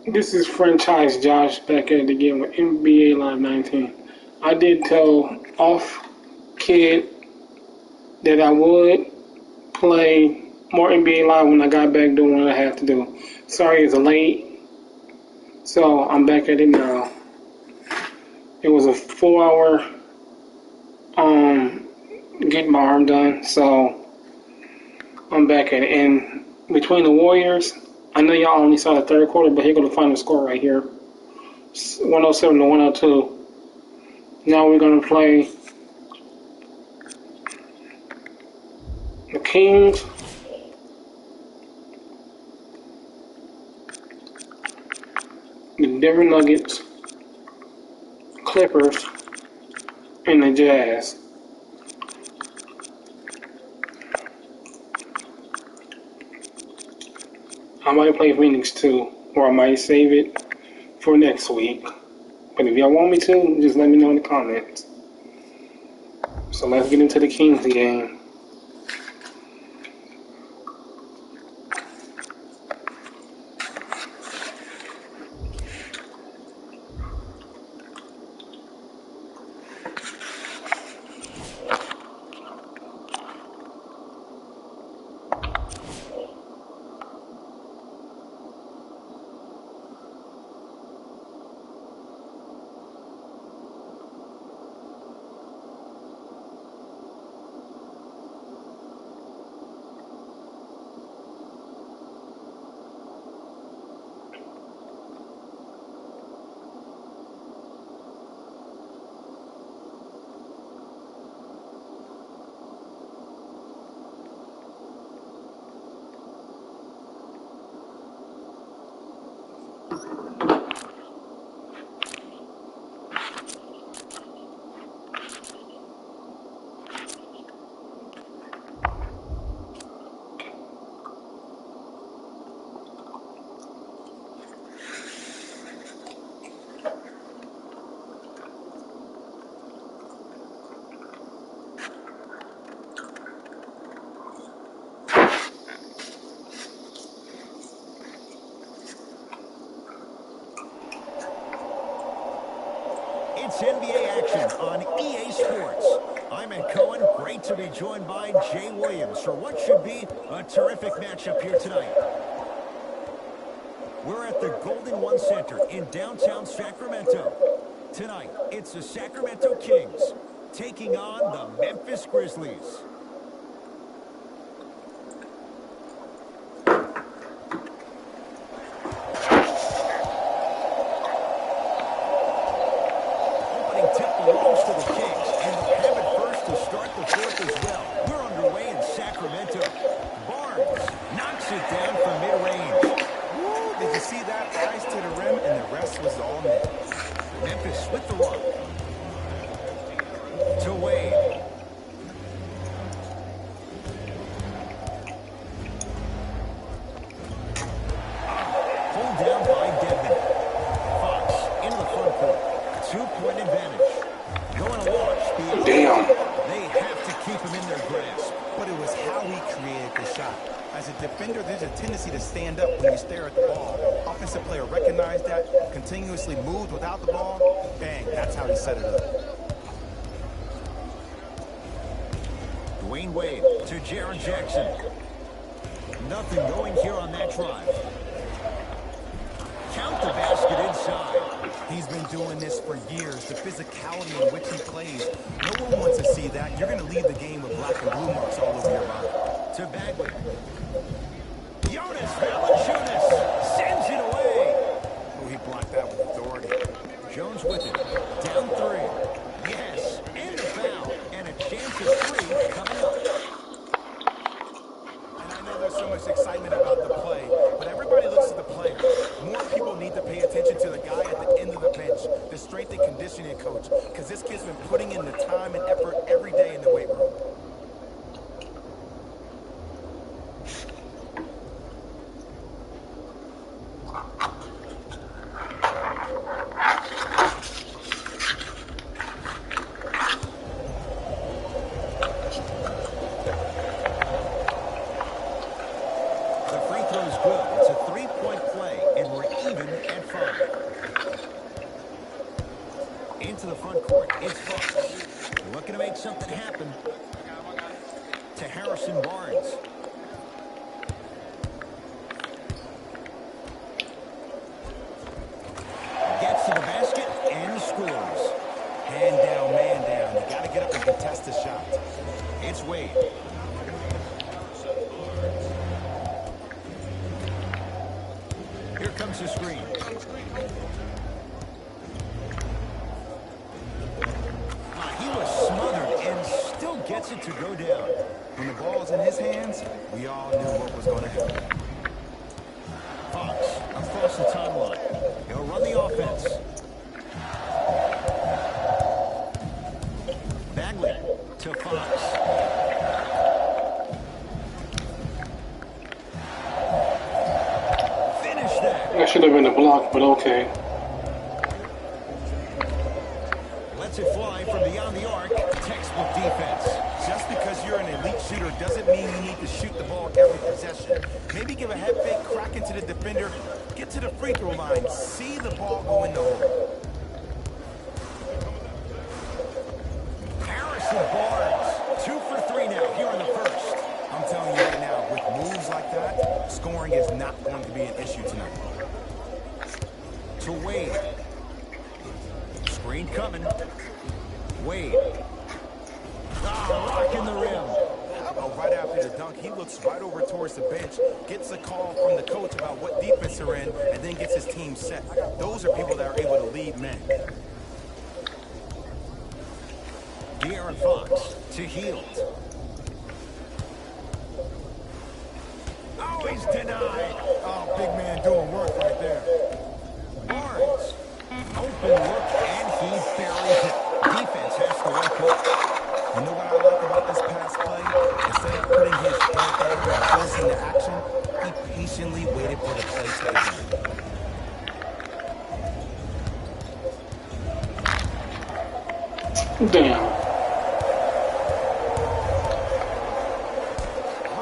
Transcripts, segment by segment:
This is franchise Josh back at it again with NBA Live 19. I did tell off kid that I would play more NBA Live when I got back doing what I have to do. Sorry it's late, so I'm back at it now. It was a 4 hour getting my arm done, so I'm back at it. And between the Warriors, I know y'all only saw the third quarter, but here go the final score right here. 107 to 102. Now we're gonna play the Kings, the Denver Nuggets, Clippers, and the Jazz. I might play Phoenix too, or I might save it for next week. But if y'all want me to, just let me know in the comments. So let's get into the Kings game. It's NBA action on EA Sports. I'm Ed Cohen. Great to be joined by Jay Williams for what should be a terrific matchup here tonight. We're at the Golden One Center in downtown Sacramento. Tonight, it's the Sacramento Kings taking on the Memphis Grizzlies. Opening tip belongs to the Kings, and they'll have it first to start the fourth as well. We're underway in Sacramento. Barnes knocks it down from mid-range. Woo, did you see that? Eyes to the rim, and the rest was all net. Memphis with the run. To Wade. Pulled down by Dedmon. Fox into the front court. 2-point advantage. Going to launch beyond. Damn. They have to keep him in their grasp. But it was how he created the shot. As a defender, there's a tendency to stand up when you stare at the ball. Offensive player recognized that, continuously moved without the ball. Bang, that's how he set it up. Dwayne Wade to Jaren Jackson. Nothing going here on that drive. Count the basket inside. He's been doing this for years. The physicality in which he plays. No one wants to see that. You're going to leave the game with black and blue marks all over your body. To Bagley. Jonas Valanciunas sends it away. Oh, he blocked that with authority. Jones with it. Down three. Yes, and a foul. And a chance at three coming up. And I know there's so much excitement about the play, but everybody looks at the player. More people need to pay attention to the guy at the end of the bench, the strength and conditioning coach, because this kid's been putting in the time and effort every day in the weight room. It's Fox. They're looking to make something happen. To Harrison Barnes. Gets to the basket and scores. Hand down, man down. You got to get up and contest the shot. It's Wade. Here comes the screen. He was smothered and still gets it to go down. When the ball's in his hands, we all knew what was going to happen. Fox across the timeline. He'll run the offense. Bagley to Fox. Finish that. That should have been a block, but okay. Lets it fly from beyond the arc. Textbook defense. Just because you're an elite shooter doesn't mean you need to shoot the ball every possession. Maybe give a head fake, crack into the defender, get to the free throw line, see the ball go in the hole. Harrison Barnes. 2 for 3 now here in the first. I'm telling you right now, with moves like that, scoring is not going to be an issue tonight. To Wade. Screen coming. Wade. Rocking the rim. Oh, right after the dunk, he looks right over towards the bench, gets a call from the coach about what defense they're in, and then gets his team set. Those are people that are able to lead men. De'Aaron Fox to Hield. Oh, he's denied. Oh, big man doing work right there. Barnes. Open look, and he buries it. Defense has to wake up. You know what I like about this pass play? Instead of putting his head down and forcing the action, he patiently waited for the play to begin. Damn.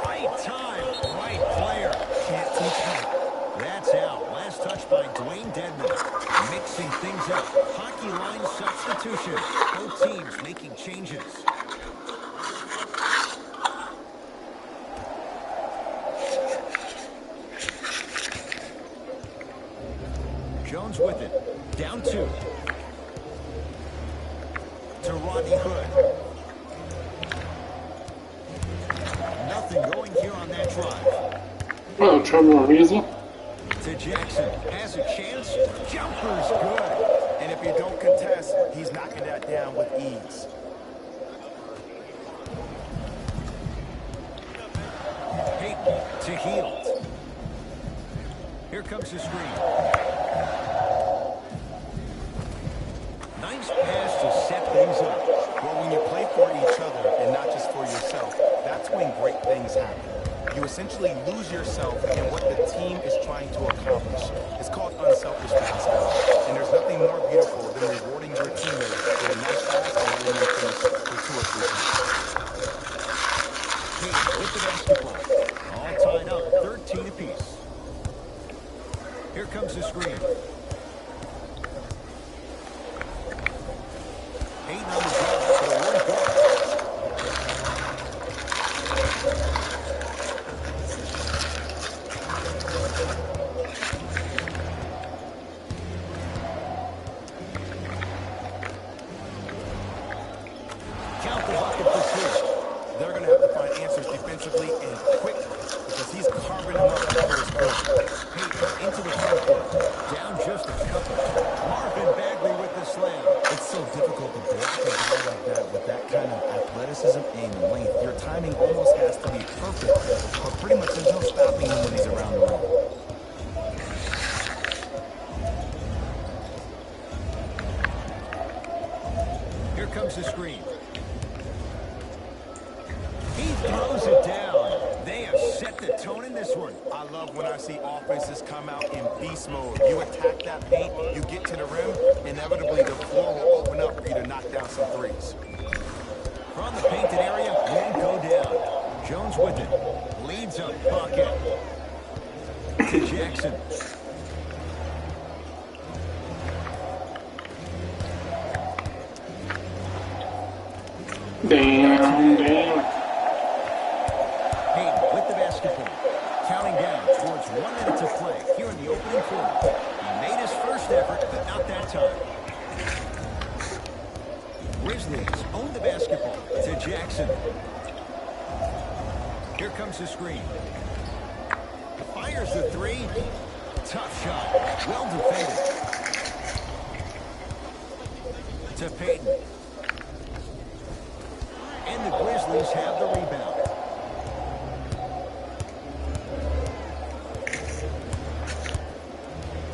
Right time, right player. Can't teach height. That's out. Last touch by Dwayne Dedman. Mixing things up. Hockey line substitution. Both teams making changes. Jones with it. Down 2. To Rodney Hood. Nothing going here on that drive. Well, Trevor Ariza. To Jackson. Has a chance. Jumper's good. And if you don't contest, he's knocking that down with ease. Payton to Hield. Here comes the screen. Nice pass to set things up. Well, when you play for each other and not just for yourself, that's when great things happen. You essentially lose yourself in what the team is trying to accomplish. It's called unselfish basketball. And there's nothing more beautiful than rewarding your teammates with a nice pass and letting them finish for 2 or 3 times. Payton with the basketball. All tied up, 13 apiece. Here comes the screen. Payton on the drive, but it won't go. Count the bucket for 2. They're going to have to find answers defensively and quickly because he's carving them up for his goal. Payton into the front court. Down just a couple. Marvin Bagley with the slam. It's so difficult to block a guy like that with that kind of athleticism and length. Your timing almost has to be perfect, but pretty much there's no stopping him when he's around the rim. Here comes the screen. He throws it down. They have set the tone in this one. I love when I see offenses come out in beast mode. You attack that paint, you get to the rim, inevitably the floor will open up for you to knock down some threes. From the painted area, won't go down. Jones with it. Leads a bucket. To Jackson. Damn, damn. Hayden with the basketball. Counting down towards 1 minute to play here in the opening quarter. He made his first effort, but not that time. Grizzlies own the basketball to Jackson. Here comes the screen. Fires the three. Tough shot. Well defended. To Payton. And the Grizzlies have the rebound.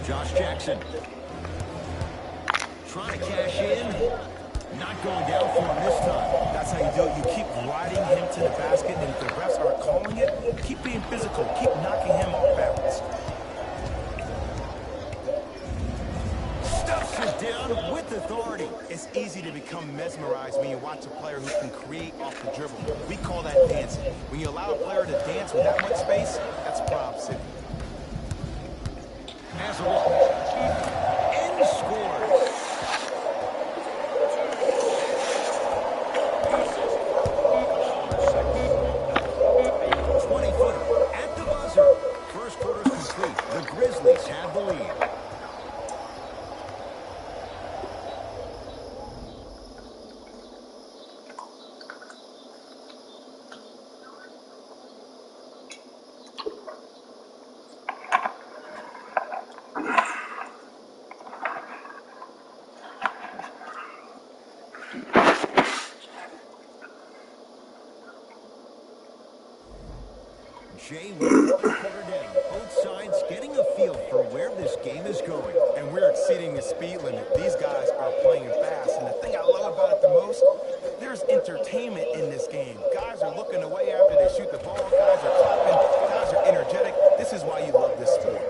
Josh Jackson. Trying to cash in. Not going down for him this time. That's how you do it. You keep riding him to the basket, and if the refs are calling it, keep being physical. Keep knocking him off balance. Stuffs it down with authority. It's easy to become mesmerized when you watch a player who can create off the dribble. We call that dancing. When you allow a player to dance with that much space, that's Prob City. Has a look. And scores. 20-footer at the buzzer. First quarter's complete. The Grizzlies have the lead. Jay with one quarter down. Both sides getting a feel for where this game is going. And we're exceeding the speed limit. These guys are playing fast. And the thing I love about it the most, there's entertainment in this game. Guys are looking away after they shoot the ball. Guys are clapping. Guys are energetic. This is why you love this sport.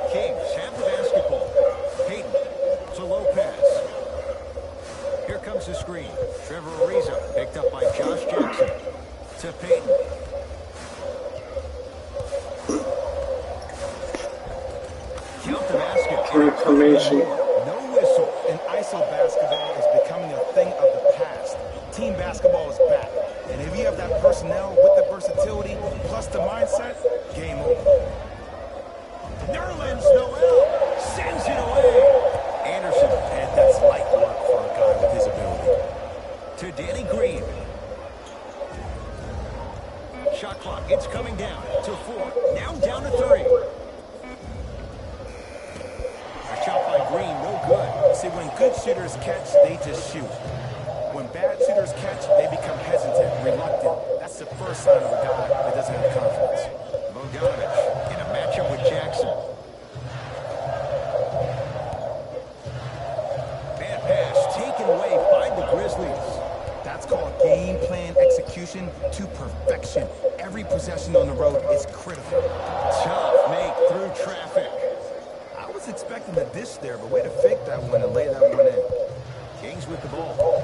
Kings have the basketball. Payton to Lopez. Here comes the screen. Trevor Ariza picked up by Josh Jackson. To Payton. Count the basket. Information. No whistle. And ISO basketball is becoming a thing of the past. Team basketball is back. And if you have that personnel with the versatility plus the mindset, game over. Nerlens Noel sends it away. Anderson. And that's light work for a guy with his ability. To Danny Green. Shot clock, it's coming down to 4. Now down to 3. A shot by Green, no good. See, when good shooters catch, they just shoot. When bad shooters catch, they become hesitant, reluctant. That's the first sign of a guy that doesn't have confidence. Bogdanovich in a matchup with Jackson. Bad pass taken away by the Grizzlies. That's called game plan execution to perfection. Every possession on the road is critical. Tough make through traffic. I was expecting the dish there, but way to fake that one and lay that one in. Kings with the ball.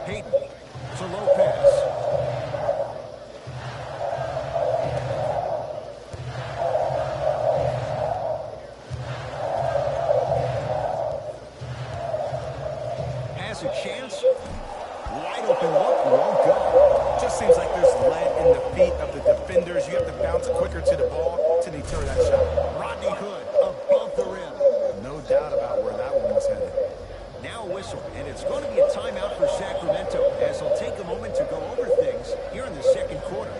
Payton to Lopez. Has a chance. Wide open look, won't go. Just seems like there's lead in the feet of the defenders. You have to bounce quicker to the ball to deter that shot. Rodney Hood above the rim. No doubt about where that one was headed. Now a whistle, and it's going to be a timeout for Sacramento as they'll take a moment to go over things here in the second quarter.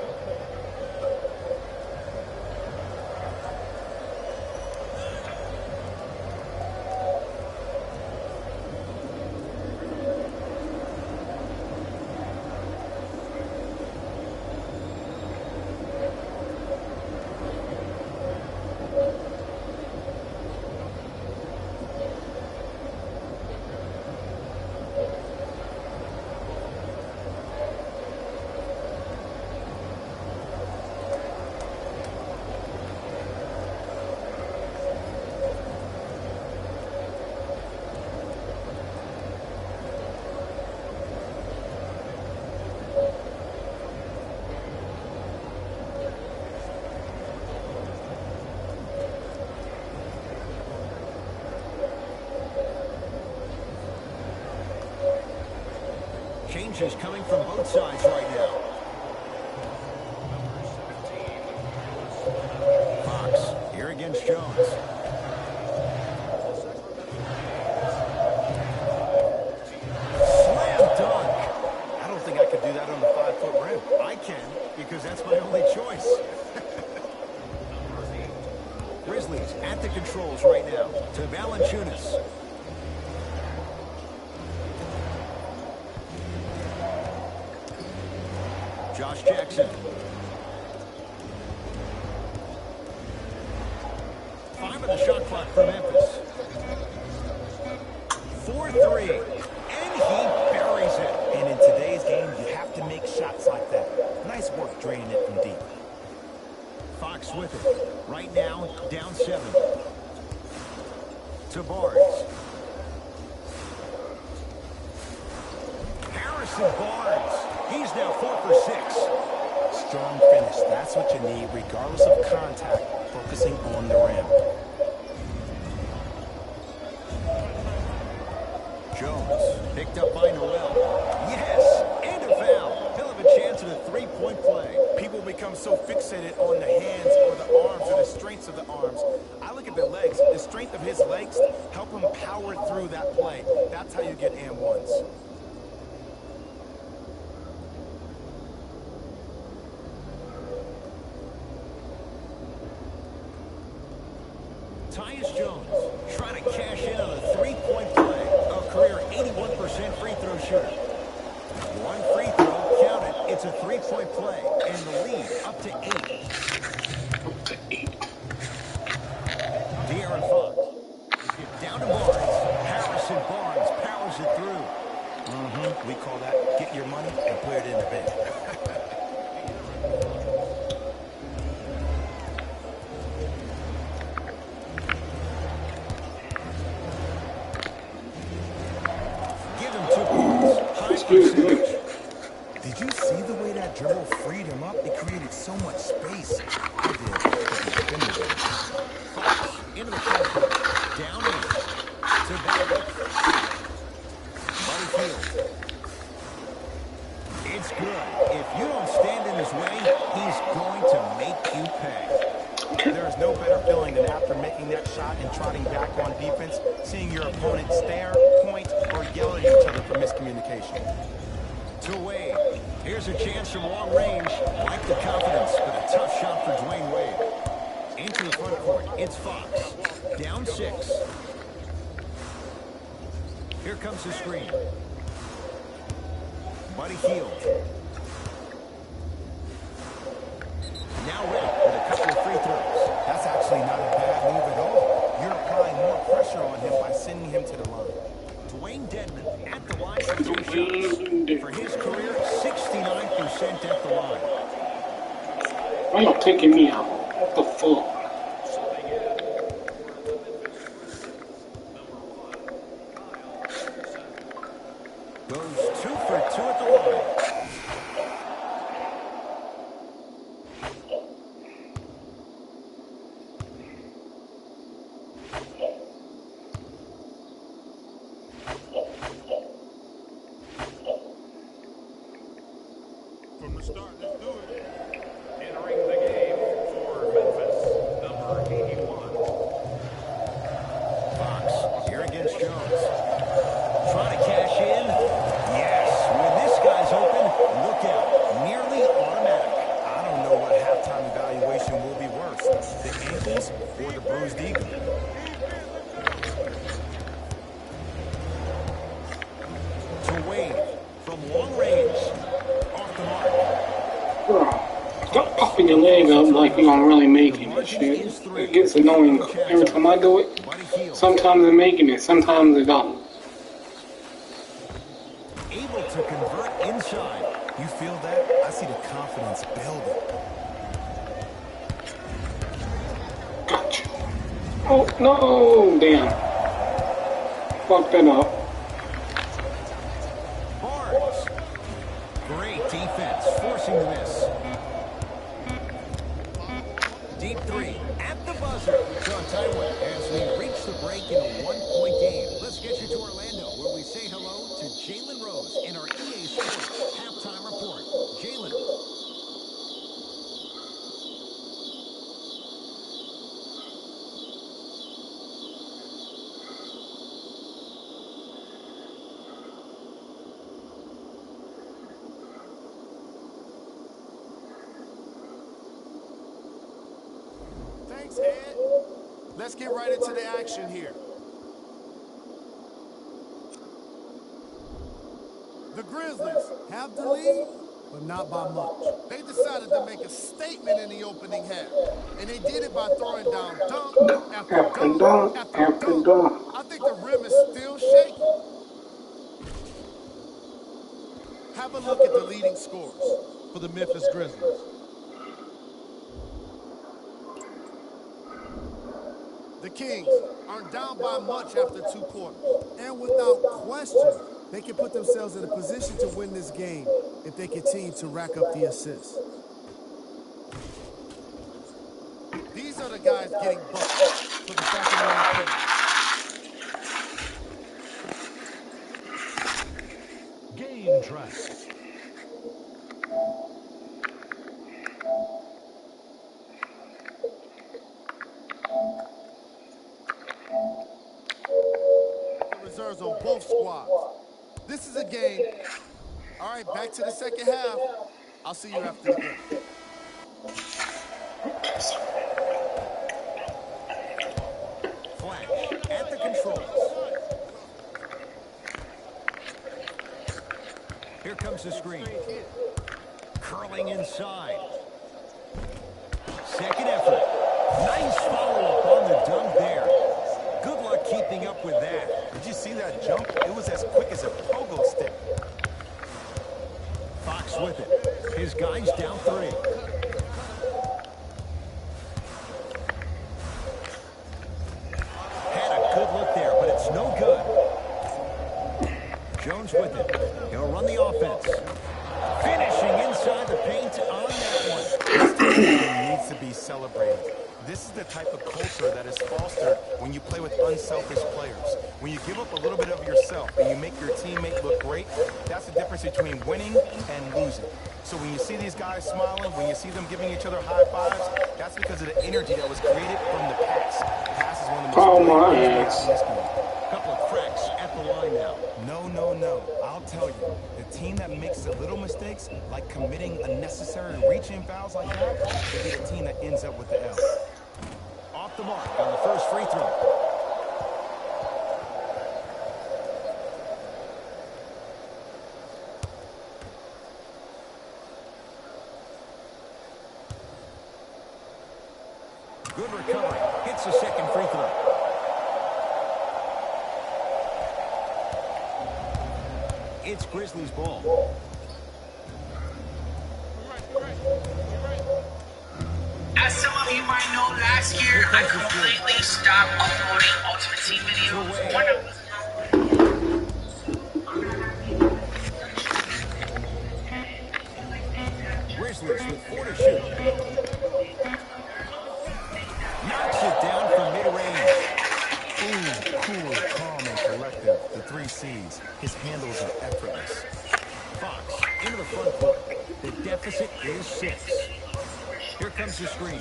changes coming from both sides right now. Fox here against Jones. Slam dunk. I don't think I could do that on the 5-foot rim. I can, because that's my only choice. Grizzlies at the controls right now to Valanciunas. Josh Jackson. 5 of the shot clock for Memphis. 4-3. And he buries it. And in today's game, you have to make shots like that. Nice work draining it from deep. Fox with it. Right now, down 7. To Barnes. Harrison Barnes. He's now 4 for 6. Strong finish. That's what you need, regardless of contact, focusing on the rim. Jones picked up by Noel. Yes, and a foul. He'll have a chance at a 3-point play. People become so fixated on the hands or the arms or the strengths of the arms. I look at the legs. The strength of his legs help him power through that play. That's how you get and ones. Tyus Jones trying to cash in on a 3-point play. A career 81% free throw shooter. One free throw, count it. It's a 3-point play, and the lead up to 8. Up to 8. De'Aaron Fox. Down to Barnes. Harrison Barnes powers it through. We call that get your money and put it in the bank. Give him 2 points. High Excuse me. percentage. Did you see the way that dribble freed him up? It created so much space. I did. Fox into the front court. Down 8. To Butler. Buddy Hield. It's good. If you don't stand in his way, he's going to make you pay. There is no better feeling than after making that shot and trotting back on defense, seeing your opponent stare, point, or yell at each other for miscommunication. To Wade. Here's a chance from long range. Like the confidence, but a tough shot for Dwayne Wade. Into the front court. It's Fox. Down 6. Here comes the screen. Buddy Hield. Now ready with a couple of free throws. That's actually not a bad move at all. You're applying more pressure on him by sending him to the line. Dwayne Dedman at the line for 2 shots. For his career, 69% at the line. Why y'all taking me out? What the fuck? Goes 2 for 2 at the line. From the start, let's do it. Entering the game for Memphis, number 81. Fox here against Jones. Trying to cash in. Yes, when this guy's open, look out. Nearly automatic. I don't know what halftime evaluation will be worse, the ankles or the bruised ego. To Wade from long range. Off the mark. Bro, stop puffing your leg up like you don't really make it and shit. It gets annoying every time I do it. Buddy Hield. Sometimes I'm making it, sometimes I don't. Able to convert inside. You feel that? I see the confidence building. Gotcha. Oh, no, damn. Fuck that up. Barnes. Great defense, forcing the miss. Deep 3 at the buzzer. buzzer. So I'll tell you what, as we reach the break in a one-point game, let's get you to Orlando, where we say hello to Jalen Rose in our EA Sports halftime report. Jalen. Thanks, Ed. Let's get right into the action here. The Grizzlies have the lead, but not by much. They decided to make a statement in the opening half, and they did it by throwing down dunk after After dunk dunk, after after dunk. dunk. I think the rim is still shaky. Have a look at the leading scorers for the Memphis Grizzlies. The Kings aren't down by much after 2 quarters. And without question, they can put themselves in a position to win this game if they continue to rack up the assists. These are the guys getting buckets for the Sacramento Kings. Game track. The reserves on both squads. This is a game. All right, back to the second half. I'll see you after the break. Flash at the controls. Here comes the screen. Curling inside. Second effort. Nice follow-up on the dunk there. Good luck keeping up with that. Did you see that jump? It was as quick as a pogo stick. Fox with it. His guys down 3. Had a good look there, but it's no good. Jones with it. He'll run the offense. Finishing inside the paint on that one. This team needs to be celebrated. This is the type of culture that is fostered when you play with unselfish players. When you give up a little bit of yourself and you make your teammate look great, that's the difference between winning and losing. So when you see these guys smiling, when you see them giving each other high fives, that's because of the energy that was created from the pass. The pass is one of the most important things in this game. Couple of cracks at the line now. No, no, no. I'll tell you, the team that makes the little mistakes, like committing unnecessary reach-in fouls like that, will be the team that ends up with the L. Off the mark on the first free throw. Good recovery. Hits the second free throw. It's Grizzlies ball. As some of you might know, last year I completely stopped uploading Ultimate Team videos. One of Grizzlies with 4 to shoot. Knocks it down from mid-range. Ooh, cool, calm, and collective. The 3 C's. His handles are effortless. Fox into the front court. The deficit is 6. Here comes the screen. I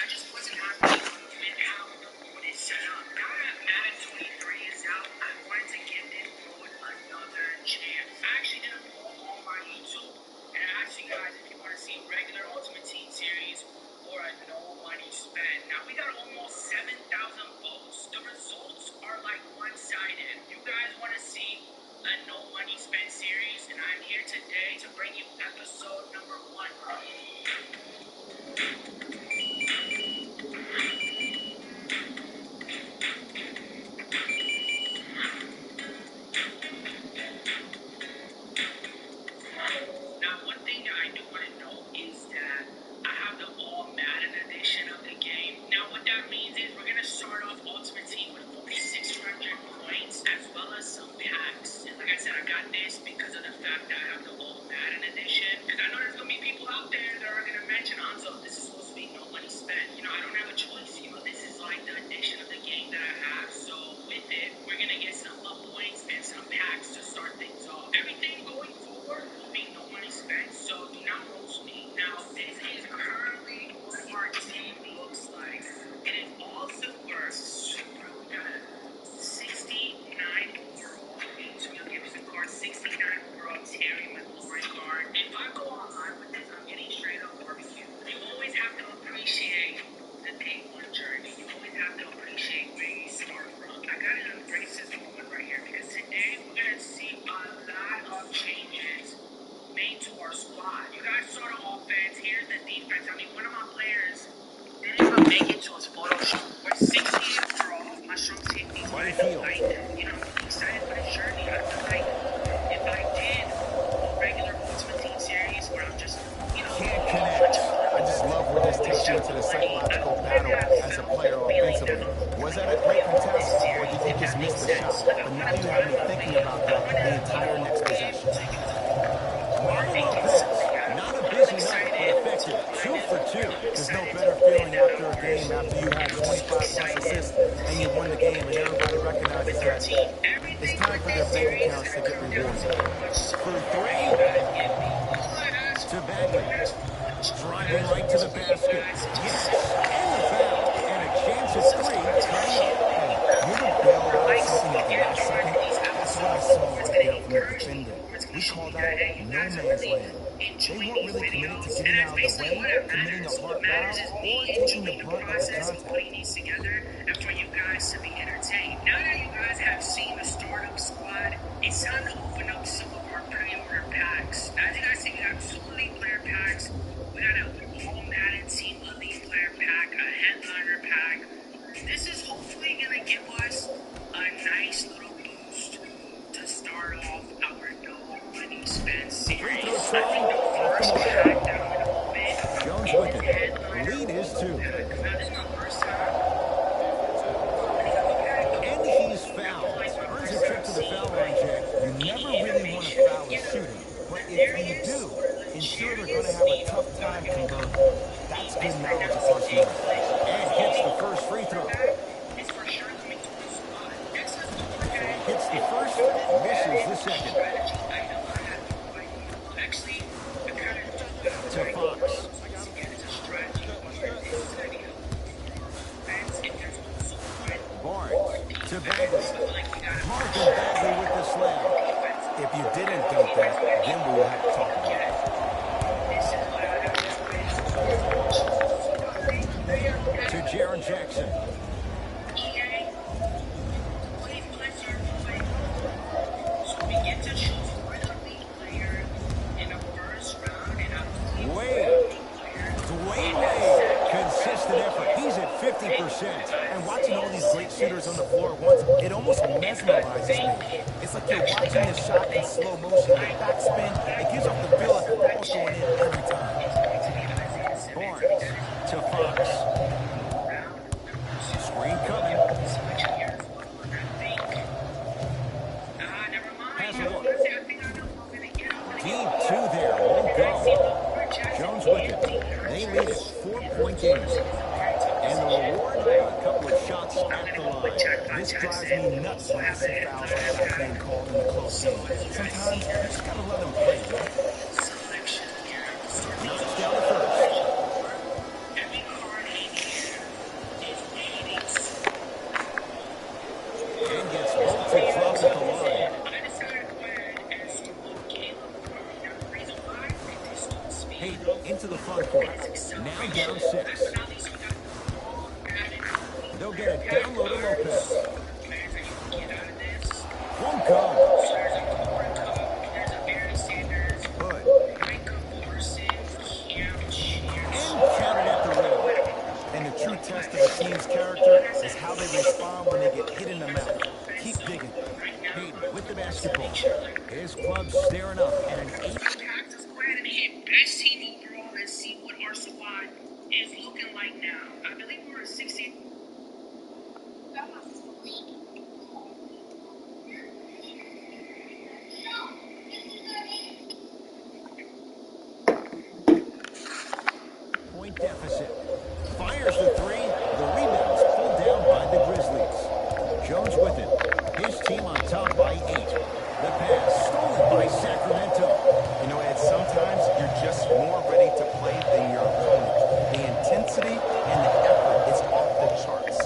just wasn't happy with how the board is set up. Now that Madden 23 is out, I wanted to give this board another chance. I actually did a poll on my YouTube, and I asked you guys if you want to see regular Ultimate Team Series or a no money spent. Now we got almost 7,000 votes. The results are like one-sided. You guys want to see a no money spent series, and I'm here today to bring you episode number 1. Now, one thing that I do want to know is that I have the All Madden edition of the game. Now, what that means is we're going to start off Ultimate Team with 4,600 points as well as some packs. And like I said, I got this because of the fact that I have the All Madden edition. Because I know there's going to be people out there that a choice. This is like the addiction of the game that I have. So with it, we're gonna get some up points and some packs to start things off. Everything going forward will be no money spent, so do not roast me. Now, this is currently what our team looks like. It is all silver. We got a 69 overall Antonio Gibson card, 69 overall Terry McLaurin card. If I go online with this, I'm getting straight up barbecue. You always have to appreciate the day one journey. You always have to appreciate where you start from. I gotta embrace this moment right here because today we're gonna see a lot of changes made to our squad. You guys saw the offense. Here's the defense. I mean, one of my players didn't even make it to his photo shoot. We're 60th overall. My strong safety. Right field. I'm excited for this journey. I feel like if I did a regular Ultimate Team series where I'm just, Can't connect. I just love where this takes you into the psychological battle as a player offensively. Was that a great contest, or did you just miss the shot? But now you have me thinking about that the entire next possession. Marvin Lopez, not a busy night, but effective. 2 for 2. There's no better feeling after a game after you had 25 plus assists and you won the game and everybody recognizes that it's time for their bank accounts to get rewarded. For 3. To Bagley. Driving right to the basket. Yes. And the foul. And a chance at 3 coming up. You ever bailed out something at the last second? That's what I saw right there from the defender. We called out no man's land. They weren't really committed to getting out of the way, committing a hard foul, or taking the brunt of the contact. Putting these together and for you guys to be entertained. Now that you guys have seen the startup squad, it's time to open up some of our pre-order packs. As you guys see, we got 2 elite player packs. We got a All Madden Team Elite player pack, a Headliner pack. This is hopefully going to give us a nice little boost to start off our no money spend series. I think the first pack that I'm going to open, Jones with it. Lead is 2. now this is my first time. And he's fouled. Earns a trip to the foul line, Jay. You never really want to foul a shooter, but if you do, ensure they're going to have a tough time converting. That's good knowledge of personnel. And hits the first free throw. It's for sure coming to the squad. Excellent. Hits the first, misses the second. Actually, I kind of To Fox. Barnes to Bagley. Marvin Bagley with the slam. If you didn't dunk that, then we will have to talk about it. To Jaren Jackson. Wade. Dwayne Wade. Consistent effort. He's at 50%. And watching all these great shooters on the floor at once, it almost mesmerizes me. It's like you're watching the shot in slow motion, the backspin. It gives off the feel like the ball's going in every time. Barnes to Fox. Screen coming. Has a look. Deep 2 there. Won't go. Jones with it. They lead it. 4-point game. And the reward, a couple of shots at the line. This drives me nuts when I see fouls like that being called in a close game. Sometimes you just gotta let them play, right? Knocks down the first. And gets both to drop at the line. Hayden into the front court. Now down 6. They'll get it down low to Lopez. Won't go. Hood. And counted at the rim. And the true test of a team's character is how they respond when they get hit in the mouth. Keep digging. Hayden with the basketball. His club staring up at an 8. Best team overall. Let's see what our squad is looking like now. I believe we're 60. Point deficit. Fires the 3. intensity and the effort is off the charts.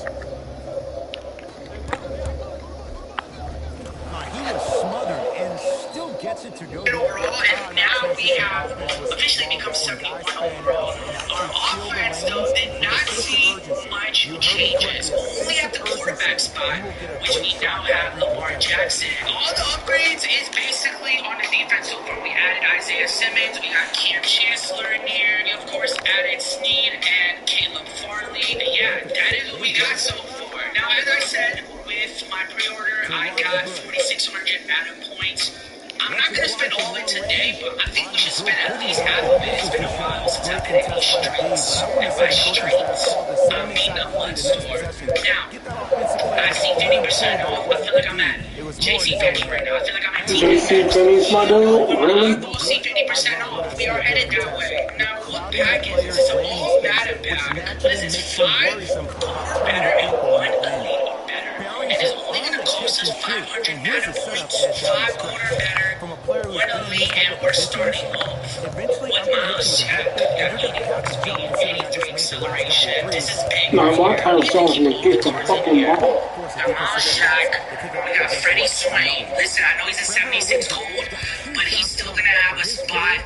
He was smothered and still gets it to go. Overall, and now we have officially become 71 overall. Our offense, though, did not see much changes. Only at the quarterback spot, which we now have Lamar Jackson. All the upgrades is basically on the defense so far. We added Isaiah Simmons, we got Cam Chancellor in here, we of course added Snead and Caleb Farley. And yeah, that is what we got so far. Now, as I said, with my pre-order, I got 4,600 Madden points. I'm not going to spend all of it today, but I think we should spend at least half of it. It's been a while since I've been in these streets. And by streets, I mean the Hunt store. Now, I see 50% off. I feel like I'm at JC Penney right now. I feel like I'm at JC Penney's my dude? Really? We'll see 50% off. We are headed that way. Now, what pack is this? It's an all Madden pack. What is this? 5 or better and 1 elite or better. And it's only going to cost us 500 Madden points. 5 quarter better, 1 elite, and we're starting off with Miles Jack. Got 81 speed, 83 acceleration. This is big. Nah, my title songs gonna get the fucking ball. Got Miles Jack. We got Freddie Swain. Listen, I know he's a 76 gold, but he's still going to have a spot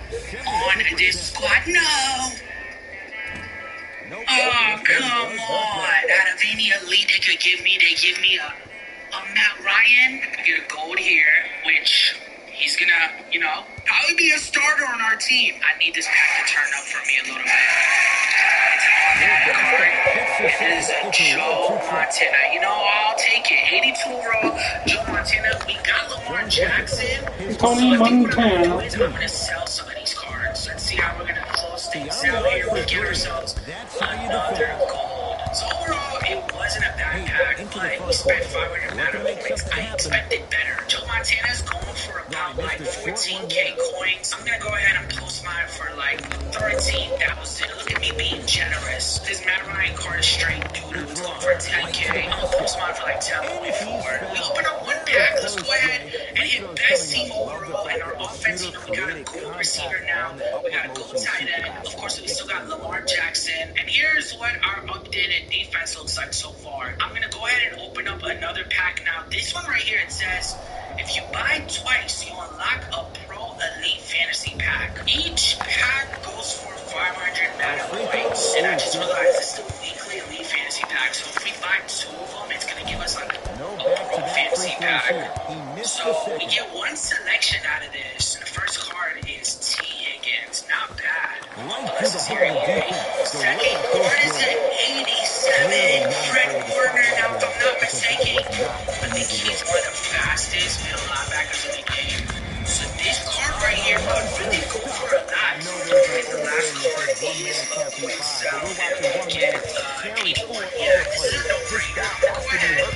on this squad. No! Oh, come on. Out of any elite they could give me, they give me a Matt Ryan. I get a gold here, which he's gonna, probably be a starter on our team. I need this pack to turn up for me a little bit. It's an all-Madden card. It is a Joe Montana. I'll take it. 82 overall, Joe Montana. We got Lamar Jackson. Tony Montana. I'm gonna sell some of these cards. Let's see how we're gonna close things out here. We get ourselves another gold. So overall, it wasn't a bad pack, but we spent 500 Madden points. I expected better. Joe Montana's going for about 14K coins. I'm gonna go ahead and post mine for 13,000. Look at me being generous. This Matt Ryan card is straight doo-doo. It's going for 10K. I'm gonna post mine for 10.4. We open up one pack. Let's go ahead and hit best team overall. And our offense, we got a gold receiver now. We got a gold tight end. Of course, we still got Lamar Jackson. And here's what our updated defense looks like so far. I'm gonna go ahead and open up another pack now. This one right here, it says, if you buy twice, you unlock a Pro Elite Fantasy Pack. Each pack goes for 500 Madden points. And I just realized this is the weekly Elite Fantasy Pack. So if we buy 2 of them, it's gonna give us a Pro Fantasy Pack. So we get one selection out of this. The first card is T. Higgins. Not bad. Let's just hear it. Second card is an 87. Fred Warner. Now, if I'm not mistaken, I think he's one of the fastest middle linebackers in the game. So this card right here could really go for a lot. And the last card is a quick sell. And we get 81. Yeah, this is a no-brainer. Go ahead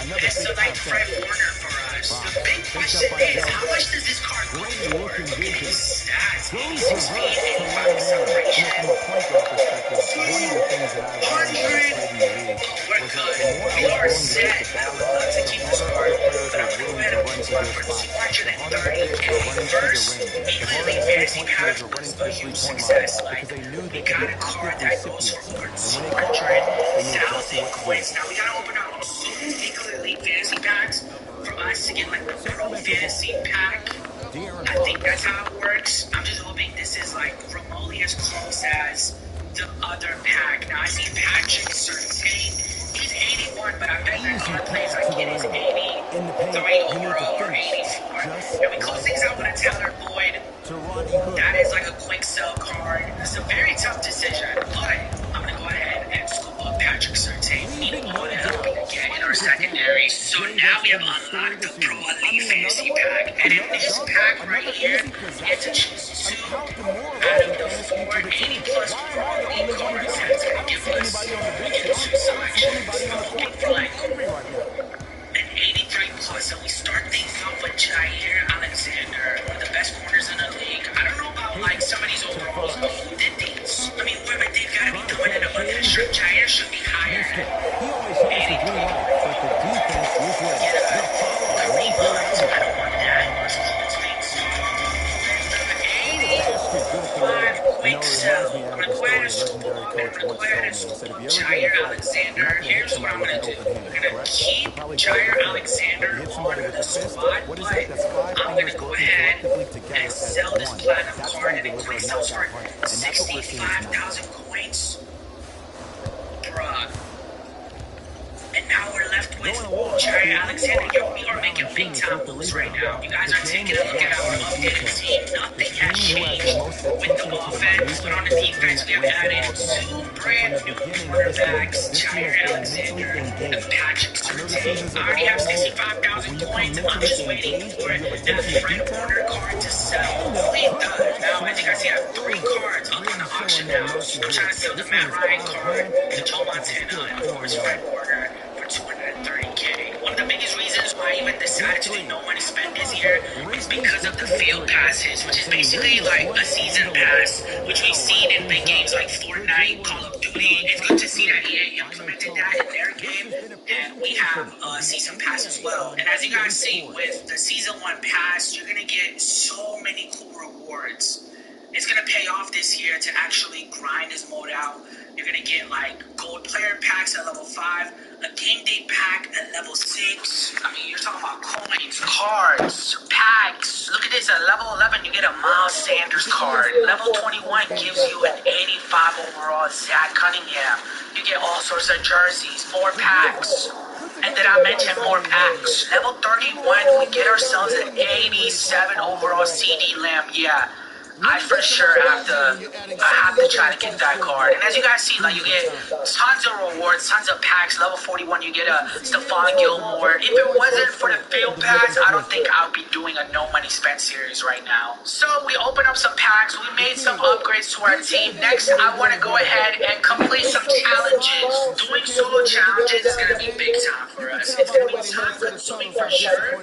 and select Fred Warner for us. The big question is, how much does this card go for? Look at his stats. 86 speed, 85 acceleration. 200. We're good. We are set. I would love to keep this card, but I'm going to go ahead and post one for 230K. First, weekly fantasy pack was a huge success. We got a card that goes for over 200,000 coins. Now, we got to open up 2 weekly elite fantasy packs for us to get the Pro Fantasy Pack. I think that's how it works. I'm just hoping this is remotely as close as the other pack. Now I see Patrick Surtain. He's 81, but I bet that card plays kid is 83 overall or 84. And we close things out with a Tyler Boyd. That is a quick sell card. It's a very tough decision, but I'm gonna go ahead and scoop up Patrick Surtain. We need all the help we can get in our secondary. So now we have unlocked the Pro Elite Fantasy Pack. And in this pack right here, you get to choose 2 out of the 4 80 plus Pro Elite cards that it's gonna give us. We get 2 selections. We play an 83 plus, and we start things off with Jair Alexander, one of the best corners in the league. I don't know about some of these overalls, but who did these? I mean, whoever they've got to be doing it under that shirt. Jair should be higher. 83. I don't want that. Quick sell. I'm gonna go ahead and scoop them up, and I'm gonna go ahead and scoop said, if you ever Jair get in a fight, you're Alexander, not going to hit here's what I'm somebody with gonna an do. open We're hand, gonna correct? keep You probably Jair both know. Alexander If you hit somebody on with the the fist, squad, what is but that? That's 5 I'm fingers gonna go working ahead collectively and together as sell this one. platinum That's card when you and it deliver a pre-sells for knockout punch. And that's what we're seeing tonight. 65,000 coins. Bruh. And now we're left with Jair Alexander. Yo, we are making big time moves right now. You guys are taking a look at our updated team. Nothing has changed with the offense, but on the defense, we have added 2 brand new cornerbacks, Jair Alexander and Patrick Surtain. I already have 65,000 coins. I'm just waiting for that Fred Warner card to sell. Hopefully it does. Now, as you guys see, I have 3 cards up on the auction house. I'm trying to sell the Matt Ryan card, the Joe Montana, and of course Fred Warner for 230K. One of the biggest reasons why I even decided to do no money spend this year is because of the field passes, which is basically like a season pass, which we've seen in big games like Fortnite, Call of Duty. It's good to see that EA implemented that in their game, and we have a season pass as well. And as you guys see with the season 1 pass, you're gonna get so many cool rewards. It's going to pay off this year to actually grind this mode out. You're going to get like gold player packs at level 5, a game day pack at level 6. I mean, you're talking about coins, cards, packs. Look at this, at level 11 you get a Miles Sanders card. Level 21 gives you an 85 overall Zach Cunningham. You get all sorts of jerseys, more packs. And then I mentioned more packs. Level 31 we get ourselves an 87 overall CD Lamb. Yeah. I for sure have to try to get that card. And as you guys see, like, you get tons of rewards, tons of packs. Level 41, you get a Stephon Gilmore. If it wasn't for the field pass, I don't think I would be doing a no money spent series right now. So we opened up some packs. We made some upgrades to our team. Next, I want to go ahead and complete some challenges. Doing solo challenges is going to be big time for us. It's going to be time consuming for sure,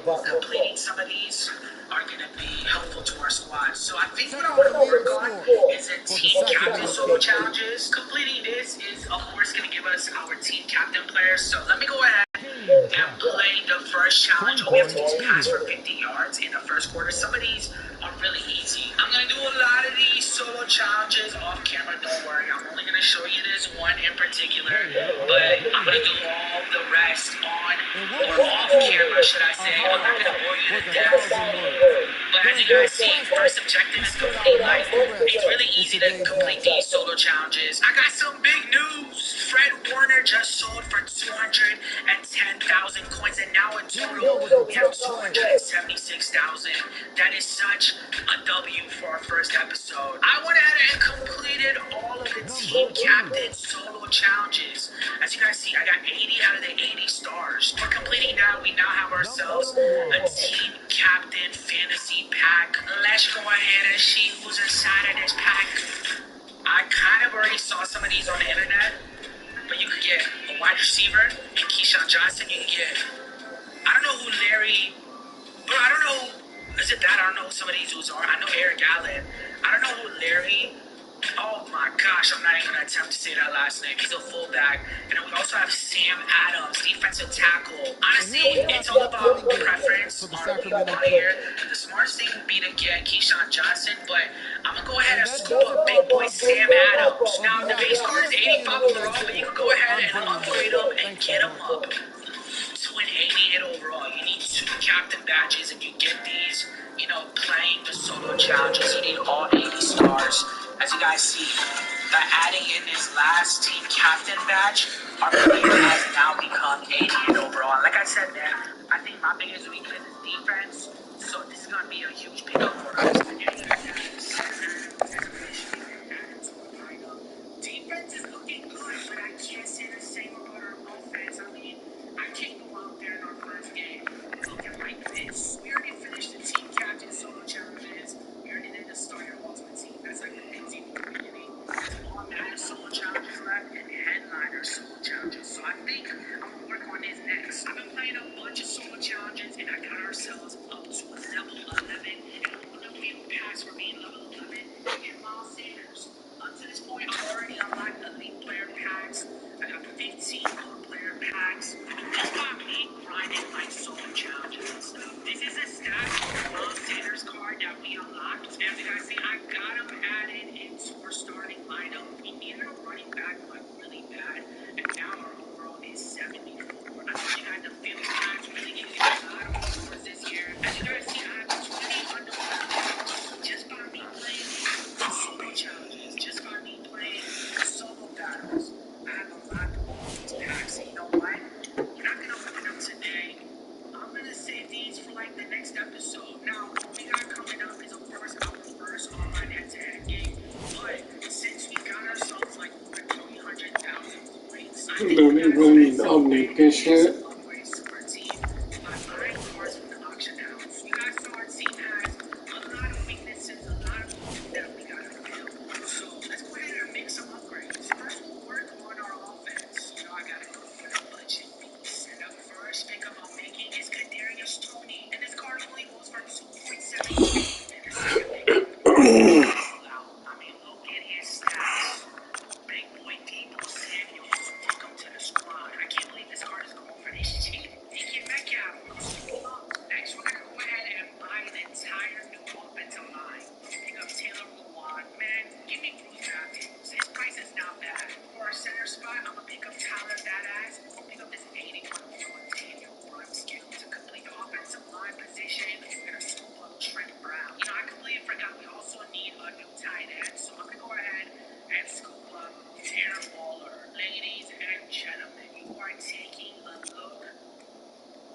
but completing some of these are going to be helpful to our squad. So I think what I'm going to work on is a team captain solo challenges. Completing this is, of course, going to give us our team captain players. So let me go ahead and play the first challenge. We have to pass for 50 yards in the first quarter. Some of these are really easy. I'm going to do a lot of these solo challenges off camera. Don't worry. I'm only going to show you this one in particular, but I'm going to do all the rest on or off camera, should I say. I'm not going to bore you to death. But as you guys see, first objective is complete life. It's really easy to complete these solo challenges. I got some big news. Fred Warner just sold for 210,000 coins, and now in total we have 276,000. That is such a W for our first episode. I went ahead and completed all of the team captain solo challenges. As you guys see, I got 80 out of the 80 stars. For completing that, we now have ourselves a team captain fantasy pack. Let's go ahead and see who's inside of this pack. I kind of already saw some of these on the internet, but you could get a wide receiver and Keyshawn Johnson. You can get, I don't know who Larry, but I don't know, is it that? I don't know who some of these dudes are. I know Eric Allen. I don't know who Larry, oh my gosh, I'm not even going to attempt to say that last name. He's a fullback. And then we also have Sam Adams, defensive tackle. Honestly, it's all about preference on who you want here. The smartest thing would be to get Keyshawn Johnson, but I'm going to go ahead and scoop up big boy Sam Adams. Now, the base card is 85 overall, but you can go ahead and upgrade him and get him up to an 88 overall. You need 2 captain badges if you get these. You know, playing the solo challenges, you need all 80 stars. As you guys see, by adding in this last team captain badge, our player has now become 88 overall. And like I said, man, I think my biggest weakness is defense. So this is going to be a huge pickup for us. Defense is looking good, but I can't say the same about our offense. I mean, I can't go out there in our first game looking like this. We already finished the team captain solo challenges. We already did the starter ultimate team. That's like the big team from the beginning. All Madden solo challenges left and headliner solo challenges. So I think I'm going to work on this next. I've been playing a bunch of solo challenges and I got ourselves up to a level 11. And on the field pass for being level 11 and Miles Sanders. Up to this point, I've already unlocked elite player packs. I got 15 gold player packs. Just by me grinding like solo challenges and stuff. This is a stat Miles Sanders card that we unlocked. As you guys see, I got him added into our starting lineup. We needed a running back, but No, they really need to update this shit. Upgrades to our team by buying cars from the auction house. You guys know our team has a lot of weaknesses, a lot of holes that we gotta fill. So let's go ahead and make some upgrades. First, we'll work on our offense. You know, I gotta go for the budget piece. And the first pickup I'm making is Kadarius Toney, and this card only goes for 2.7K. And the second pickup, I mean, look at his stats. Big boy Debo Samuels, welcome to the squad. I can't believe this card is going for this cheap. DK Metcalf, next we're gonna go ahead and buy an entire new offensive line. Pick up Taylor Lewan. Man, give me Bruce Matthews. His price is not bad. For our center spot, I'm gonna pick up Tyler Badass. I'll pick up this 81 from Daniel Brunskill to complete the offensive line position. We're gonna scoop up Trent Brown. You know, I completely forgot we also need a new tight end, so I'm gonna go ahead and scoop up Darren Waller. Ladies and gentlemen, you are taking a look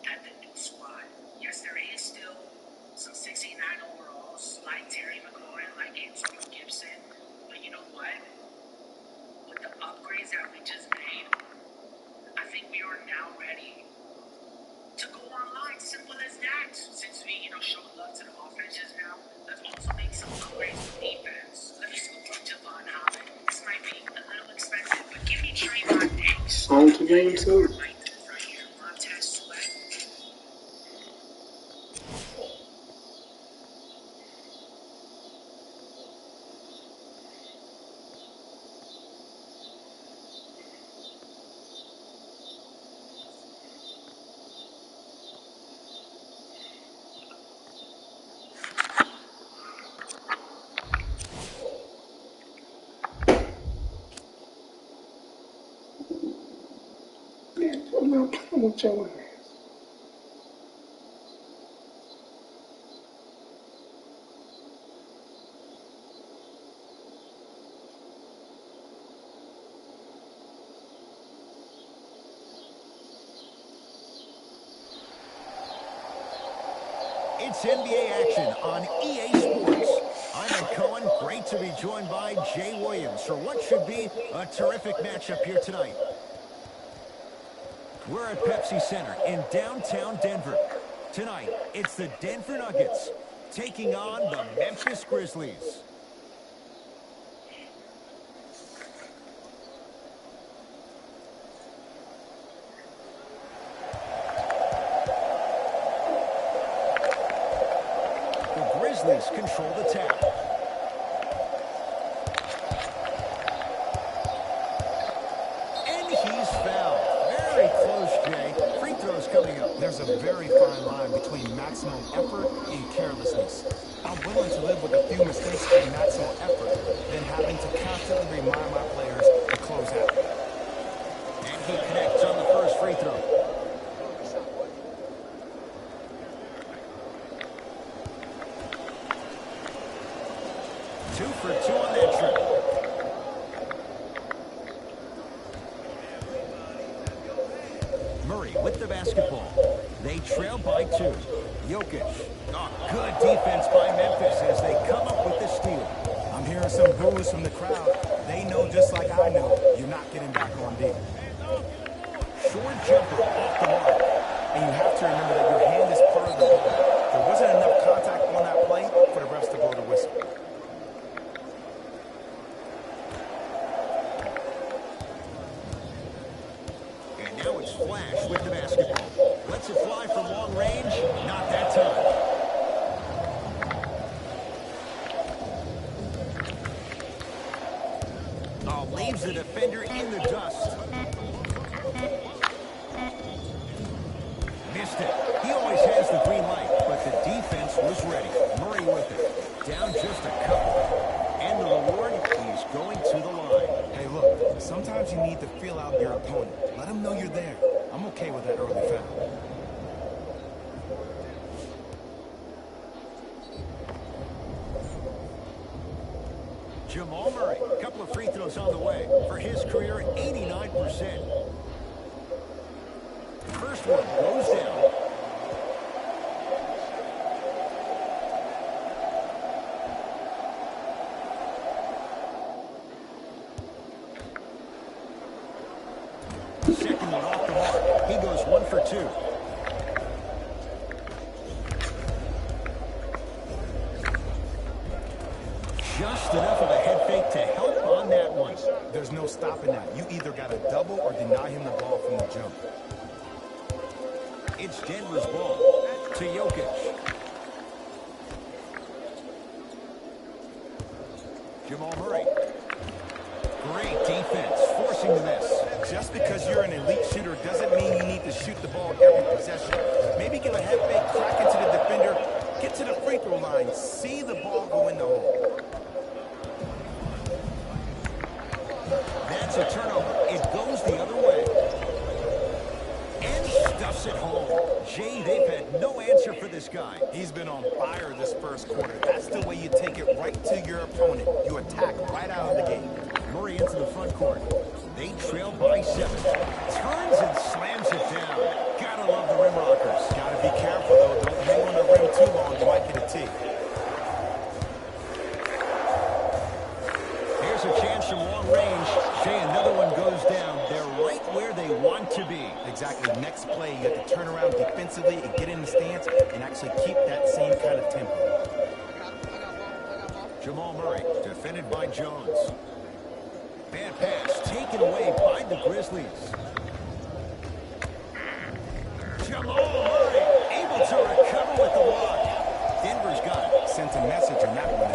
at the new squad. Yes, there is still some 69 overalls, like Terry McLaurin, like Antonio Gibson, but you know what? With the upgrades that we just made, I think we are now ready to go online. Simple as that. Since we, showed love to the offense just now, let's also make some upgrades with defense. Let me scoop up Javon Holland. This might be a little expensive, but give me Trayvon Diggs. On to game 2. Right here, Montez Sweat. I'm not playing with your ass. It's NBA action on EA Sports. I'm Ed Cohen. Great to be joined by Jay Williams for what should be a terrific matchup here tonight. We're at Pepsi Center in downtown Denver. Tonight, it's the Denver Nuggets taking on the Memphis Grizzlies. The Grizzlies control the tap. And he's fouled. Very close, Jay. Free throws coming up. There's a very fine line between maximum effort and carelessness. I'm willing to live with a few mistakes and maximal effort than having to constantly remind my players to close out. And he connects on the first free throw. Two for two on that trip. Murray with the basketball. They trail by 2. Jokic. Oh, good defense by Memphis as they come up with the steal. I'm hearing some boos from the crowd. They know just like I know you're not getting back on D. Short jumper off the mark. And you have to remember that your hand is part of the ball. There wasn't enough contact on that play for the refs to blow the whistle. And now it's Flash with the basketball. Lets it fly from long range. Not that time. Oh, leaves the defender in the dust. Missed it. He always has the green light, but the defense was ready. Murray with it. Down just a couple. And the reward, he's going to the line. Hey, look, sometimes you need to feel out your opponent. Let them know you're there. I'm okay with that early foul. Jamal Murray, a couple of free throws on the way. For his career, 89%. First one goes down. Second one off the mark. He goes 1 for 2. Just enough of a head fake to help on that one. There's no stopping that. You either got to double or deny him the ball from the jump. It's Denver's ball to Jokic. Jamal Murray. Great defense, forcing the miss. Just because you're an elite shooter doesn't mean you need to shoot the ball every possession. Maybe give a head fake, crack into the defender, get to the free throw line, see the ball go in the hole. That's a turnover. It goes the other way. And stuffs it home. Jay, they've had no answer for this guy. He's been on fire this first quarter. That's the way you take it right to your opponent. You attack right out of the gate. Murray into the front court. They trail by 7. Turns and slams it down. Gotta love the rim rockers. Gotta be careful, though. Don't hang on the rim too long. You might get a tee. Here's a chance from long range. Jay, another one goes down. They're right where they want to be. Exactly. Next play, you have to turn around defensively and get in the stance and actually keep that same kind of tempo. Jamal Murray, defended by Jones. Bad pass, taken away by the Grizzlies. Jamal Murray, able to recover with the block. Denver's got it. Sent a message on that one.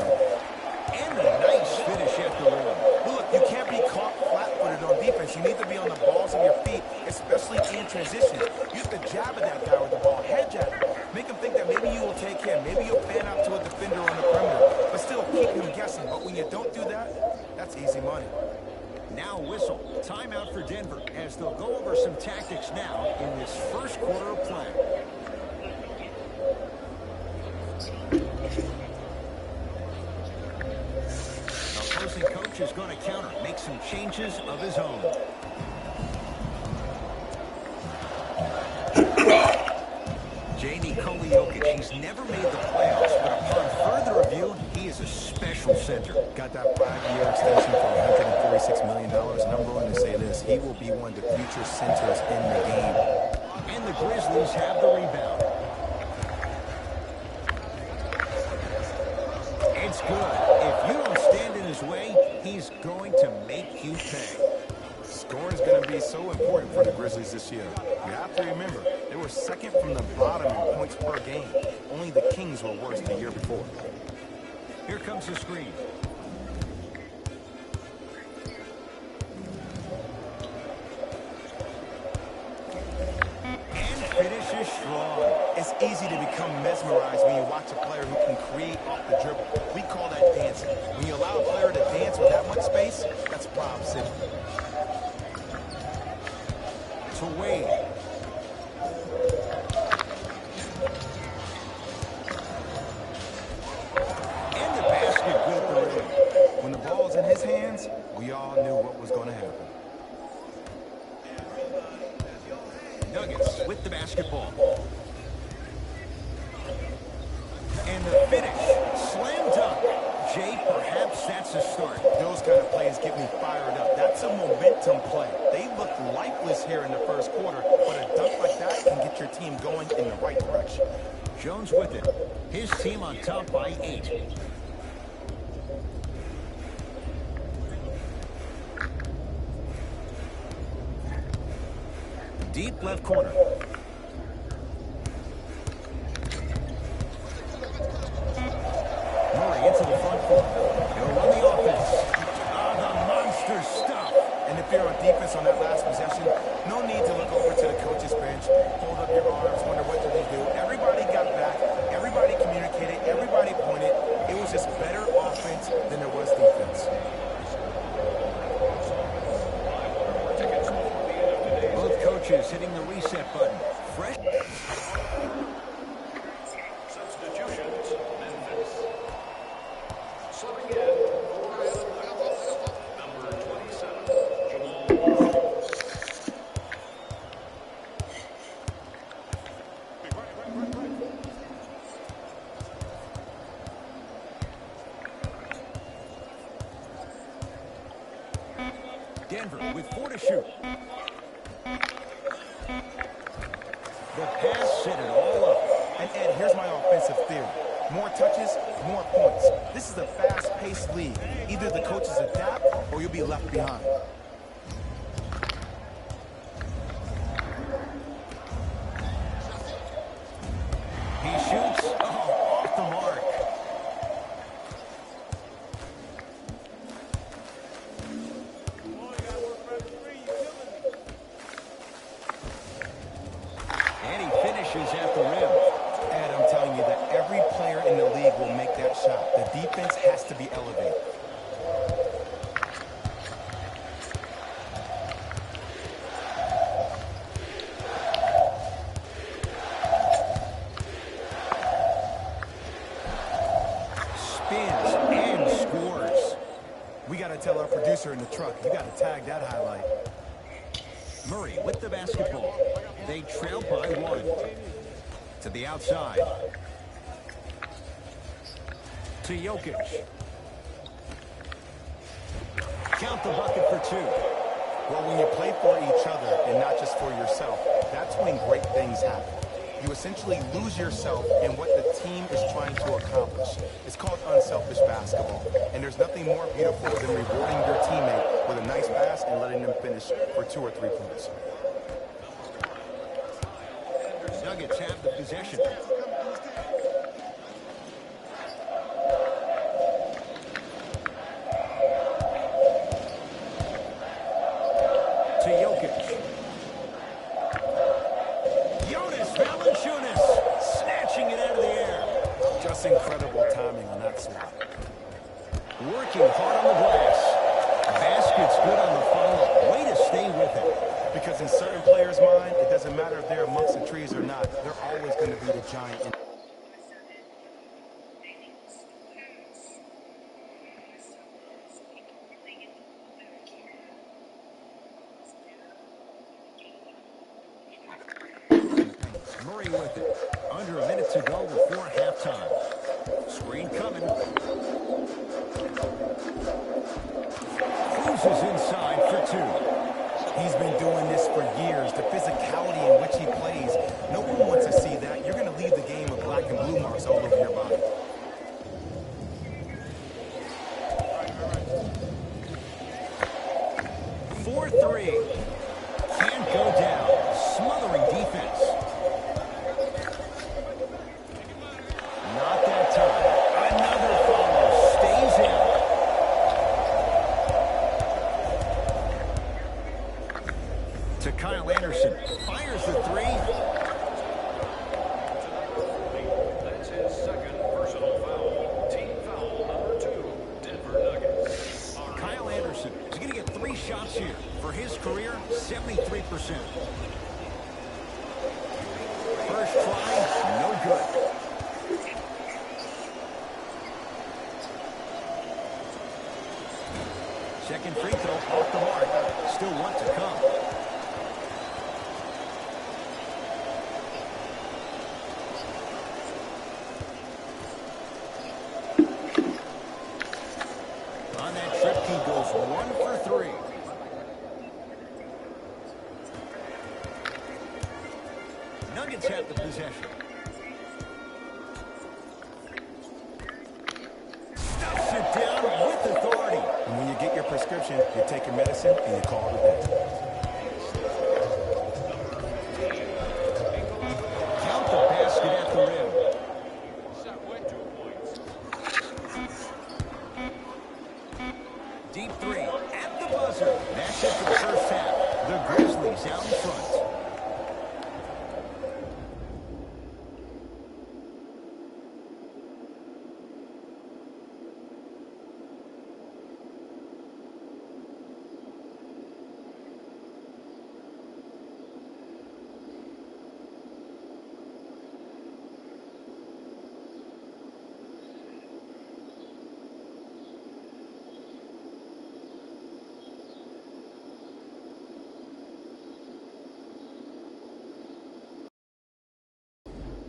And a nice finish at the rim. Look, you can't be caught flat-footed on defense. You need to be on the balls of your feet, especially in transition. You have to jab at that guy with the ball, head jab. Make him think that maybe you will take him. Maybe you'll fan out to a defender on the perimeter. But still, keep him guessing. But when you don't do that, that's easy money. Now whistle. Timeout for Denver as they'll go over some tactics now in this first quarter of play. Opposing coach is going to counter, make some changes of his own. Nikola Jokic, he's never made the playoffs, but upon further review, he is a special center. Got that 5-year extension for $146 million, and I'm willing to say this, he will be one of the future centers in the game. And the Grizzlies have the rebound. It's good. If you don't stand in his way, he's going to make you pay. Scoring is going to be so important for the Grizzlies this year. You have to remember, they were second from the bottom in points per game. Only the Kings were worse the year before. Here comes the screen. And finishes strong. It's easy to become mesmerized when you watch a player who can create off the dribble. We call that dancing. When you allow a player to dance with that much space, that's Bob City. To Wade. And the basket with the rim. When the ball's in his hands, we all knew what was going to happen. Nuggets with the basketball. And the finish. Slam dunk. Jay, perhaps that's a start. Those kind of plays get me fired up. That's a momentum play. They looked lifeless here in the first quarter, but a dunk like that can get your team going in the right direction. Jones with it. His team on top by 8. Deep left corner. Murray into the front court. He'll run the offense. The monster stuff. And if you're on defense on that last possession, no need to look over to the coach's bench, hold up your arms, wonder what did they do. Everybody got back. Everybody communicated. Everybody pointed. It was just better offense than there was defense. Both coaches hitting the reset button. Fresh. Substitutions, Memphis. Subbing in number 27, Jamal Murray. Denver with 4 to shoot. The pass set it all up. And Ed, here's my offensive theory. More touches, more points. This is a fast-paced league. Either the coaches adapt or you'll be left behind. He shoots. Oh, off the mark. And he finishes at the rim. Ed, I'm telling you that every player in the league will make that shot. The defense has to be elevated. Spins and scores. We got to tell our producer in the truck, you got to tag that highlight. Murray with the basketball. They trail by 1. To the outside. To Jokic. Count the bucket for 2. Well, when you play for each other and not just for yourself, that's when great things happen. You essentially lose yourself in what the team is trying to accomplish. It's called unselfish basketball. And there's nothing more beautiful than rewarding your teammate with a nice pass and letting them finish for 2 or 3 points. Nuggets have the possession. To Jokic. Jonas Valanciunas snatching it out of the air. Just incredible timing on that swat. Working hard on the glass. Basket's good on the follow. Way to stay with it. Because in certain players' mind, it doesn't matter if they're amongst the trees or not. They're always going to be the giant. Murray with it. Under a minute to go before halftime. Screen coming. Cruises inside for 2. He's been doing this for years. The physicality in which he plays, no one wants to see that. You're going to leave the game with black and blue marks all over your body. For 3. Can't go down. Smothering defense. Not that time. Another follow. Stays in. To Kyle Anderson. Fires the 3. That's his second personal foul. Team foul number 2. Denver Nuggets. Kyle Anderson is going to get 3 shots here. For his career, 73%. First try, no good. Second free throw off the mark. Still one to come. On that trip, he goes 1 for 3. Nuggets have the possession. Stuffs it down with authority. And when you get your prescription, you take your medicine and you call it a day. Count the basket at the rim. Deep 3 at the buzzer. That's it for the first half. The Grizzlies out in front.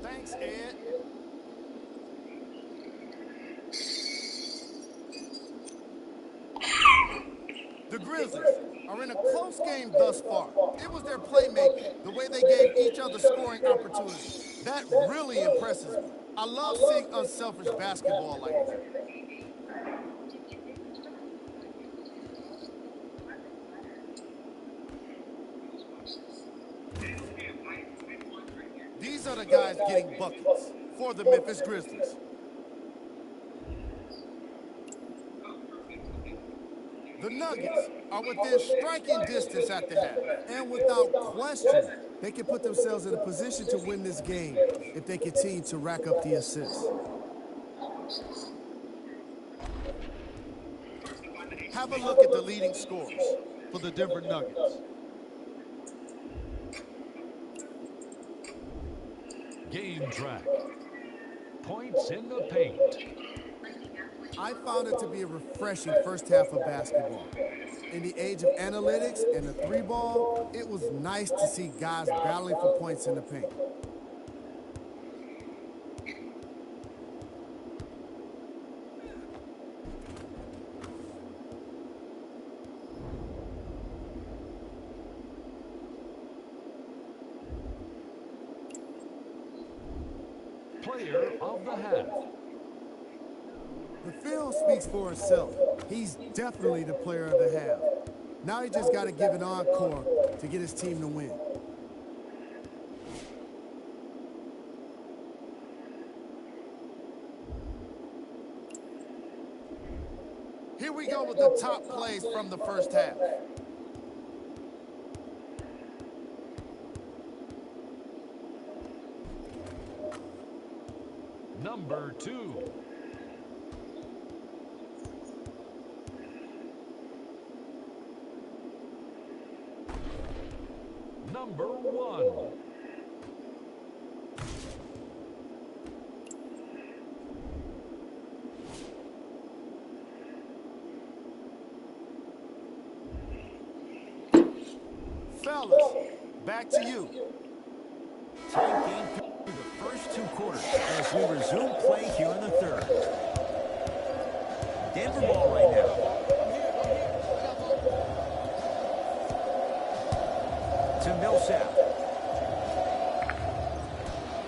Thanks, Ed. The Grizzlies are in a close game thus far. It was their playmaking, the way they gave each other scoring opportunities. That really impresses me. I love seeing unselfish basketball like that. These are the guys getting buckets for the Memphis Grizzlies. The Nuggets are within striking distance at the half. And without question, they can put themselves in a position to win this game if they continue to rack up the assists. Have a look at the leading scorers for the Denver Nuggets. Game track. Points in the paint. I found it to be a refreshing first half of basketball. In the age of analytics and the three ball, it was nice to see guys battling for points in the paint. Player of the half. The film speaks for itself. He's definitely the player of the half. Now he just got to give an encore to get his team to win. Here we go with the top plays from the first half. Number 2. Number 1. Fellas, back to you. Tight game through the first 2 quarters as we resume play here in the third. Denver ball right now. To Millsap.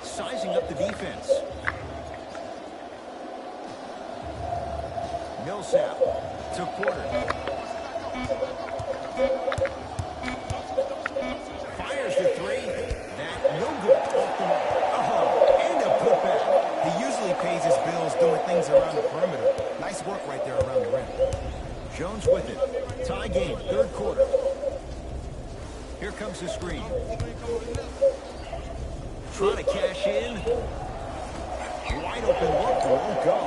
Sizing up the defense. Millsap to Porter. Fires the 3. That no good off the mark. And a putback. He usually pays his bills doing things around the perimeter. Nice work right there around the rim. Jones with it. Tie game, third quarter. Here comes the screen. Trying to cash in. Wide open look, won't go.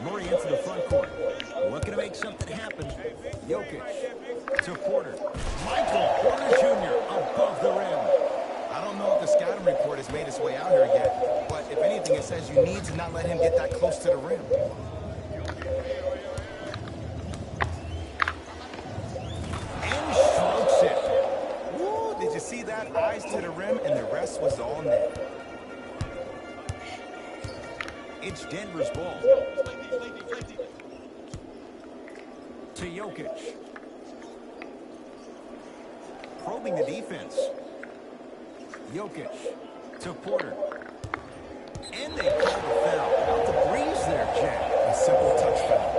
Murray into the front court. Looking to make something happen. Jokic to Porter. Michael Porter Jr. above the rim. I don't know if the scouting report has made its way out here yet, but if anything, it says you need to not let him get that close to the rim. And strokes it. Woo, did you see that? Eyes to the rim, and the rest was all net. It's Denver's ball. To Jokic. Probing the defense. Jokic to Porter. And they call the foul. Out the breeze there, Jack. A simple touch foul.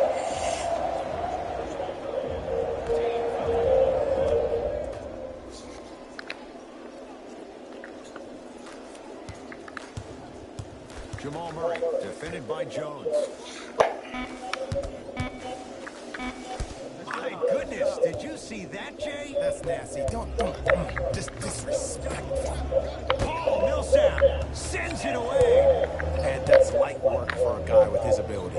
Jamal Murray, defended by Jones. My goodness, did you see that, Jay? That's nasty. Don't. Just disrespectful. Paul Millsap sends it away. And that's light work for a guy with his ability.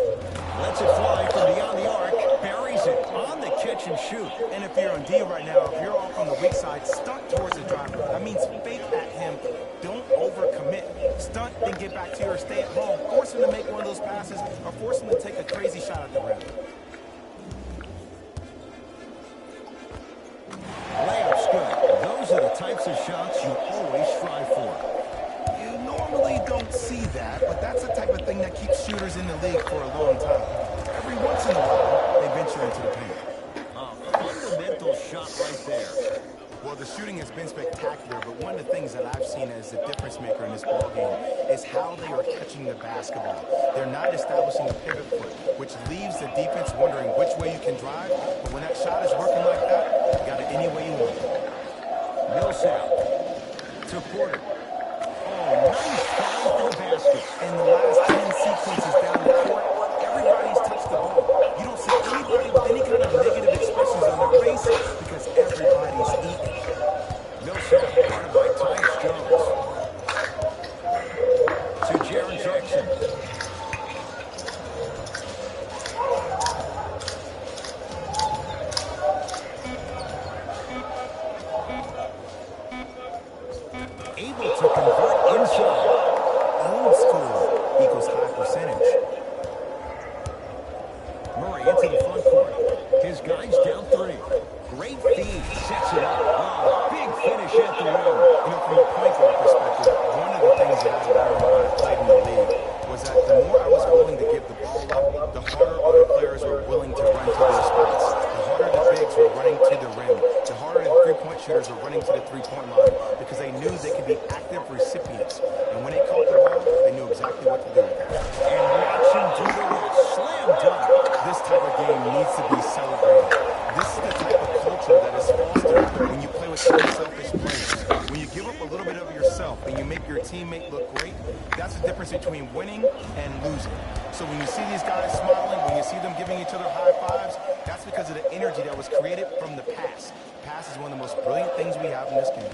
Lets it fly from beyond the arc. Buries it on the catch and shoot. And if you're on D right now, if you're off on the weak side, stunt towards the driver. That means fake at him. Don't overcommit. Stunt, then get back to your stay at home. Force him to make one of those passes or force him to take a crazy shot at the rim. Layup's good. Those are the types of shots you always strive for. You normally don't see that, but that's the type of thing that keeps shooters in the league for a long time. Every once in a while, they venture into the paint. right there. Well, the shooting has been spectacular, but one of the things that I've seen as the difference maker in this ball game is how they are catching the basketball. They're not establishing a pivot foot, which leaves the defense wondering which way you can drive. But when that shot is working like that, you got it any way you want. Millsap to Porter. Oh, nice find for the basket. In the last 10 sequences down the court, everybody's touched the ball. You don't see anybody with any kind of negative expressions on their face because everybody's eating. Millsap guarded by Tyus Jones. To Jaren Jackson. Able to convert inside. Old school equals high percentage. Murray into the front court. His guys down 3. Great feed. Sets it up. Oh, big finish at the rim. You know, from a point guard perspective, one of the things that I learned when I played in the league was that the more I was willing to give the ball up, the harder other players were willing to run to their spots. The harder the bigs were running to the rim. The harder the three-point shooters were running to the three-point line because they knew they could be active recipients. And when they caught the ball, they knew exactly what to do with it. And watch him do the rest. Slam dunk. This type of game needs to be celebrated. This is the type of culture that is fostered when you play with unselfish players. When you give up a little bit of yourself and you make your teammate look great, that's the difference between winning and losing. So when you see these guys smiling, when you see them giving each other high fives, that's because of the energy that was created from the pass. Pass is one of the most brilliant things we have in this game.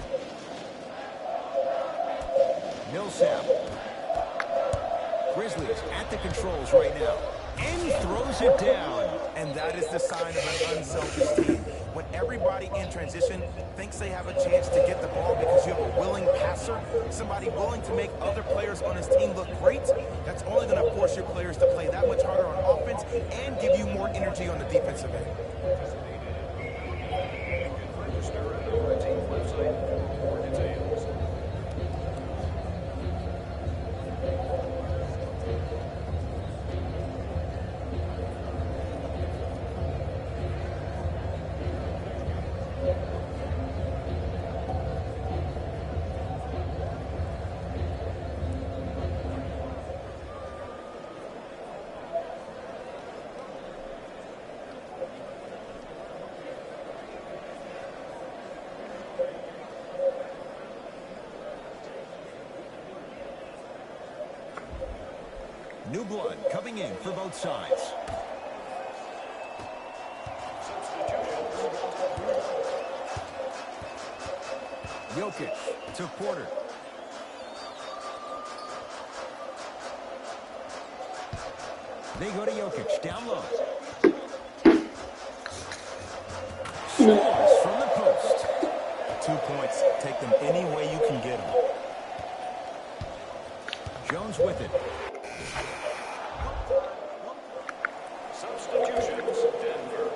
Millsap. Grizzlies at the controls right now. And he throws it down. And that is the sign of an unselfish team. When everybody in transition thinks they have a chance to get the ball because you have a willing passer, somebody willing to make other players on his team look great, that's only going to force your players to play that much harder on offense and give you more energy on the defensive end. Register at our team website for more details. New blood coming in for both sides. Jokic to Porter. They go to Jokic, down low. Scores from the post. 2 points. Take them any way you can get them. Jones with it. Substitutions, Denver.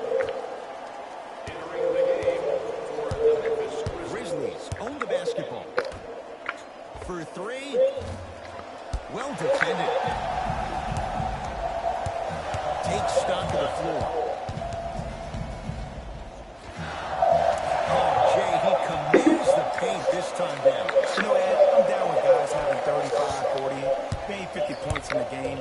Entering the game for the Memphis Grizzlies. Grizzlies own the basketball. For 3. Well defended. Takes stock of the floor. Oh, Jay, he commands the paint this time down. You know, Ed, I'm down with guys having 35, 40, maybe 50 points in the game.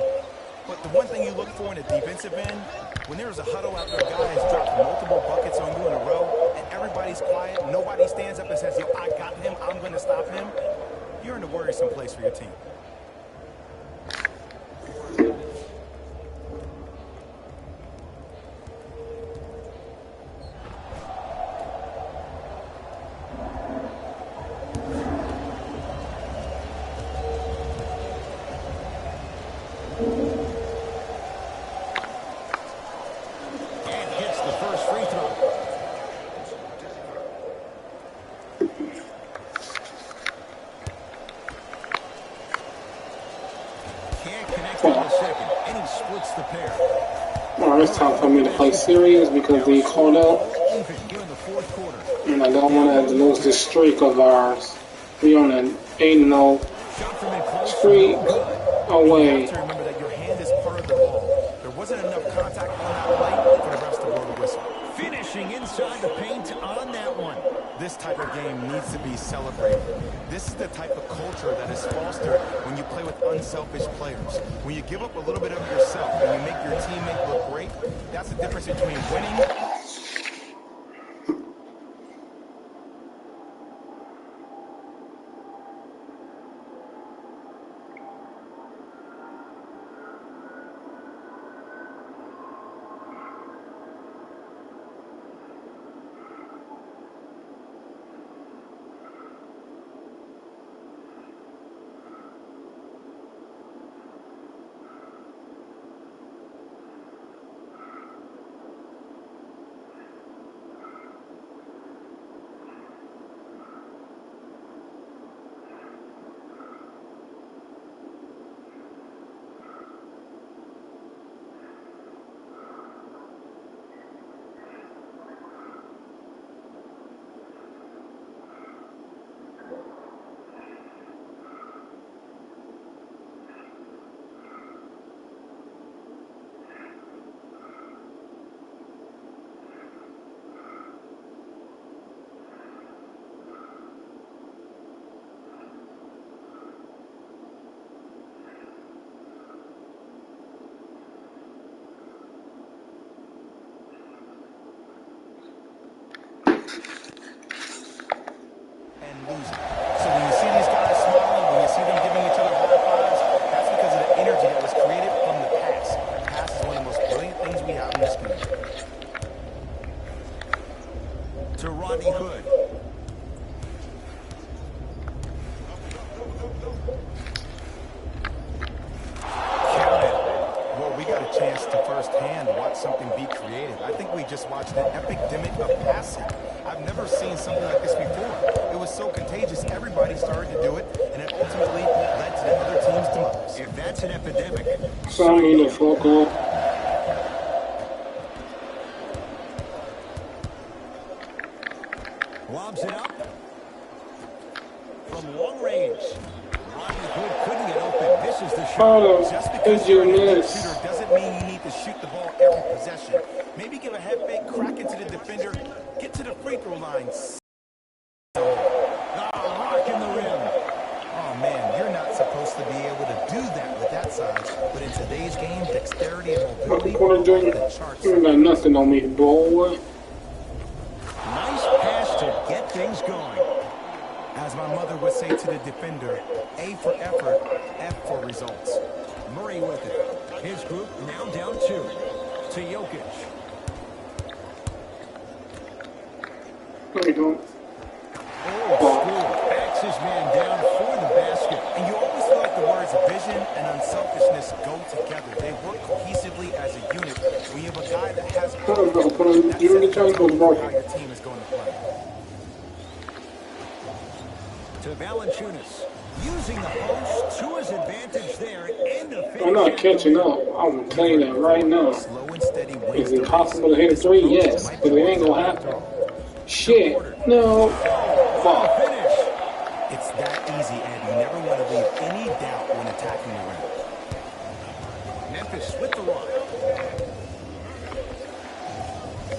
But the one thing you look for in a defensive end, when there's a huddle after a guy has dropped multiple buckets on you in a row, and everybody's quiet, nobody stands up and says, yo, I got him, I'm going to stop him, you're in a worrisome place for your team. And hits the first free throw. Can't connect on the second, and he splits the pair. Well, it's time for me to play serious because they called out, Even here in the fourth quarter. and I don't want to lose this streak of ours. We on an 8-0 Shot from in close. streak You away. have to remember that your hand is part of the ball. There wasn't enough contact on that play for the refs to blow the whistle. Finishing inside. inside the paint on that one. This type of game needs to be celebrated. This is the type of culture that is fostered when you play with unselfish players. When you give up a little bit of yourself and you make your teammate look great, that's the difference between winning. Losing. So when you see these guys smiling, when you see them giving each other high fives, that's because of the energy that was created from the pass. The pass is one of the most brilliant things we have in this game. To Rodney Hood. Well, we got a chance to firsthand watch something be created. I think we just watched an epidemic of passing. I've never seen something like this before. It was so contagious, everybody started to do it, and it ultimately led to the other team's demise. If that's an epidemic, So I'm gonna fuck off. lobs it up. From long range. Rodney Hood couldn't get open. This is the shot. Carlos, Just is because your you're a good miss? shooter doesn't mean you need to shoot the ball every possession. Maybe give a head fake, crack into the defender, get to the free throw line. Rock in the rim. Oh, man, you're not supposed to be able to do that with that size. But in today's game, dexterity and mobility What are doing? the charts. You got nothing on me, boy. Nice pass to get things going. As my mother would say to the defender, A for effort, F for results. Murray with it. His group now down 2. To Jokic. No, you don't. Oh, score. Backs his man down for the basket. And you always feel like the words vision and unselfishness go together. They work cohesively as a unit. When you have a guy that has Put on, bro. Put on. You really trying to go to how market. your team is going to play. To Valanciunas. Using the post to his advantage there. And the finish. I'm not catching up. I'm telling you that right now. Slow and steady wins Is the it possible to hit a three? Yes, but it ain't gonna happen. Shit. No. Fuck. Finish. It's that easy, Ed. You never want to leave any doubt when attacking the rim. Memphis with the line.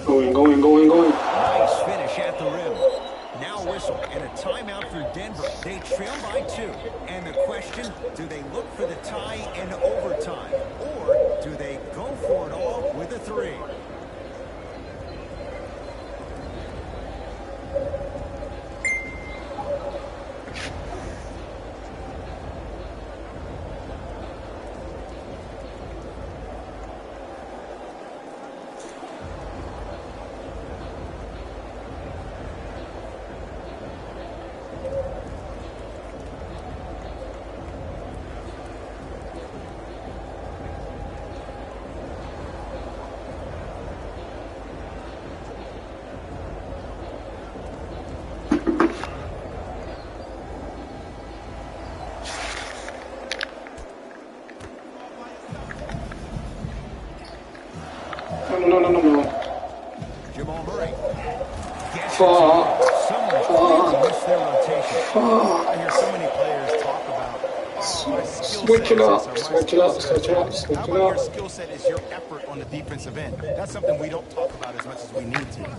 Going. Nice finish at the rim. Now whistle and a timeout for Denver. They trail by 2. And the question, do they look for the tie in overtime? Or do they go for it all with a 3? No. Jamal Murray. Gets Fuck. Someone missed their rotation. I hear so many players talk about, oh, my skill Switch set it is up, this, or my switch it skill up, set is switch it that. up, switch How it about your up. skill set is your effort on the defensive end? That's something we don't talk about as much as we need to.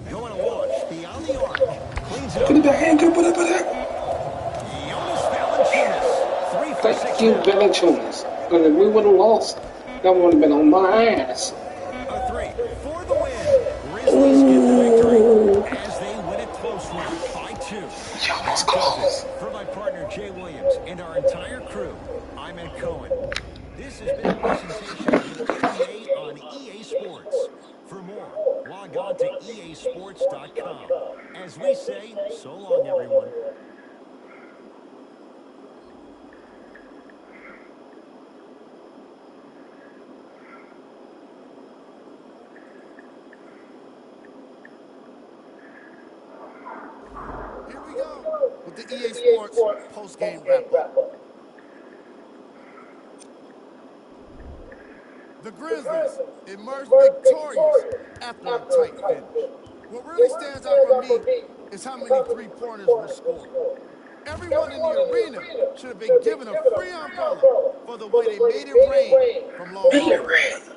Going to launch beyond the arc. Cleans it Put it up. back in. Put it back. Jonas Valanciunas. 3 for 6 Thank you, now. Valanciunas. Because if we would have lost, that would have been on my ass. A 3 for the win. Grizzlies get the victory as they win a close one by 2. Jonas That does close. it. For my partner Jay Williams and our entire crew, I'm Ed Cohen. This has been a presentation of the NBA on EA Sports. For more, log on to easports.com. As we say, so long, everyone. Here we go with the EA Sports post-game wrap-up. The Grizzlies emerged victorious after a tight finish. What really stands out for me is how many three-pointers were scored. Everyone in the arena should have been given a free umbrella for the way they made it rain from long range.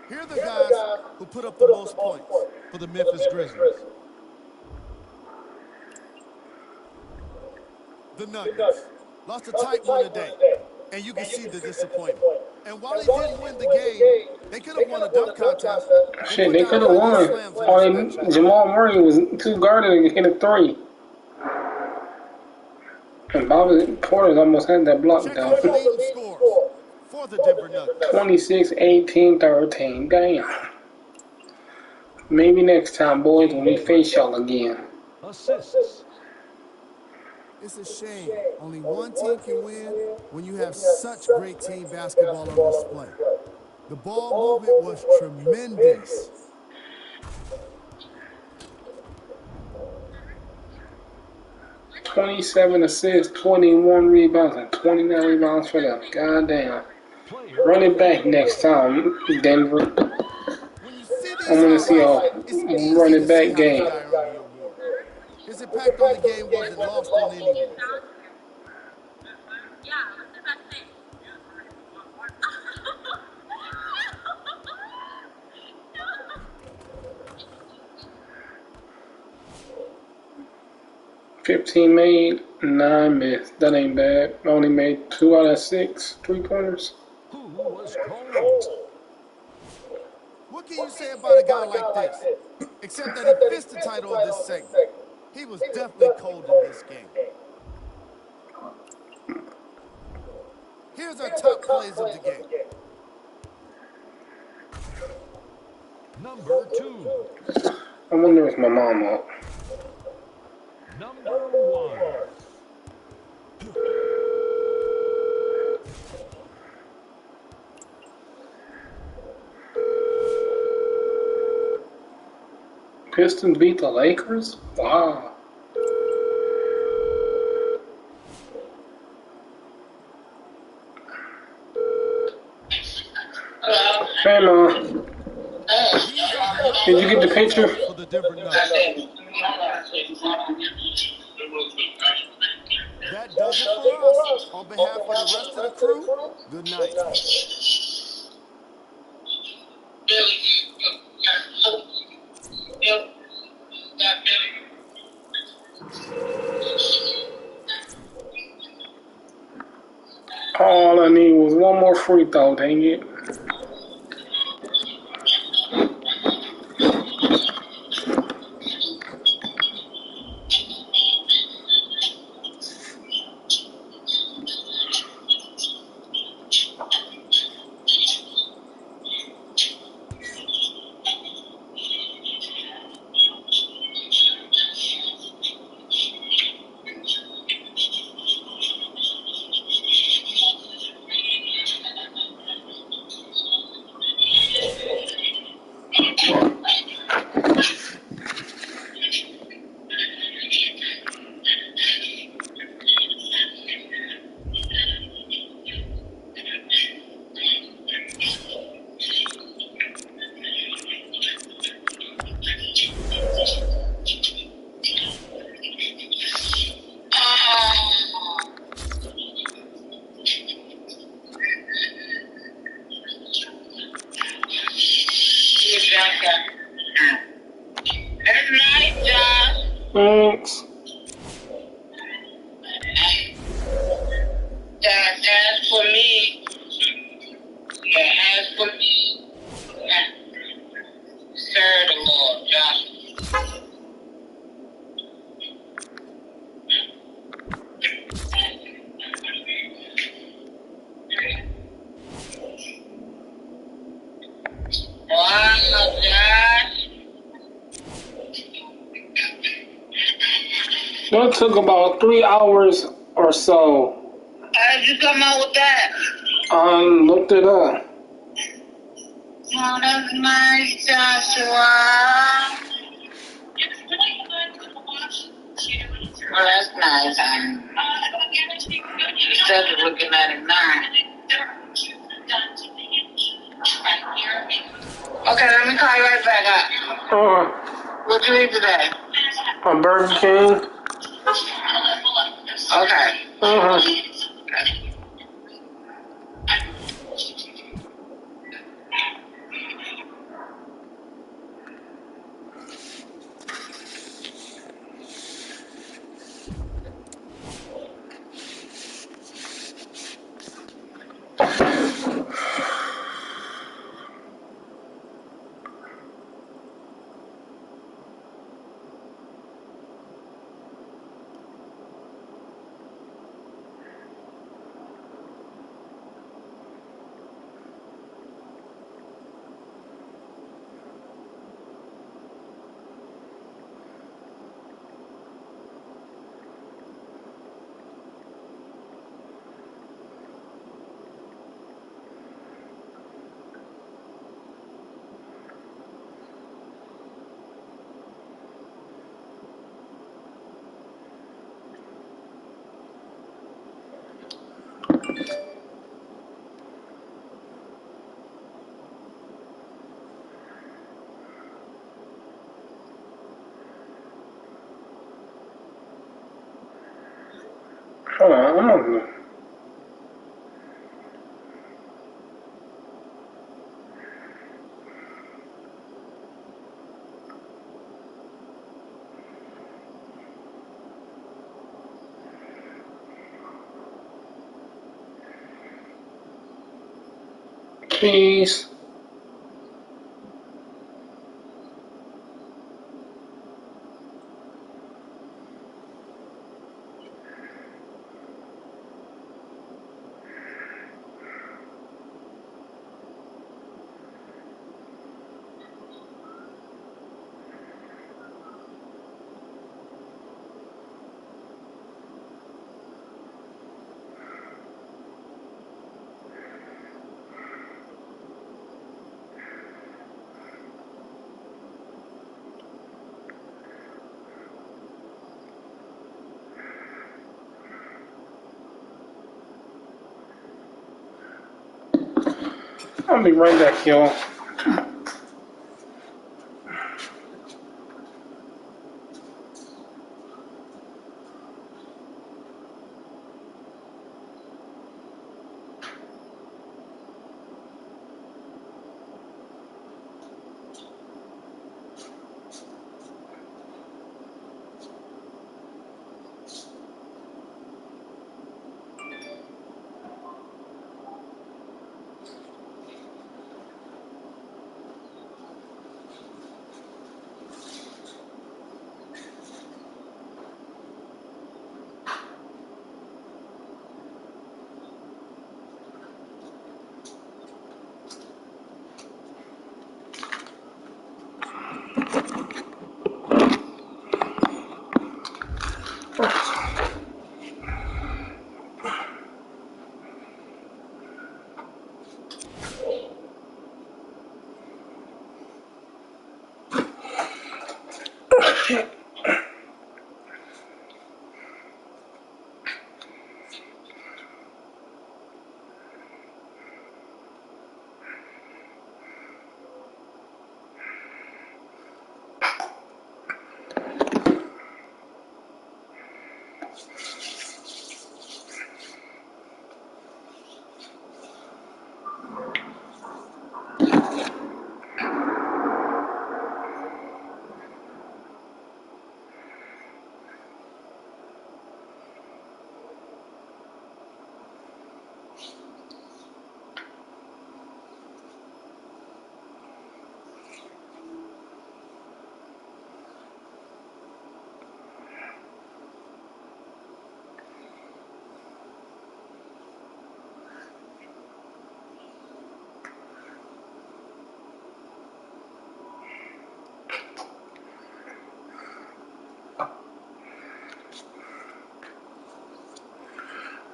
Here are the guys who put up the most points for the Memphis Grizzlies. The Nuggets lost a tight one today, and you can see the disappointment. And while they didn't win the game, they could have won a dunk contest. Shit, they could have won. Jamal Murray was too guarded to hit a 3. And Bobby Porter almost had that block Check down. out the leading scores for the Denver Nuggets. 26, 18, 13. Damn. Maybe next time, boys, when we face y'all again. Assists. It's a shame only one team can win when you have such great team basketball on display. The ball movement was tremendous. $27 assists, 21 rebounds, and 29 rebounds for them. Goddamn. Run it back next time, Denver. When you see these I'm gonna see a highlights, it's easy run to it back see how game. the guy earned the award. His impact on the game wasn't lost on anyone. Yeah, what did I say? 15 made, 9 missed. That ain't bad. Only made 2 out of 6 3-pointers. Who was cold? What can you say about a guy like this? Except that he fits the title of this segment. He was definitely cold in this game. Here's our top plays of the game. Number 2. I wonder if my mom up. Number 1. Pistons beat the Lakers? Wow. Hey, Mom. Did you get the picture? For the Denver Nuggets. That does it for us. On behalf of the rest of the crew, good night. All I need was one more free throw, dang it. Thanks. As for me, serve the Lord, Josh. Wow, Josh. That took about 3 hours or so. How did you come out with that? I looked it up. Oh, that's nice, Joshua. Well, that's nice. Instead of looking at it now. Okay, let me call you right back up. What you eat today? A Burger King. Okay. Hold on, I don't know. Peace. I'll be right back, y'all.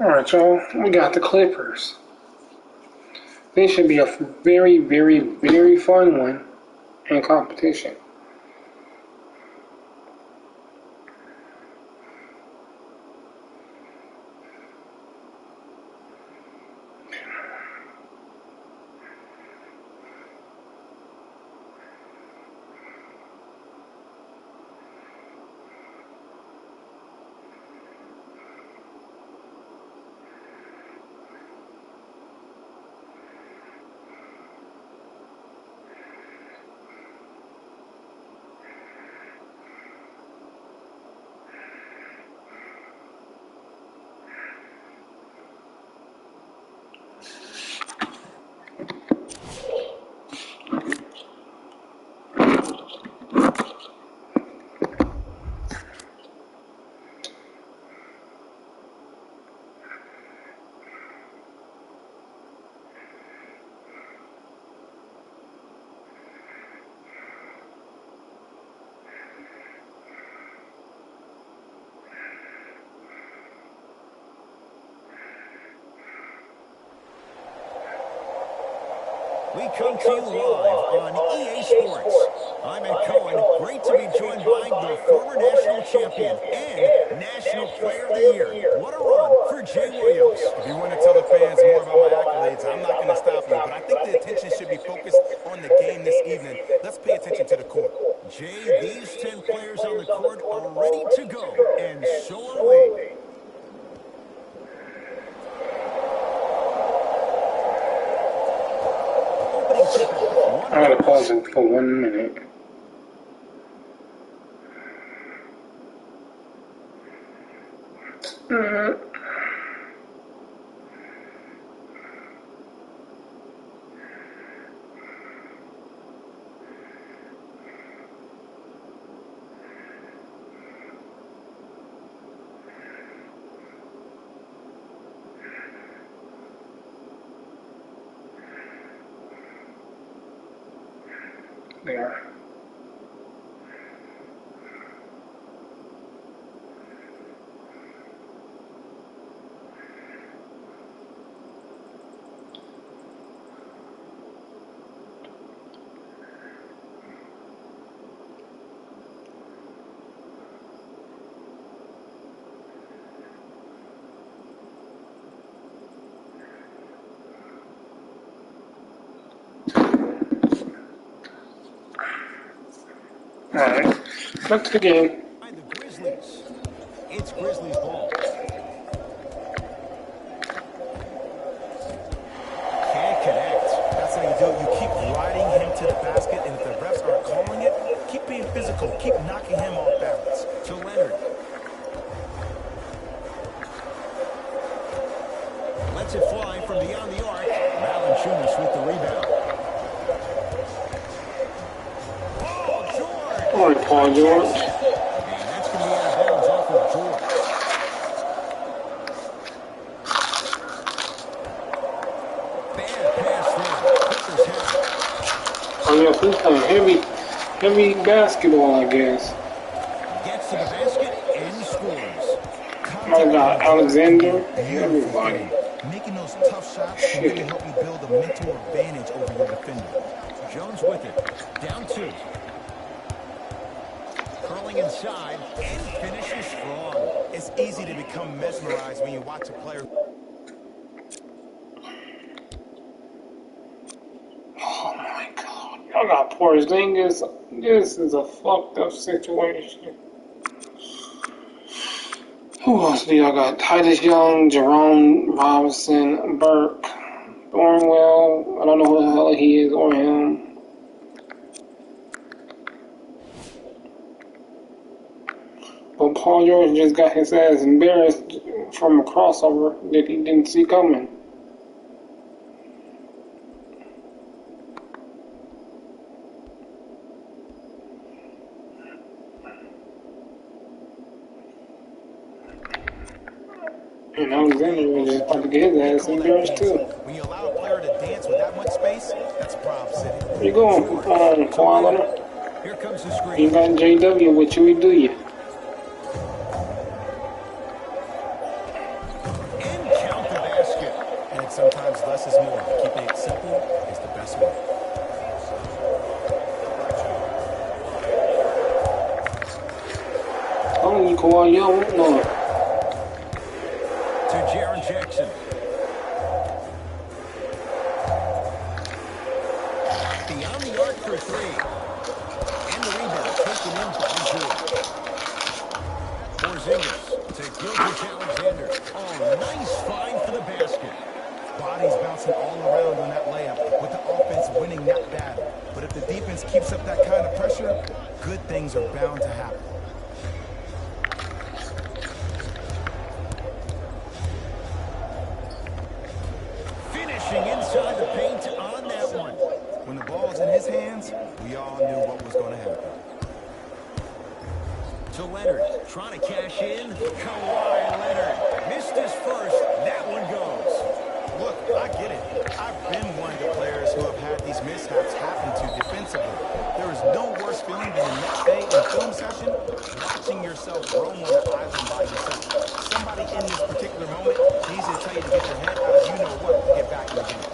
Alright, y'all. We got the Clippers. This should be a very, very, very fun one in competition. We come to you live on EA Sports. I'm Ed Cohen. Great to be joined by the former national champion and National Player of the Year. What a run for Jay Williams. If you want to tell the fans more about my accolades, I'm not going to stop you, but I think the attention should be focused on the game this evening. Let's pay attention to the court. Jay, these 10 players on the court are ready to go, and so are we. I'm going to pause it for 1 minute. There. Alright, back to the game. The Grizzlies. It's Grizzlies ball. Can't connect. That's how you do it. You keep riding him to the basket, and if the refs aren't calling it, keep being physical. Keep knocking him off balance. To Leonard. Lets it fly from beyond the arc. Valanciunas with the rebound. Alright, Paul George. And that's going to be out of bounds off of George. Bad pass there. Clippers have it. I guess he's playing heavy basketball, I guess. Gets to the basket and scores. I got Alexander, everybody. Making those tough shots can really help you build a mental advantage over your defender. Jones with it. Down 2. Curling inside and finishes strong. It's easy to become mesmerized when you watch a player. Oh my God. I got Porzingis. This is a fucked up situation. Who else do y'all got? Titus Young, Jerome Robinson, Burke, Thornwell. I don't know who the hell he is or him. But Paul George just got his ass embarrassed from a crossover that he didn't see coming. And Alexander was just about to get his ass embarrassed too. When you allow a player to dance with that much space, that's Prob City. Where you going, Kawhi Leonard? Here comes the screen. You got JW, what you do you? Less is more. Keeping it simple is the best way. Oh, you Kawhi, y'all won't know it. To Jaren Jackson. Beyond the arc for three. And the rebound taken in by George. Porzingis to Gilgeous-Alexander. Oh, nice find for the basket. Bodies bouncing all around on that layup with the offense winning that battle. But if the defense keeps up that kind of pressure, good things are bound to happen. Finishing inside the paint on that one. When the ball's in his hands, we all knew what was going to happen. To Leonard, trying to cash in. Kawhi Leonard missed his first. That one goes. Look, I get it. I've been one of the players who have had these mishaps happen to defensively. There is no worse feeling than the next day in film session, watching yourself roam on the island by yourself. Somebody in this particular moment needs to tell you to get your head out of you-know-what to get back in the game.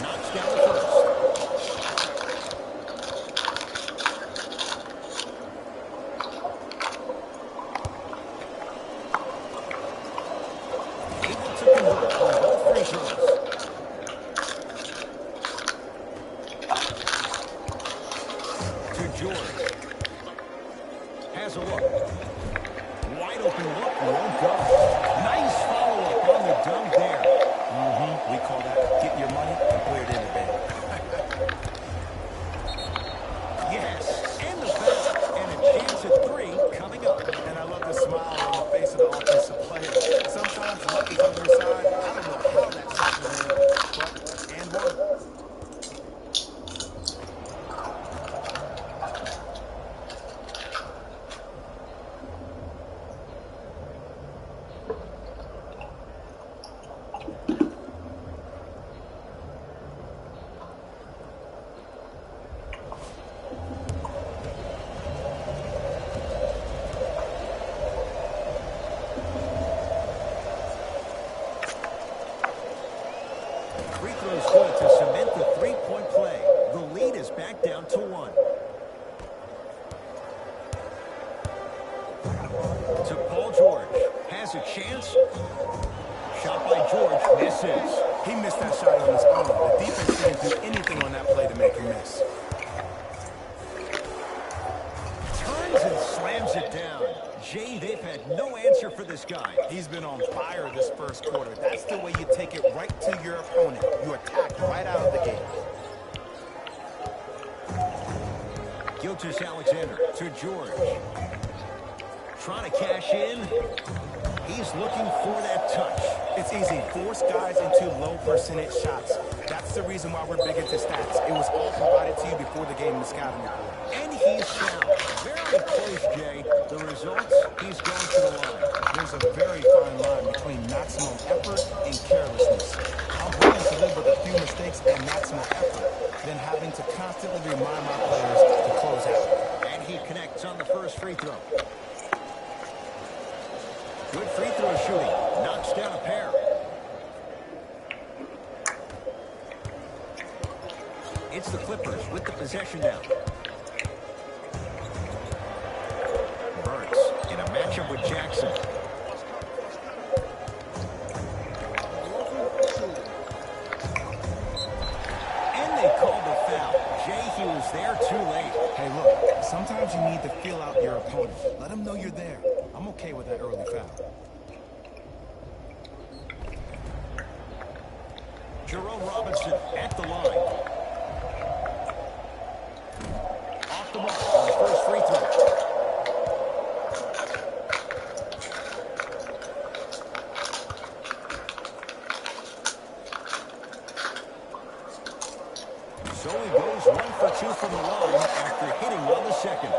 Knocks down the first. Able to convert on both free throws. To George. Has a look. Wide open look, won't go. Nice follow-up on the dunk there. We call that get your money and put it in the bank. Yes, and the foul. And a chance at three coming up. And I love the smile on the face of the offensive player. Sometimes luck is on their side. I don't know how that's happening, but and one. Free throw's good to cement the three-point play. The lead is back down to one. To Paul George. Has a chance. Shot by George. Misses. He missed that shot on his own. The defense didn't do anything on that play to make him miss. Turns and slams it down. Jay, they've had no answer for this guy. He's been on fire this first quarter. That's the way you take it right to your opponent. You attack right out of the gate. Gilgeous-Alexander to George. Trying to cash in. He's looking for that touch. It's easy. Force guys into low percentage shots. That's the reason why we're big into stats. It was all provided to you before the game in the scouting report. And he's fouled. Very close, Jay. The results, he's gone to the line. There's a very fine line between maximum effort and carelessness. I'm willing to live with a few mistakes and maximum effort than having to constantly remind my players to close out. And he connects on the first free throw. Good free throw shooting. Knocks down a pair. It's the Clippers with the possession now. Burks in a matchup with Jackson. And they called the foul. Jay, he was there too late. Hey, look, sometimes you need to feel out your opponent. Let them know you're there. I'm okay with that early foul. Jerome Robinson at the line. Off the mark on the first free throw. So he goes 1 for 2 from the line after hitting on the second.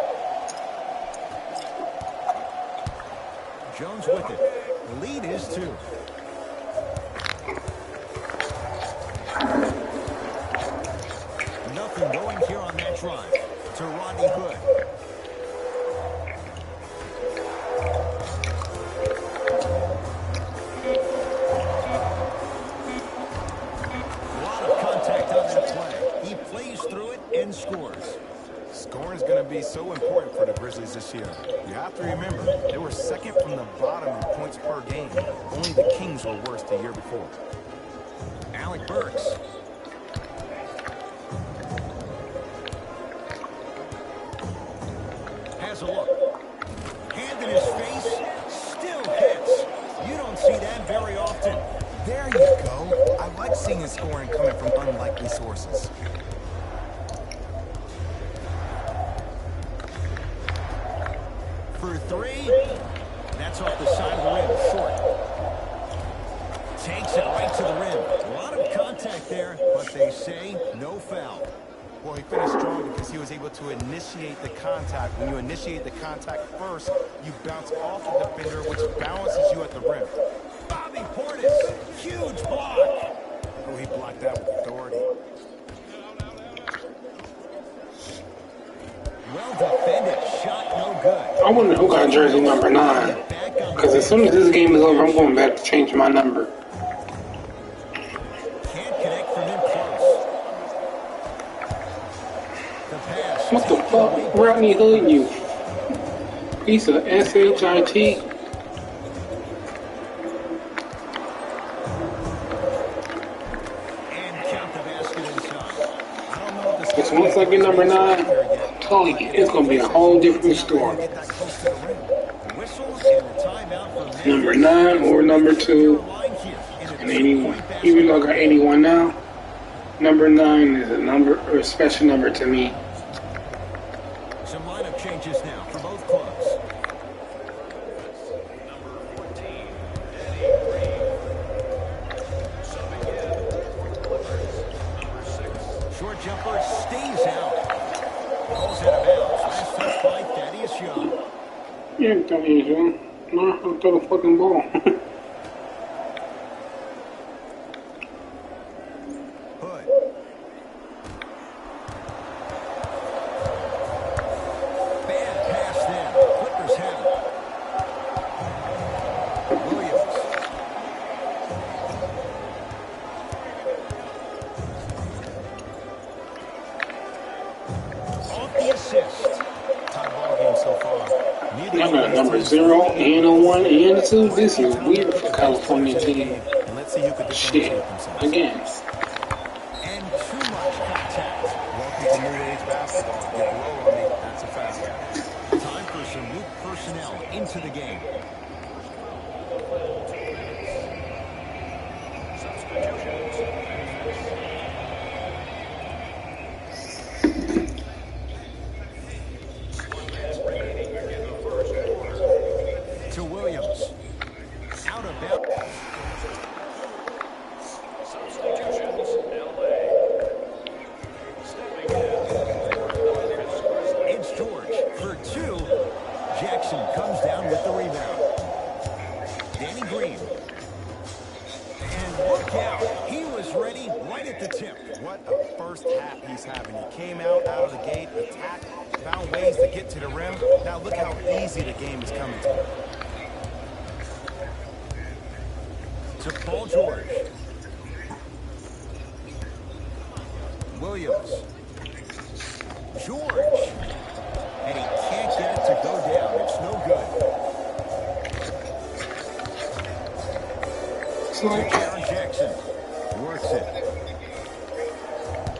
Jones with it. The lead is 2. Nothing going here on that drive. To Rodney Hood. and scores. Scoring is going to be so important for the Grizzlies this year. You have to remember, they were second from the bottom in points per game. Only the Kings were worse the year before. Alec Burks. Has a look. Hand in his face. Still hits. You don't see that very often. There you go. I like seeing his scoring coming from unlikely sources. For three. That's off the side of the rim. Short. Takes it right to the rim. A lot of contact there, but they say no foul. Well, he finished strong because he was able to initiate the contact. When you initiate the contact first, you bounce off the defender, which balances you at the rim. Bobby Portis. Huge block. Oh, he blocked that with authority. Well defended. Shot no good. I wonder who got jersey number 9. Because as soon as this game is over, I'm going back to change my number. Can't connect from in close. The pass. What the fuck? Rodney Hood, you piece of SHIT. And count the basket inside. I don't know if the Because once I get number 9, totally, it's going to be a whole different story. get that close to the rim. Whistles and the timeout for Memphis. Number 9 or number 2. Line here in a And 81. 2-point basket. Even though I got 81 now, number 9 is a number or a special number to me. Some lineup changes now for both clubs. Number 14, Danny Green. Subbing in, Clippers, number 6. Short jumper stays out. Balls out of bounds. Last touch by Thaddeus Young. Yeah, Thaddeus Young. No, I'll throw the fucking ball. Hood. Bad pass there. Clippers have it. Williams. Off the assist. Tie ball game so far. Neither I got of these number teams 0 and a 1 and a 2. This is weird for California team. And let's see who could Shit. differentiate themselves. Again. And too much contact. Welcome to new age basketball. Get below on me. That's a foul. Time for some new personnel into the game. Substitutions. Remaining in the first quarter. To Williams. Out of bounds. Substitutions, LA. Stepping in for the Memphis Grizzlies. It's George for 2. Jackson comes down with the rebound. Danny Green. And look out. He was ready right at the tip. What a first half he's having. He came out of the gate, attacked, found ways to get to the rim. Now look how easy the game is coming to him. To Paul George. Williams. George. And he can't get it to go down. It's no good. It's like, Jaren Jackson works it.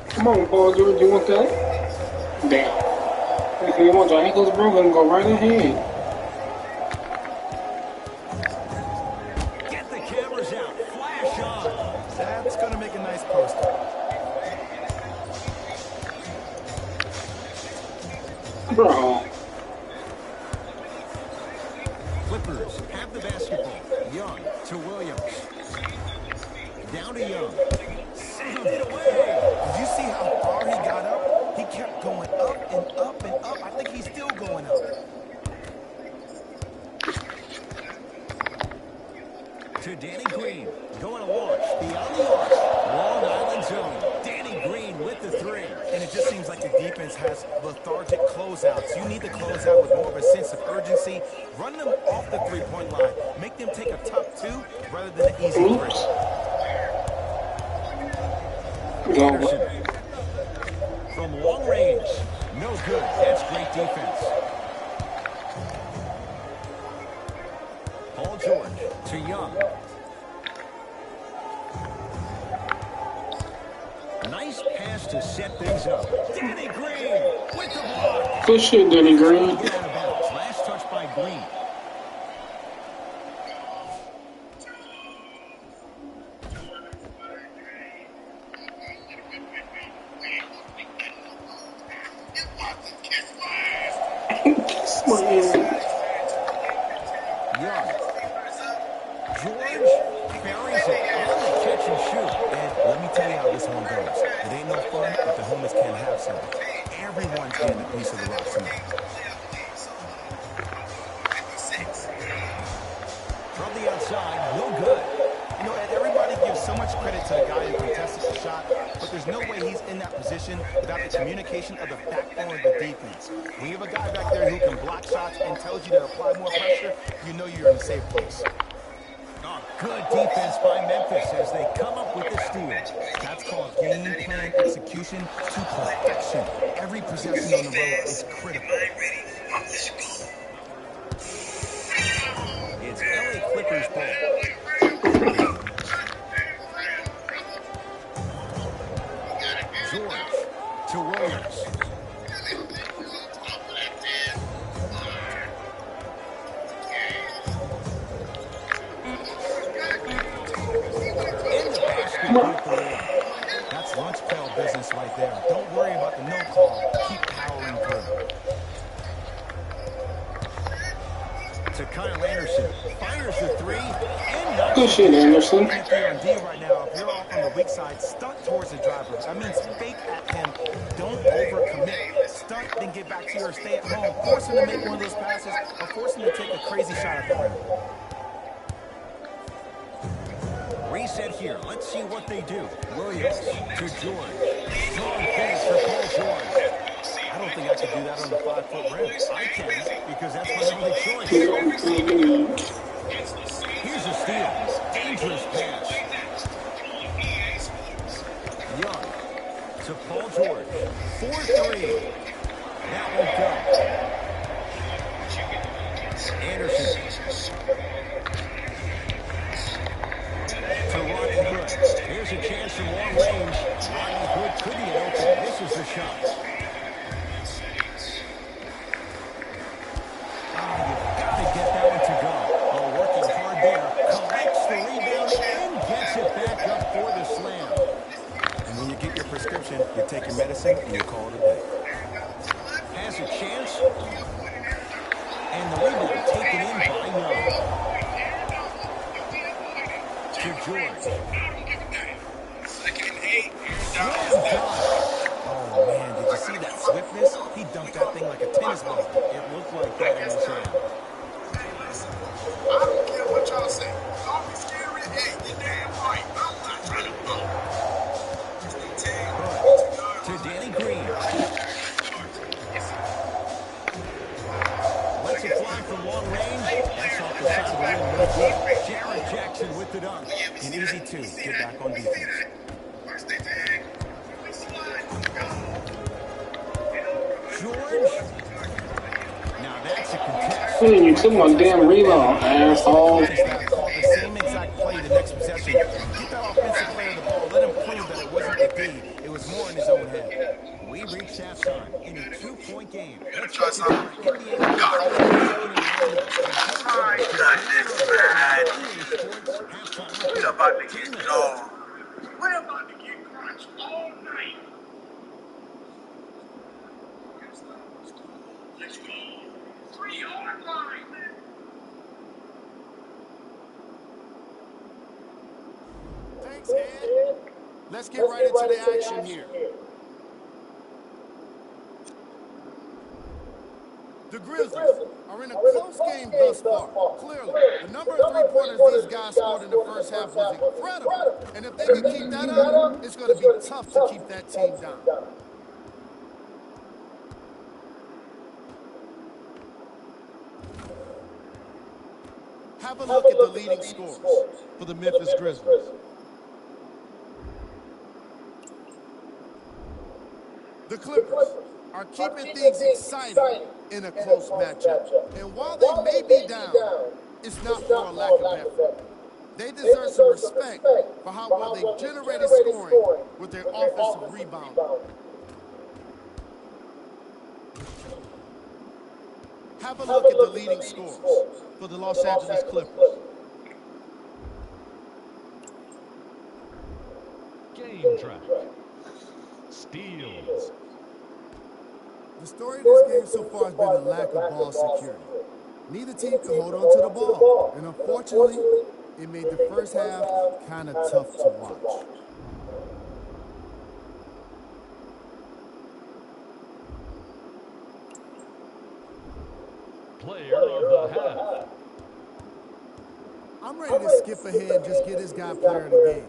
come on, Paul George, you want that? Damn. If you want your ankles broken, go right ahead. Get the cameras out. Flash on. That's going to make a nice poster. Bro. Clippers have the basketball. Young to Williams. Down to Young. Sent it away. Did you see how far he got up? He kept going up and up and up. I think he's still going up. To Danny Green. Going to launch. Beyond the arc. Long Island zone. Danny Green with the 3. And it just seems like the defense has lethargic closeouts. You need to close out with more of a sense of urgency. Run them off the three-point line. Make them take a tough 2 rather than an easy 3. Oops. Go. from long range. No good. That's great defense. Paul George to Young. Nice pass to set things up. Danny Green with the block. Good shit, Danny Green. Get out of bounds. Last touch by Green. Young. George buries it on the catch and shoot. And let me tell you how this one goes. It ain't no fun if the homies can't have some. Everyone's getting a piece of the rock tonight. From the outside, no good. You know, and everybody gives so much credit to the guy who contested the shot, but there's no way he's in that position without the communication of the backbone of the defense. When you have a guy back there who can block shots and tells you to apply more pressure, you know you're in a safe place. Oh, good defense by Memphis as they come up with the steal. That's called game plan execution to perfection. Every possession on the road is critical. It's LA Clippers ball. George to Williams. In the basket. That's lunch pail business right there. Don't worry about the no call. Keep powering through. To Kyle Anderson. Fires the three. And knocks Good it shit, Anderson. If you're on D right now, if you're off on the weak side, stunt towards the driver. That means fake at him. Don't overcommit. Stunt, then get back to your stay at home. Force him to make one of those passes or force him to take a crazy shot at the rim. Reset here. Let's see what they do. Williams to George. Strong finish for Paul George. I don't think I could do that on the 5-foot rim. I can, because that's my only choice. Here's a steal. Dangerous pass. Young to Paul George. 4-3. That won't go. Anderson. To Rodney Hood. Here's a chance from long range. Rodney Hood couldn't get open. This is the shot. You've got to get that one to go. Oh, working hard there. Collects the rebound and gets it back up for the slam. And when you get your prescription, you take your medicine and you call it a day. Has a chance. And the rebound taken in by Young. To George. Slam dunk. Oh, man, did you see that swiftness? He dunked that thing like a tennis ball. It looked like that in his hand. I don't care what y'all say. Don't be scary. Hey, you're damn right. I'm not trying to blow. To Danny Green. Lets it fly from long range. That's off the side of the rim. No good. Jarrett Jackson with the dunk. And easy, too. Get back on defense. George. Now that's a contest. Hey, you took my damn reload, asshole. Call the same exact play the next possession. Get that offensive player the ball. Let him prove that it wasn't the D. It was more in his own head. We reach halftime in a 2-point game. Let's Try get something. to NBA. We're about to get gone. We're about to get crunched all night. Let's go. 3-yard line. Thanks, Ed. Let's get right into the action here. The Grizzlies are in a close game thus far. Clearly, the number of three-pointers these guys scored in the first half was incredible. And if they can keep that up, it's going to be tough to keep that team down. Have a look at the leading scorers for the Memphis Grizzlies. The Clippers are keeping things exciting in a close matchup. And while they may be down, it's not for a lack of effort. They deserve some respect for how well they've generated scoring with their offensive rebound. Have a look at the leading scores for the Los Angeles Clippers. Game track. Steals. The story of this game so far has been a lack of ball security. Neither team could hold on to the ball, and unfortunately, it made the first half kind of tough to watch. Player of the half. I'm ready to skip ahead and just get this guy player of the game.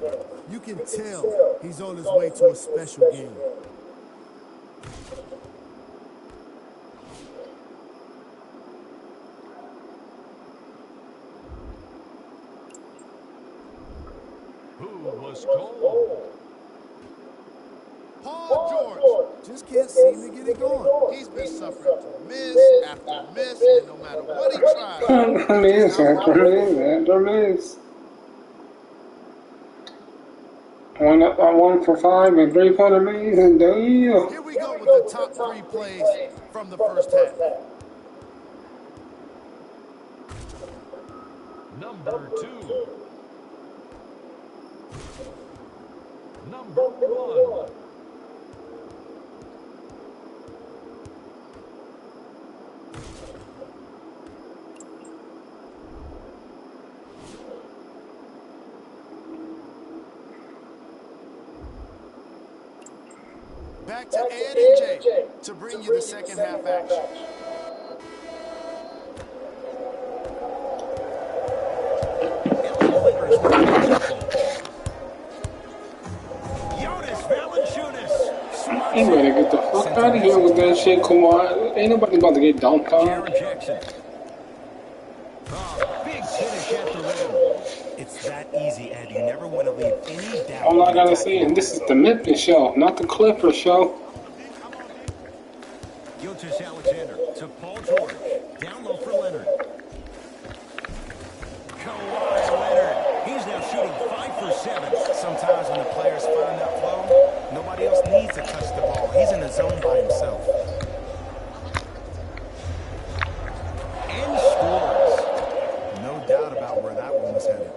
You can tell he's on his way to a special game. Who was called? Paul George just can't seem to get it going. He's been suffering from miss after miss, and no matter what he tries, Miss after miss. 1 for 5 and 3-pointer leads, and damn. Here we go with the top 3 plays from the first half. Number 2. Number 1. Back to Ed and Jay to bring you the second half action. Jonas Valanciunas. You better get the fuck out of here with that shit, Kawhi. Ain't nobody about to get dunked on. Jaren Jackson. Oh, big finish at the rim. It's that easy, Ed. You never want to leave any doubt. All I gotta say is this is the Memphis show, not the Clippers show. Gilgeous Alexander to Paul George. Down low for Leonard. Kawhi Leonard. He's now shooting 5 for 7. Sometimes when the players find that flow, nobody else needs to touch the ball. He's in the zone by himself. And scores. No doubt about where that one was headed.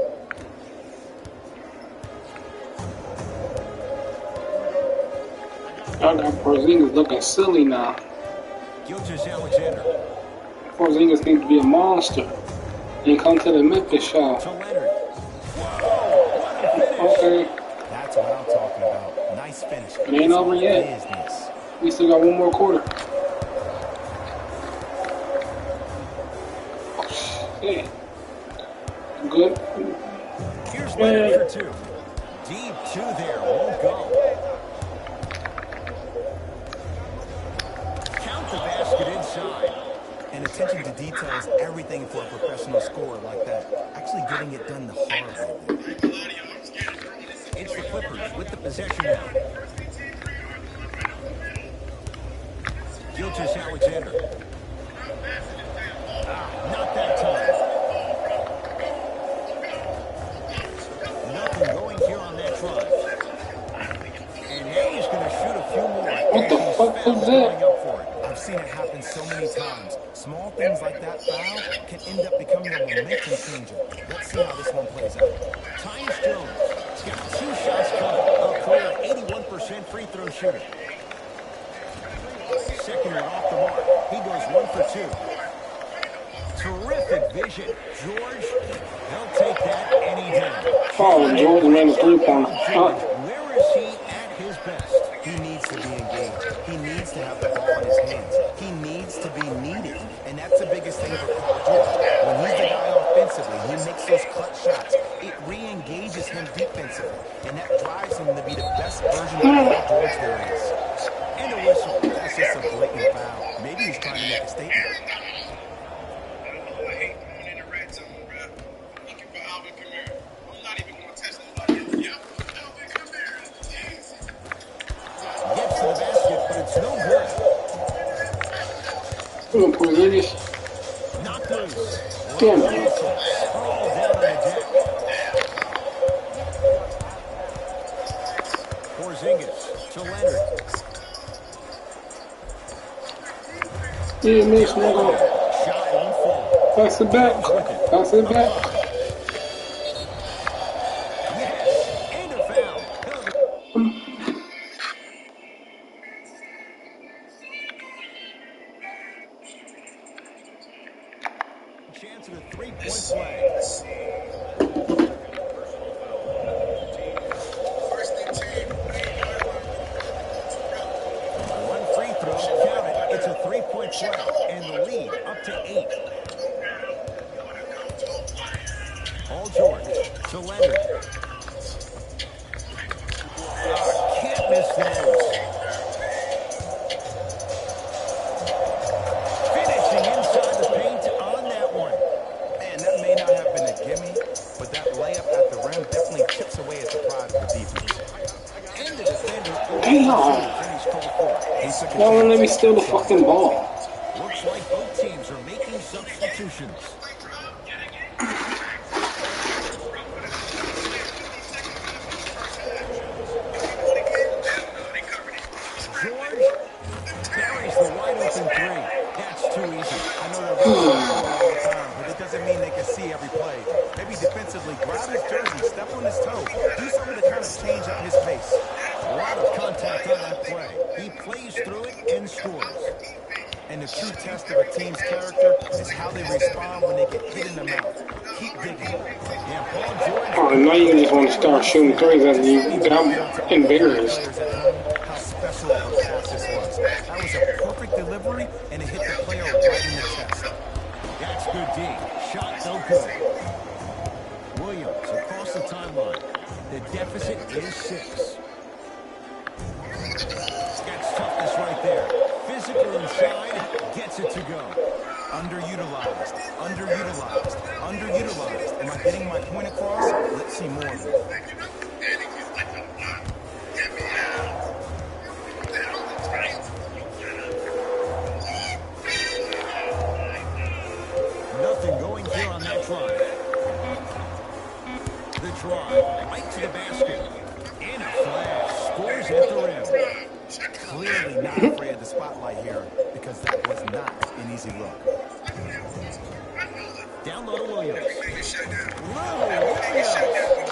I got Porzingis looking silly now. Gilgeous Alexander Porzingis needs to be a monster and come to the Memphis show. to Leonard. Whoa, what a finish. Okay, That's what I'm talking about. Nice finish. it ain't over yet. Business. We still got one more quarter. Oh, shit. Good. Here's Leonard for 2. Deep 2 there, won't go. Count the basket inside. And attention to detail is everything for a professional scorer like that. Actually getting it done the hard way. It's the Clippers with the possession now. Gilgeous Alexander. Not that time. Nothing going here on that drive. And now he's going to shoot a few more. What the And he's fuck was fouled that? going up for it. I've seen it happen so many times. Small things like that foul can end up becoming a momentum changer. Let's see how this one plays out. Tyus Jones. He's got 2 shots coming. A career 81% free throw shooter. Second one off the mark. He goes 1 for 2. Terrific vision. George, he'll take that any day. Oh, George made a 3-pointer. George, where is he at his best? He needs to be engaged. He needs to have the ball in his hands. He needs to be needed. And that's the biggest thing for Paul George. When he's the guy offensively, he makes those clutch shots. It re-engages him defensively. And that drives him to be the best version of Paul George there is. And a whistle. That's just a blatant foul. Maybe he's trying to make a statement. Gets to the basket, but it's We're gonna put this. Knocked loose. Damn Low it. whistle. Sprawled down on the deck. Porzingis to Leonard. Yeah, miss, nigga. Shot won't fall. Pass it back. With it. Pass it back. Yes. And a foul. Chance at a three-point play. One free throw, count it. It's a three-point play, and the lead up to 8. Paul George to Leonard. Can't miss those. Finishing inside the paint on that one. Man, that may not have been a gimme, but that layup at the rim definitely chips away at the pride of the defense. And the defender. Damn. Finish called for. Y'all wanna let me steal the fucking ball. Looks like both teams are making substitutions. George buries the wide open three. That's too easy. I know they're running all the time, but it doesn't mean they can see every play. Maybe defensively, grab his jersey, step on his toe, do something to kind of change up his pace. A lot of contact on that play. He plays through it and scores. And the true test of a team's character is how they respond when they get hit in the mouth. Keep digging. Yeah, Paul George. Oh, now you just want to start shooting threes after you got embarrassed. Players at home, how special of a pass this was. That was a perfect delivery, and it hit the player right in the chest. That's good D. Shot no good. Williams across the timeline. The deficit is 6. That's toughness right there. Physical inside, gets it to go. Underutilized, underutilized, underutilized. Am I getting my point across? Let's see more of it. Nothing going here on that drive. The drive, right to the basket. In a flash, scores at the rim. Clearly not afraid of the spotlight here because that was not an easy look. Down low to Williams. Williams.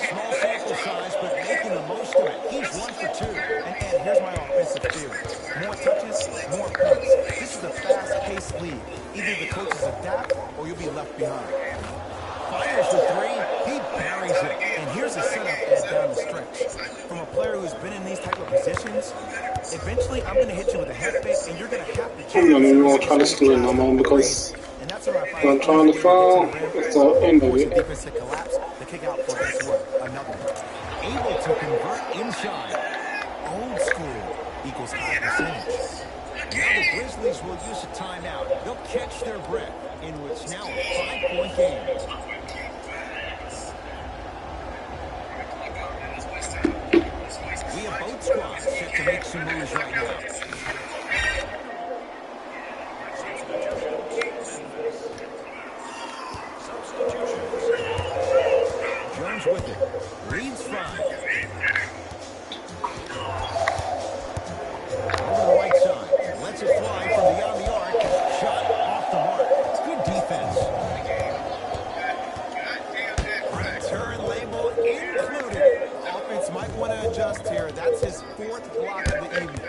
Small sample size, but making the most of it. He's 1 for 2. And Ed, here's my offensive theory. More touches, more points. This is a fast-paced league. Either the coaches adapt or you'll be left behind. Fires the three. He buries it. And here's a setup Ed down the stretch. From a player who's been in these type of positions, eventually I'm going to hit you with a head fake and you're going to have to I'm not even gonna try to steal it no more because and that's where I find I'm trying to foul. It's the end of force the it. defense to collapse, the kick out for guess what? Another one. Able to convert inside. Old school equals high percentage. Now the Grizzlies will use a timeout. They'll catch their breath in what's now a 5-point game. We have both squads set to make some moves right now. Jones with it. Leads 5. Over the right side. Lets it fly from beyond the arc. Shot off the mark. Good defense. Return label included. Offense might want to adjust here. That's his 4th block of the evening.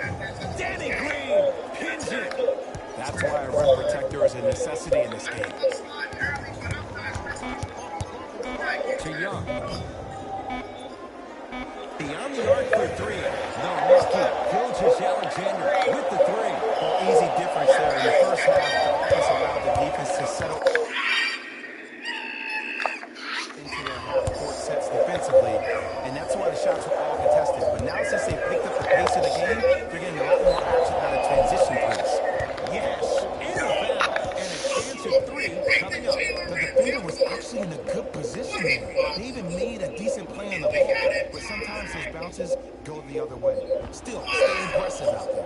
Danny Green pins it. That's why a rim protector is a necessity in this game. To Young. Beyond the arc for 3. The rookie, Gilgeous-Alexander, with the 3. Well, easy difference there. In the first half, the offense allowed the defense to settle into their half-court sets defensively, and that's why the shots were all contested. But now since they picked up the pace of the game, they're getting a lot more action out of transition plays. Yes, and a foul. And a chance at 3 coming up. The defender was actually in a good position there. They even made a decent play on the ball, but sometimes those bounces go the other way. Still, stay impressive out there.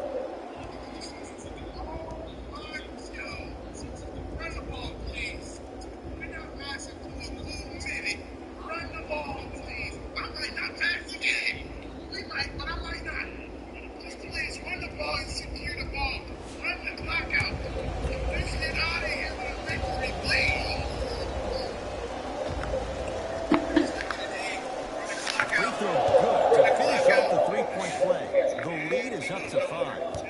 is up to 5.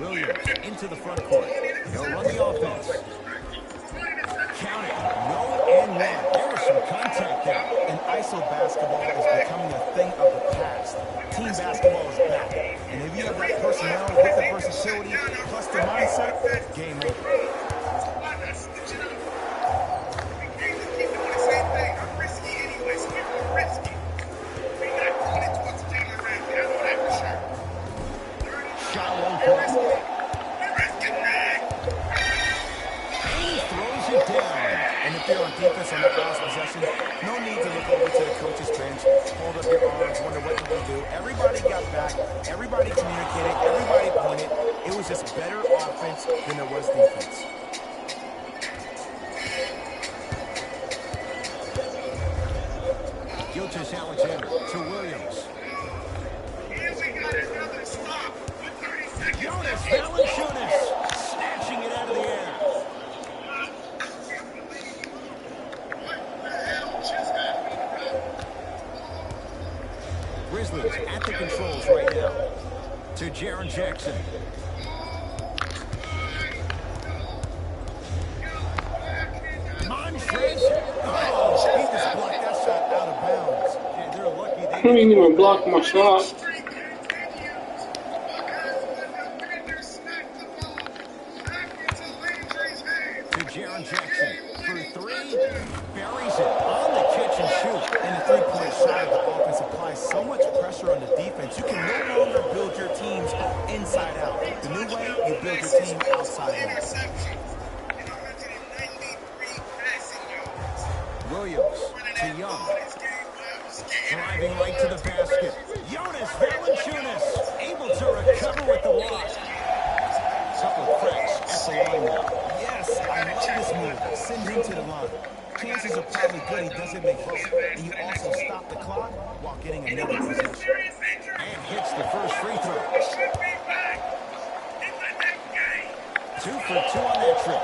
Williams into the front court. He'll run the offense. Count it. No and one. There was some contact there. And ISO basketball is becoming a thing of the past. Team basketball is back. And if you have that personnel with the versatility plus the mindset, game over. Shot won't go. He throws it down. And if you're on defense on that last possession, no need to look over to the coach's bench, hold up your arms, wonder what did we do. Everybody got back, everybody communicated, everybody pointed. It was just better offense than it was defense. Gilgeous-Alexander to Williams. Jonas Valanciunas snatching it out of the air. Grizzlies at the controls right now. To Jaren Jackson. Montrezl. Oh, he just blocked that shot out of bounds. Yeah, they're lucky they He didn't even block my shot. to Jaren Jackson for 3. Buries it on the catch and shoot. And the three-point shot of the offense applies so much pressure on the defense. You can no longer build your teams inside out. The new way, you build your team outside out. Williams to Young. Driving right to the basket. Jonas Valanciunas able to recover with the block. Couple of cracks at the line now. Yes, I love this move. Send him to the line. Chances are probably good he doesn't make both. And you also stop the clock while getting another possession. And hits the first free throw. 2 for 2 on that trip.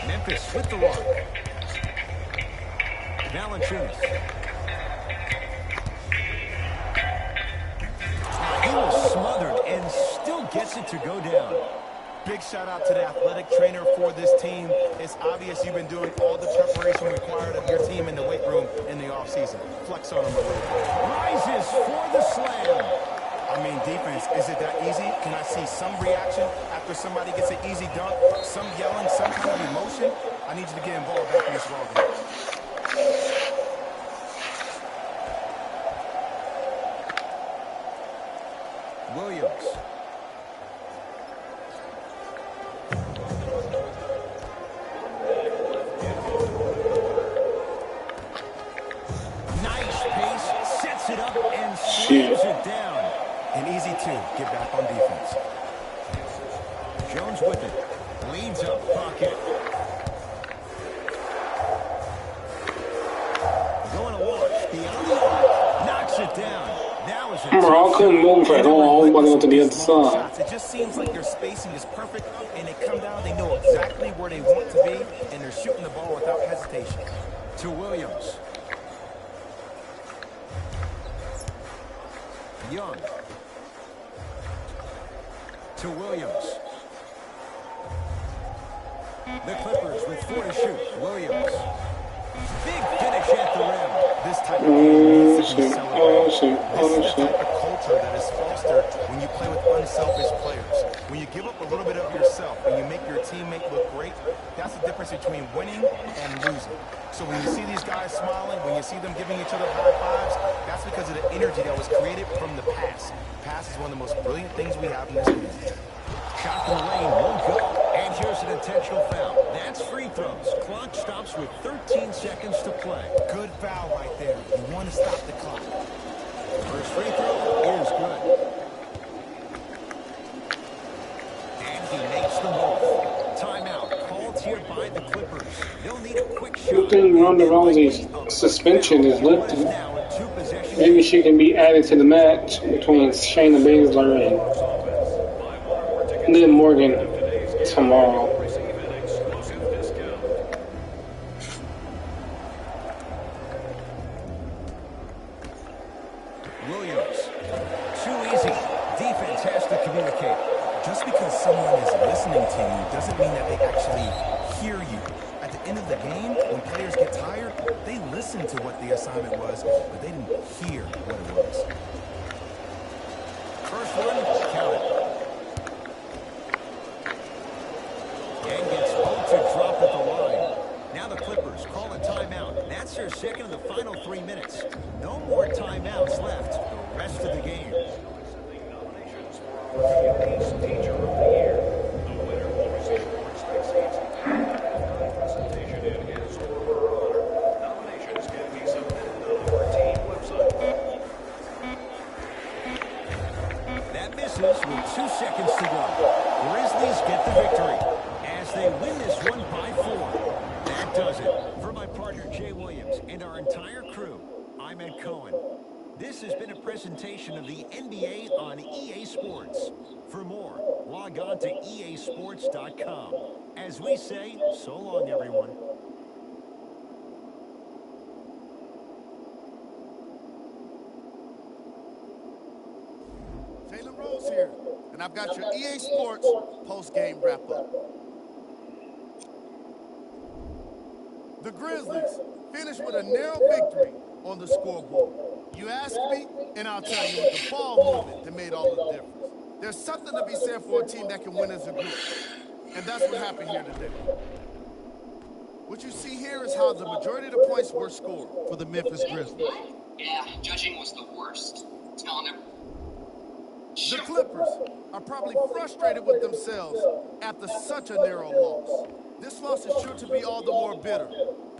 Memphis with the rock. Valanciunas. He was smothered and still gets it to go down. Big shout out to the athletic trainer for this team. It's obvious you've been doing all the preparation required of your team in the weight room in the offseason. Flex on them a little bit. Rises for the slam. I mean, defense, is it that easy? Can I see some reaction after somebody gets an easy dunk? Some yelling, some kind of emotion? I need you to get involved back in this ballgame. Williams. Nice pace, sets it up and slams it down. And easy two, get back on defense. Jones with it. Leads up pocket. Going to launch beyond the arc. Knocks it down. That was a Bro, I couldn't move at all. Everybody went to the other side. It just seems like their spacing is perfect, and they come down, they know exactly where they want to be, and they're shooting the ball without hesitation. to Williams. Young. To Williams. The Clippers with 4 to shoot. Williams. Big finish at the rim. This type of game needs to be Oh, celebrated. oh, This is the type of culture that is fostered when you play with unselfish players. When you give up a little bit of yourself, when you make your teammate look great, that's the difference between winning and losing. So when you see these guys smiling, when you see them giving each other high fives, that's because of the energy that was created from the pass. Pass is one of the most brilliant things we have in this game. Shot from the lane won't go. And here's an intentional foul. That's free throws. Clock stops with 13 seconds to play. Good foul right there. You want to stop the clock. First free throw is good. And he makes the move. Timeout called here by the Clippers. They'll need a quick shot. Good thing Ronda Rousey's suspension is lifted. Now in 2 possessions. Maybe she can be added to the match between Shayna Baszler and Liv Morgan tomorrow. Williams. Too easy. Defense has to communicate. Just because someone is listening to you doesn't mean that they actually hear you. At the end of the game, when players get tired, they listen to what the assignment was, but they didn't hear what it was. First one, count it. And gets both to drop at the line. Now the Clippers call a timeout. That's their second of the final 3 minutes. No more timeouts left the rest of the game. Nominations for Community's Teacher of the Year. The winner will receive Sports Magazines presentation in his or her honor. Nominations can be submitted on our team website. That misses with 2 seconds to go. Grizzlies get the victory as they win this one by 4. That does it. For my partner Jay Williams and our entire crew, I'm Ed Cohen. This has been a presentation of the NBA on EA Sports. For more, log on to easports.com. As we say, so long, everyone. Jalen Rose here, and I've got your EA Sports post-game wrap-up. The Grizzlies finished with a narrow victory on the scoreboard. You ask me, and I'll tell you it was the ball movement that made all the difference. There's something to be said for a team that can win as a group, and that's what happened here today. What you see here is how the majority of the points were scored for the Memphis Grizzlies. Yeah, judging was the worst. Telling them. The Clippers are probably frustrated with themselves after such a narrow loss. This loss is sure to be all the more bitter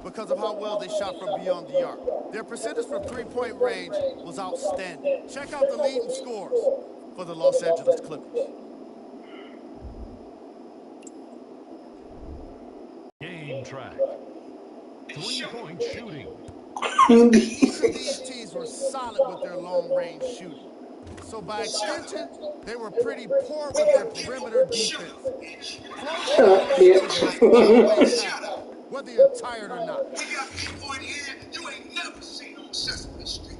because of how well they shot from beyond the arc. Their percentage from three-point range was outstanding. Check out the leading scores for the Los Angeles Clippers. Game track. 3-point shooting. Each of these teams were solid with their long-range shooting. So by extension, they were pretty poor with their perimeter defense. Shut up, bitch. Whether you're tired or not. We got people in here you ain't never seen on Sesame Street.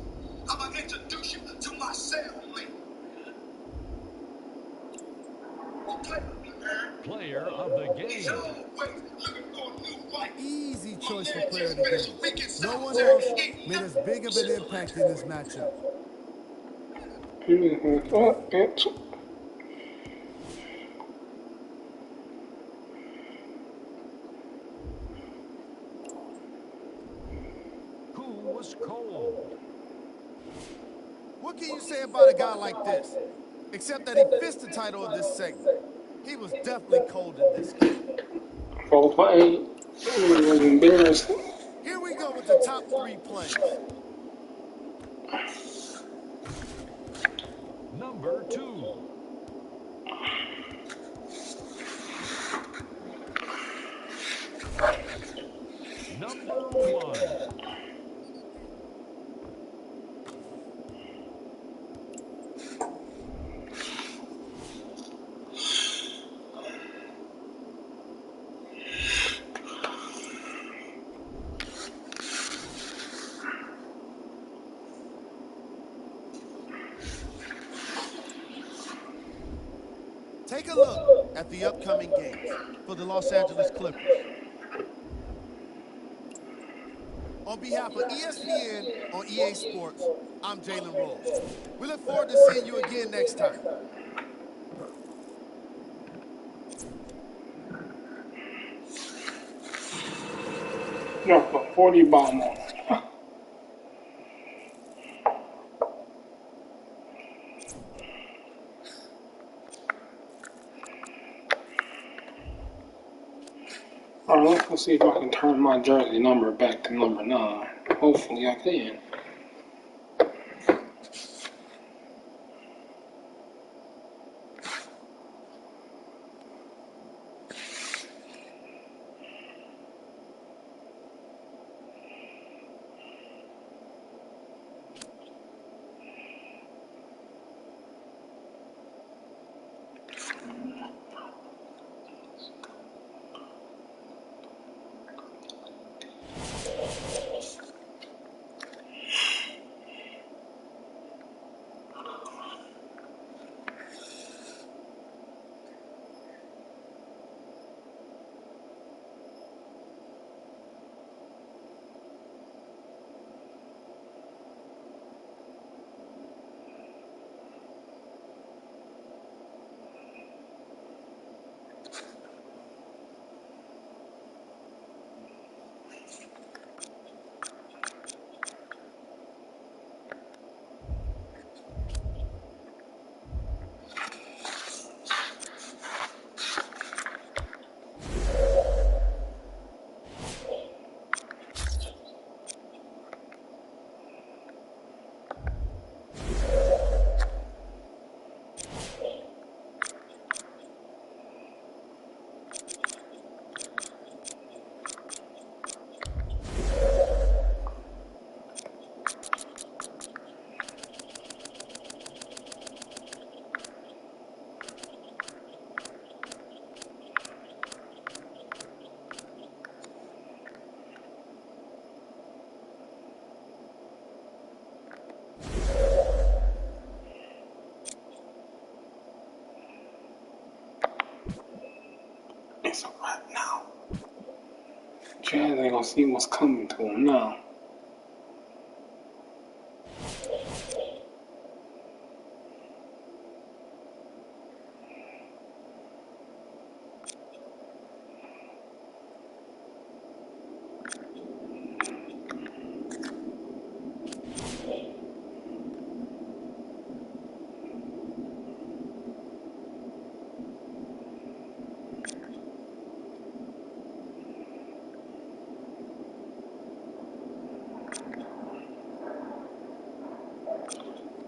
I'm gonna introduce you to my cellmate. Player of the game. Easy choice for player of the game. No one else made as big of an impact in this matchup. Bitch. Who was cold? What can you say about a guy like this? Except that he fits the title of this segment. He was definitely cold in this game. 4 for 8. It was embarrassing. Here we go with the top 3 plays. Number 2. Number 1. Take a look at the upcoming games for the Los Angeles Clippers. On behalf of ESPN on EA Sports, I'm Jalen Rose. We look forward to seeing you again next time. Drop a 40 bomb on. Alright, let's see if I can turn my jersey number back to number 9. Hopefully I can. Jazz ain't gonna see what's coming to him now.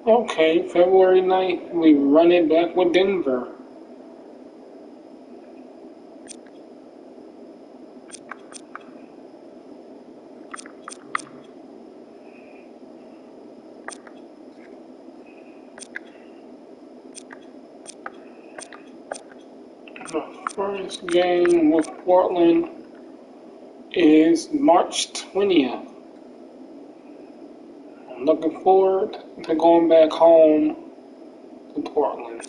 Okay, February 9th, we run it back with Denver. The first game with Portland is March 20th. I'm looking forward to going back home to Portland.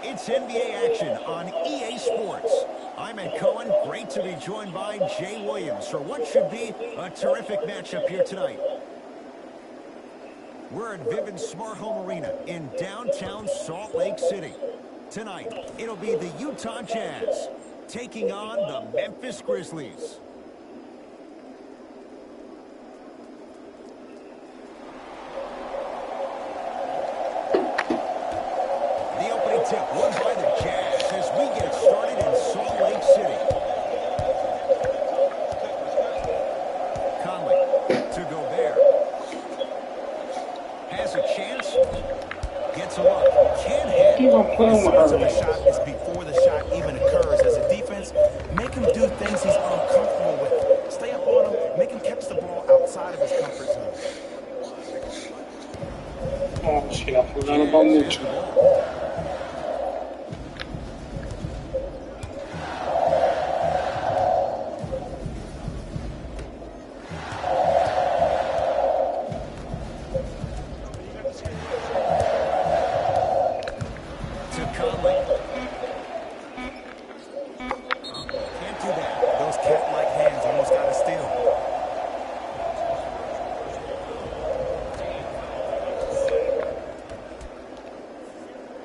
It's NBA action on EA Sports. I'm Ed Cohen. Great to be joined by Jay Williams for what should be a terrific matchup here tonight. We're at Vivint Smart Home Arena in downtown Salt Lake City. Tonight, it'll be the Utah Jazz taking on the Memphis Grizzlies. Tip won by the Jazz as we get started in Salt Lake City. Conley to Gobert. Has a chance. Gets a look. Can't hit. The start of the shot is before the shot even occurs. As a defense, make him do things he's uncomfortable with. Stay up on him. Make him catch the ball outside of his comfort zone. Oh shit, I forgot about Mitchell.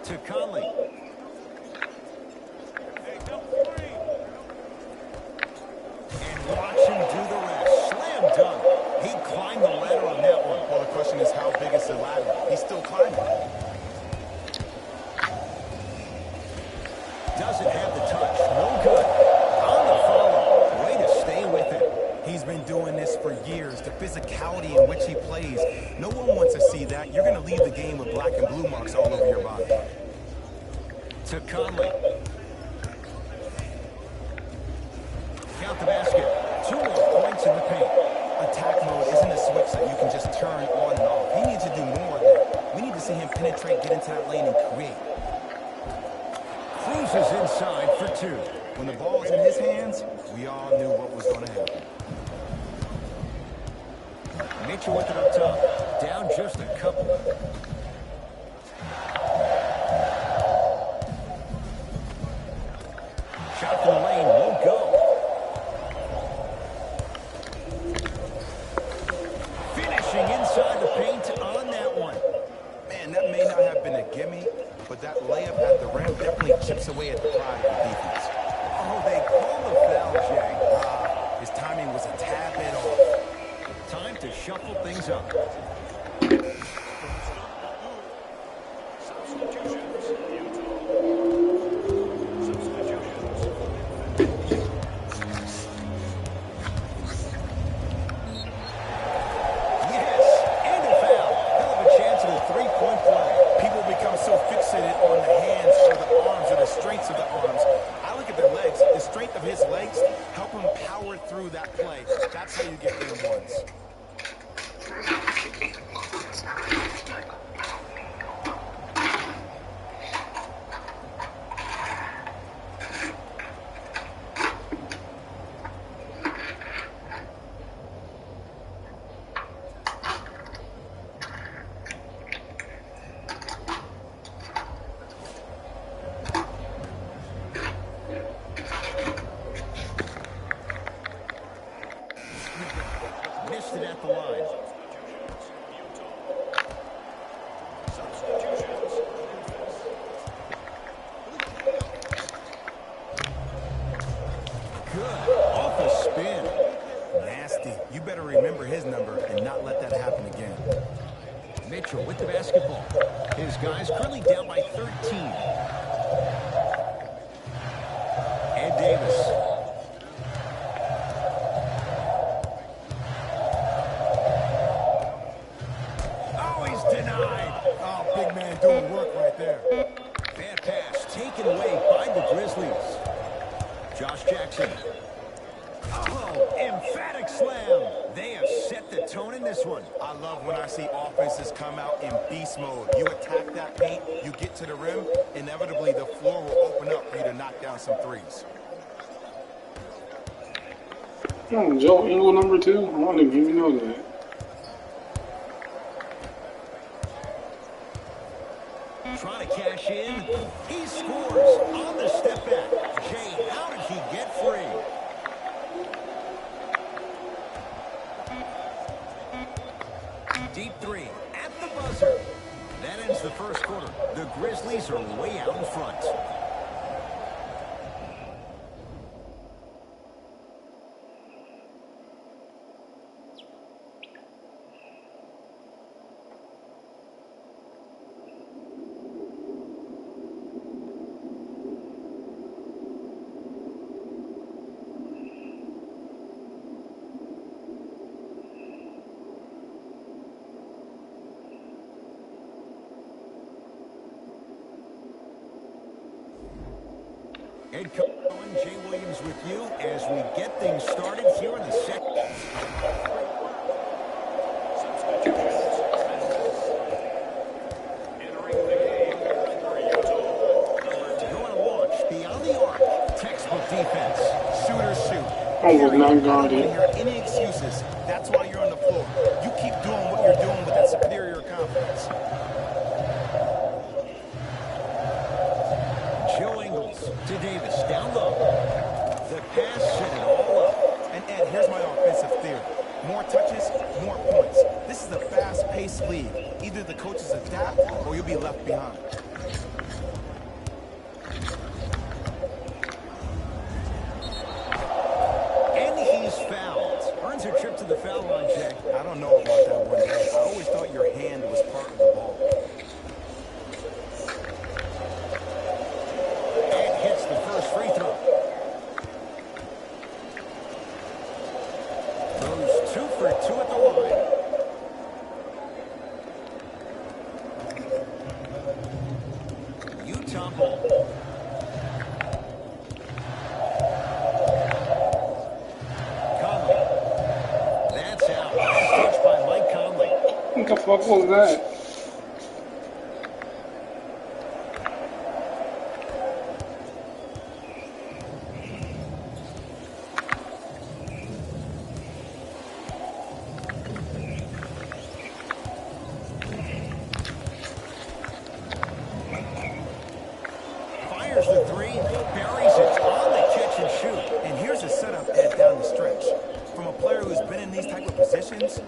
To Conley. And watch him do the rest. Slam dunk. He climbed the ladder on that one. Well, the question is, how big is the ladder? He's still climbing. Doesn't have the touch. No good. On the follow. Way to stay with it. He's been doing this for years. The physicality in which he plays. No one wants to see that. You're going to leave the game with black and blue marks all over your body. To Conley. Count the basket. 2 more points in the paint. Attack mode isn't a switch that you can just turn on and off. He needs to do more of that. We need to see him penetrate, get into that lane, and create. Cruises inside for 2. When the ball's in his hands, we all knew what was going to happen. Mitchell with it up top. Down just a couple. Shot from the lane won't go. Finishing inside the paint on that one. Man, that may not have been a gimme, but that layup at the rim definitely chips away at the pride of the defense. Oh, they call the foul, Jay. Ariza. Substitutions. Utah. Substitutions. Yes, and a foul. Hell of a chance at a three-point play. People become so fixated on the hands or the arms or the strengths of the arms. I look at the legs. The strength of his legs help him power through that play. That's how you get and ones. Missed it at the line. Substitutions. Good. Off a spin. Nasty. You better remember his number and not let that happen again. Mitchell with the basketball. His guys currently down by 13. Ed Davis. Oh, he's denied. Oh, big man doing work right there. Bad pass taken away by the Grizzlies. Josh Jackson. Oh, emphatic slam. They have set the tone in this one. I love when I see offenses come out in beast mode. You attack that paint, you get to the rim, inevitably the floor will open up for you to knock down some threes. Oh, Joe Ingles number 2? I didn't even know that. Trying to cash in. He scores on the step back. Jay, how did he get free? Deep three at the buzzer. That ends the first quarter. The Grizzlies are way out in front. Head coach Jay Williams with you as we get things started here in the second. Substitutions. Entering the game for Utah. Number 10. Going to launch beyond the arc. Textbook defense. Shoot or shoot. I was not I don't guarded. hear any excuses. That's why you're on the floor. You keep doing what you're doing with that superior confidence. Joe Ingles to Davis, down low. The pass set it all up. And Ed, here's my offensive theory. More touches, more points. This is a fast-paced league. Either the coaches adapt or you'll be left behind. And he's fouled. Earns a trip to the foul line, Jay. I don't know about that one. I always thought your hand was part of the ball. And hits the first free throw. Goes 2 for 2 at the line. Utah ball. Conley. That's out. Nice touch by Mike Conley. What the fuck was that? Fires the three, buries it on the catch and shoot. And here's a setup, Ed, down the stretch. From a player who's been in these type of positions,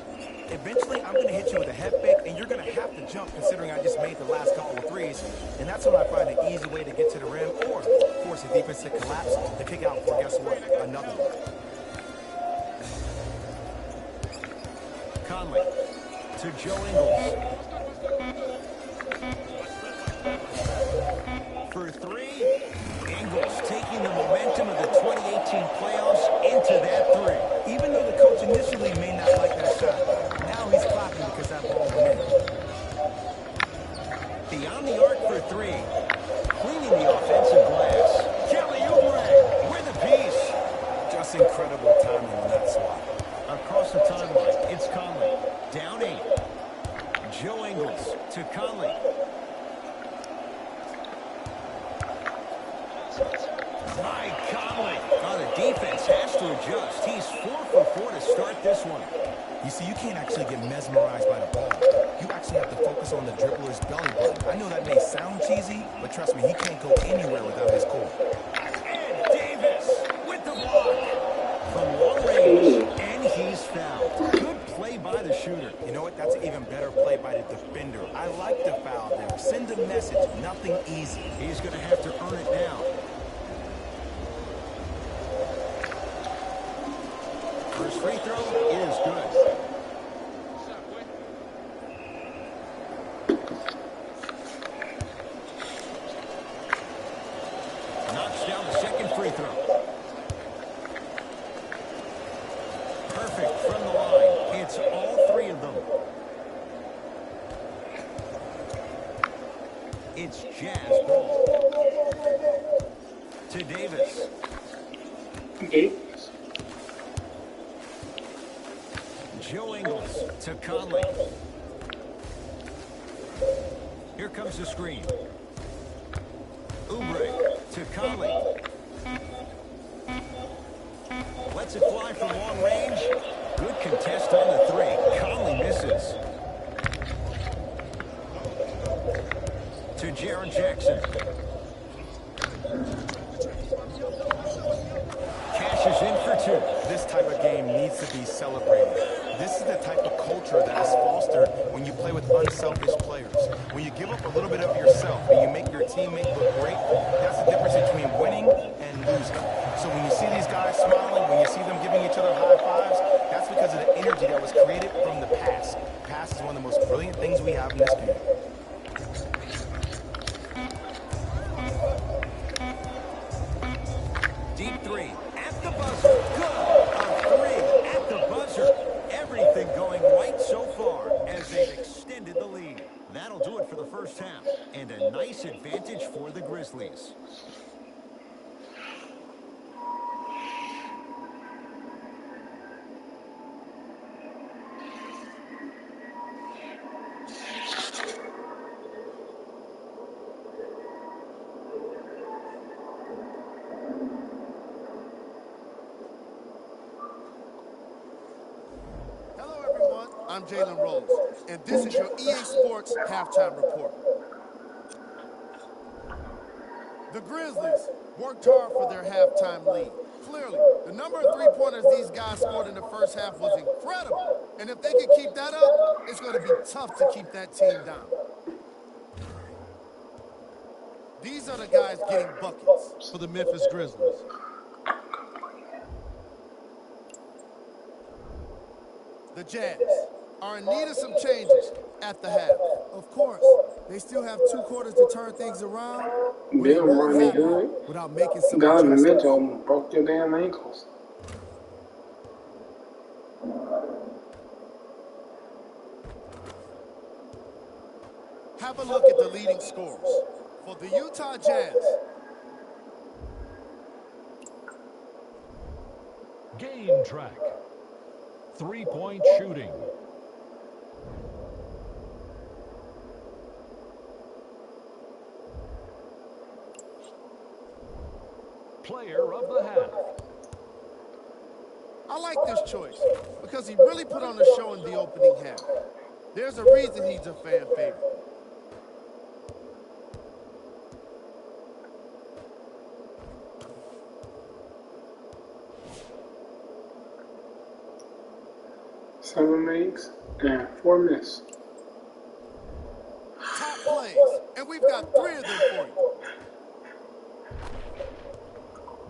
eventually I'm going to hit you with a head fake, and you're going to have to jump considering I just made the last couple of threes. And that's when I find an easy way to get to the rim or force a defense to collapse to kick out for, guess what, another one. Conley to Joe Ingles. For three, Ingles taking the momentum of the 2018 playoffs into that three. Even though the coach initially may not like that shot, now he's clapping because that ball went in. Beyond the arc for three, cleaning the offensive glass. Kelly Oubre with a piece. Just incredible timing on that swat. Across the timeline, it's Conley. Down 8. Joe Ingles to Conley. Mike Conley. Oh, the defense has to adjust. He's 4 for 4 to start this one. You see, you can't actually get mesmerized by the ball. You actually have to focus on the dribbler's belly button. I know that may sound cheesy, but trust me, he can't go anywhere without his core. And Davis with the block. From long range, and he's fouled. Good play by the shooter. You know what? That's an even better play by the defender. I like the foul there. Send a message. Nothing easy. He's going to have to earn it now. First free throw is good. Knocks down the second free throw. Perfect from the line. It's all 3 of them. It's Jazz ball. To Davis. Okay. Joe Ingles to Conley. Here comes the screen. Oubre to Conley. Lets it fly from long range. Good contest on the 3. Conley misses. To Jaren Jackson. Cashes in for 2. This type of game needs to be celebrated. This is the type of culture that is fostered when you play with unselfish players. When you give up a little bit of yourself and you make your teammate look great, that's the difference between winning and losing. So when you see these guys smiling, when you see them giving each other high fives, that's because of the energy that was created from the past. The past is one of the most brilliant things we have in this game. Deep 3 at the buzzer. Good. A 3 at the buzzer. Everything going right so far as they've extended the lead. That'll do it for the first half. And a nice advantage for the Grizzlies. I'm Jalen Rose, and this is your EA Sports Halftime Report. The Grizzlies worked hard for their halftime lead. Clearly, the number of three-pointers these guys scored in the first half was incredible. And if they can keep that up, it's going to be tough to keep that team down. These are the guys getting buckets for the Memphis Grizzlies. The Jazz are in need of some changes at the half. Of course, they still have 2 quarters to turn things around. Bill running good. Without making some Donovan adjustments. Mitchell broke your damn ankles. Have a look at the leading scorers for the Utah Jazz. Game track. 3-point shooting. Player of the half. I like this choice because he really put on a show in the opening half. There's a reason he's a fan favorite. Seven makes and 4 miss. Top plays, and we've got 3 of them for you.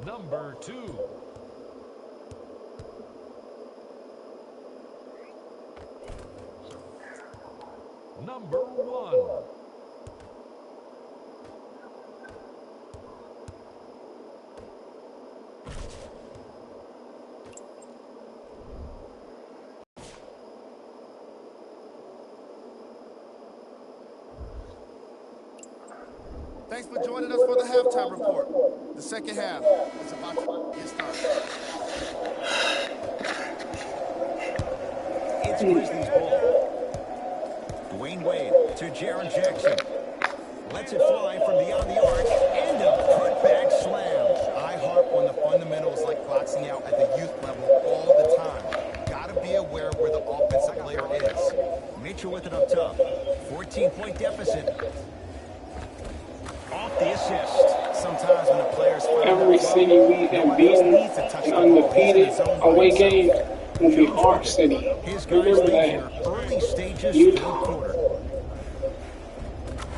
Number 2. number 1. Thanks for joining us for the halftime report. The second half is about to get started. It's Grizzlies ball. Dwayne Wade to Jaren Jackson. Lets it fly from beyond the arc. And a putback slam. I harp on the fundamentals like boxing out at the youth level all the time. Gotta be aware where the offensive player is. Mitchell with it up top. 14-point deficit. Off the assist. Sometimes when the players find Every city we have beaten an undefeated away game will be our city. His guys Remember lead that. here. Early stages, Utah. fourth quarter.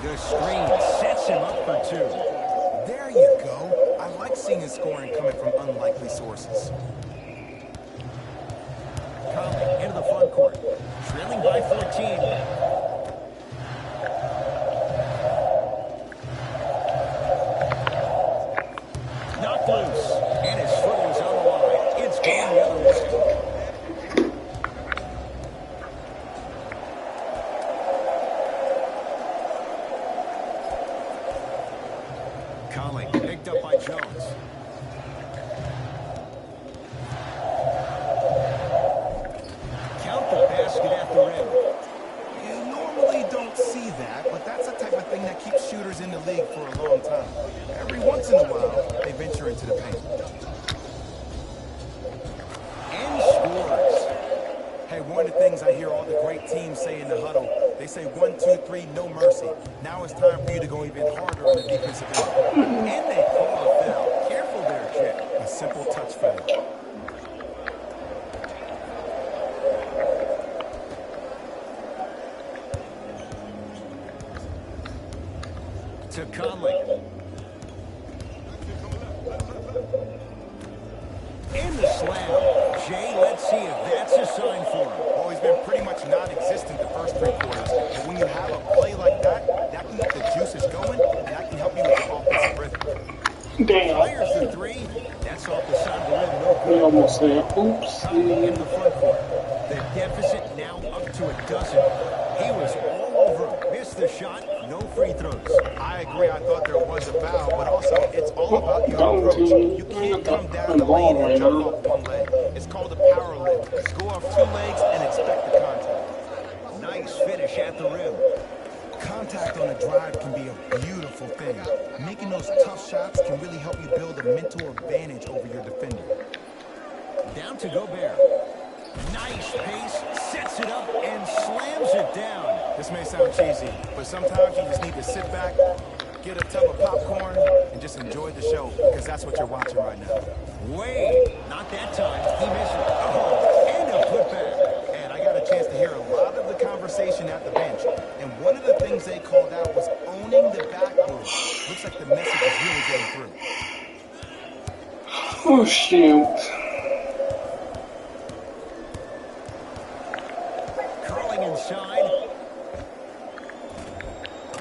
The screen sets him up for 2. There you go. I like seeing his scoring coming from unlikely sources. Conley into the front court. Trailing by 14. Knocked loose. And his foot was on the line. It's gone the other way. Conley picked up by Jones. Count the basket at the rim. You normally don't see that, but that's the type of thing that keeps shooters in the league for a long time. Every once in a while, they venture into the paint. And scores. Hey, one of the things I hear all the great teams say in the huddle, they say 1, 2, 3, no mercy. Now it's time for you to go even harder on the defensive end. And they call a foul. Careful there, Chet. A simple touch foul. To Conley. In the slam. Jay, let's see if that's a sign for him. Well, he's been pretty much non-existent the first 3 quarters. And when you have a play like that, that can get the juices going, and that can help you with your offensive rhythm. Damn. Fires the 3. That's off the side of the rim. No We good. almost said, oops. Conley in the front court. The deficit now up to a dozen. He was all over him. Missed the shot. No free throws. I agree. I thought there was a foul, but also it's all about your approach. You can't come down the lane and jump off one leg. It's called a power lift. Go off 2 legs and expect the contact. Nice finish at the rim. Contact on a drive can be a beautiful thing. Making those tough shots can really help you build a mental advantage over your defender. Down to Gobert. Nice pace. Sets it up and slams it down. This may sound cheesy, but sometimes you just need to sit back, get a tub of popcorn, and just enjoy the show, because that's what you're watching right now. Wade. Not that time. He missed it. Oh, and a putback. And I got a chance to hear a lot of the conversation at the bench, and one of the things they called out was owning the backboard. Looks like the message is really getting through. Oh, shoot. Curling inside.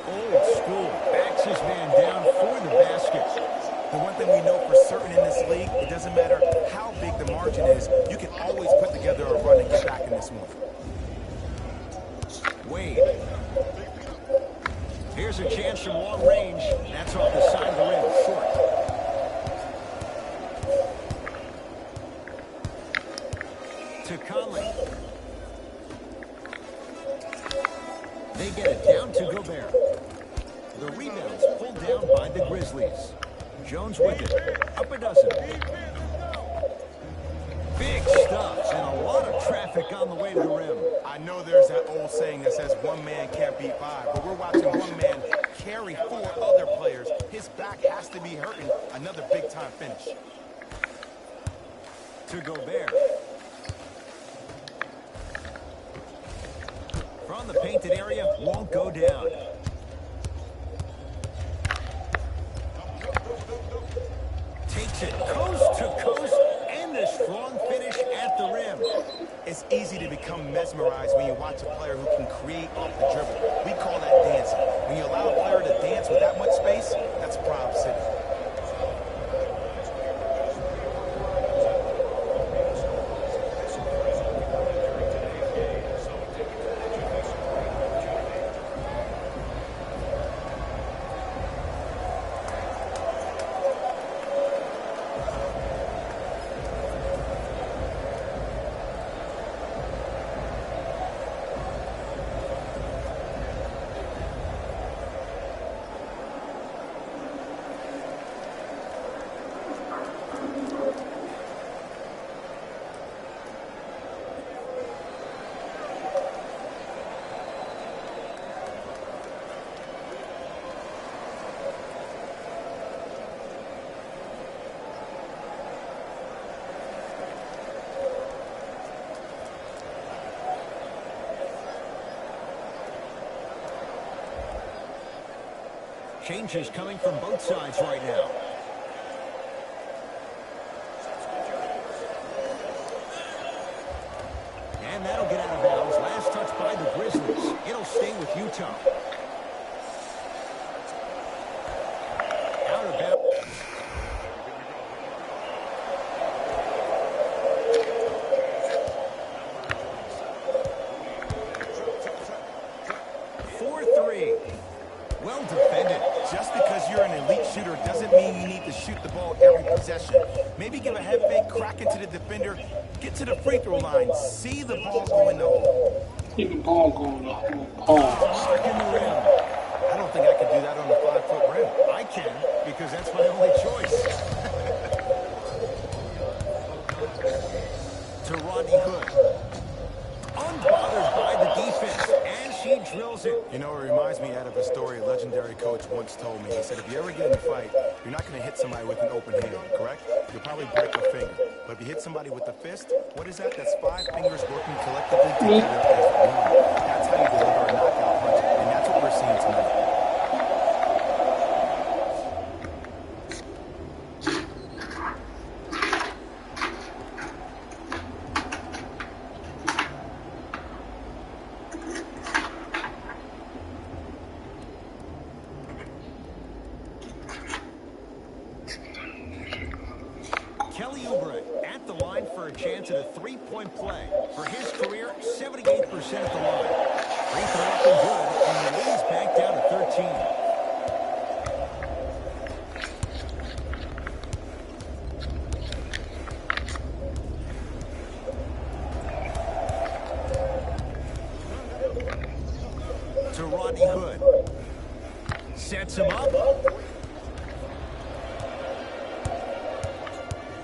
Old school. Backs his man down for the basket. The one thing we know for certain in this league, it doesn't matter how big the margin is, you can always put together a run and get back in this one. Wade. Here's a chance from long range. That's off the side of the rim. Short. To Conley. They get it down to Gobert. The rebound's pulled down by the Grizzlies. Jones with it. Up a dozen. Big stuff and a lot of traffic on the way to the rim. I know there's that old saying that says one man can't beat 5, but we're watching one man carry 4 other players. His back has to be hurting. Another big-time finish. To Gobert. From the painted area, won't go down. Takes it coast to coast, and the strong finish at the rim. It's easy to become mesmerized when you watch a player who can create off the dribble. We call that dancing. When you allow a player to dance with that much space, that's Prime City. Changes coming from both sides right now. And that'll get out of bounds. Last touch by the Grizzlies. It'll stay with Utah. Out of bounds. 4-3. Well defended. Just because you're an elite shooter doesn't mean you need to shoot the ball every possession. Maybe give a head fake, crack into the defender, get to the free throw line, see the ball go in the hole. See the ball going in the hole. Pause. Stuck in the rim. I don't think I could do that on the 5-foot rim. I can, because that's my only choice. To Rodney Hood. Unbothered by the defense, and she drills it. You know, it reminds me out of a story a legendary coach once told me. He said, if you ever get in a fight, you're not going to hit somebody with an open hand, correct? You'll probably break a finger. But if you hit somebody with a fist, what is that? That's 5 fingers working collectively together as one. That's how you deliver a knockout punch, and that's what we're seeing tonight. Kelly Oubre at the line for a chance at a three-point play. For his career, 78% at the line. Free throw up and good, and the lead's back down to 13. To Rodney Hood. Sets him up.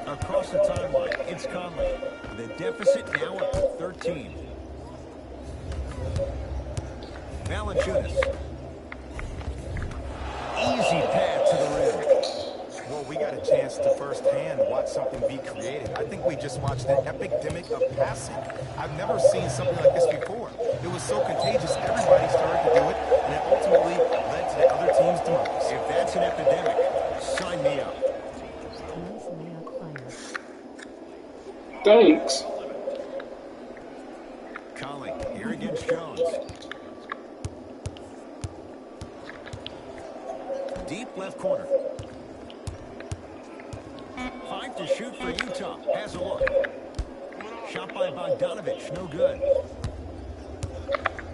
Across the timeline, it's Conley. The deficit now up to 13. Valanciunas. Easy path to the rim. Well, we got a chance to firsthand watch something be created. I think we just watched an epidemic of passing. I've never seen something like this before. It was so contagious, everybody started to do it, and it ultimately led to the other team's demise. If that's an epidemic, sign me up. Thanks. Conley here against Jones. Deep left corner. 5 to shoot for Utah. Has a look. Shot by Bogdanovich. No good.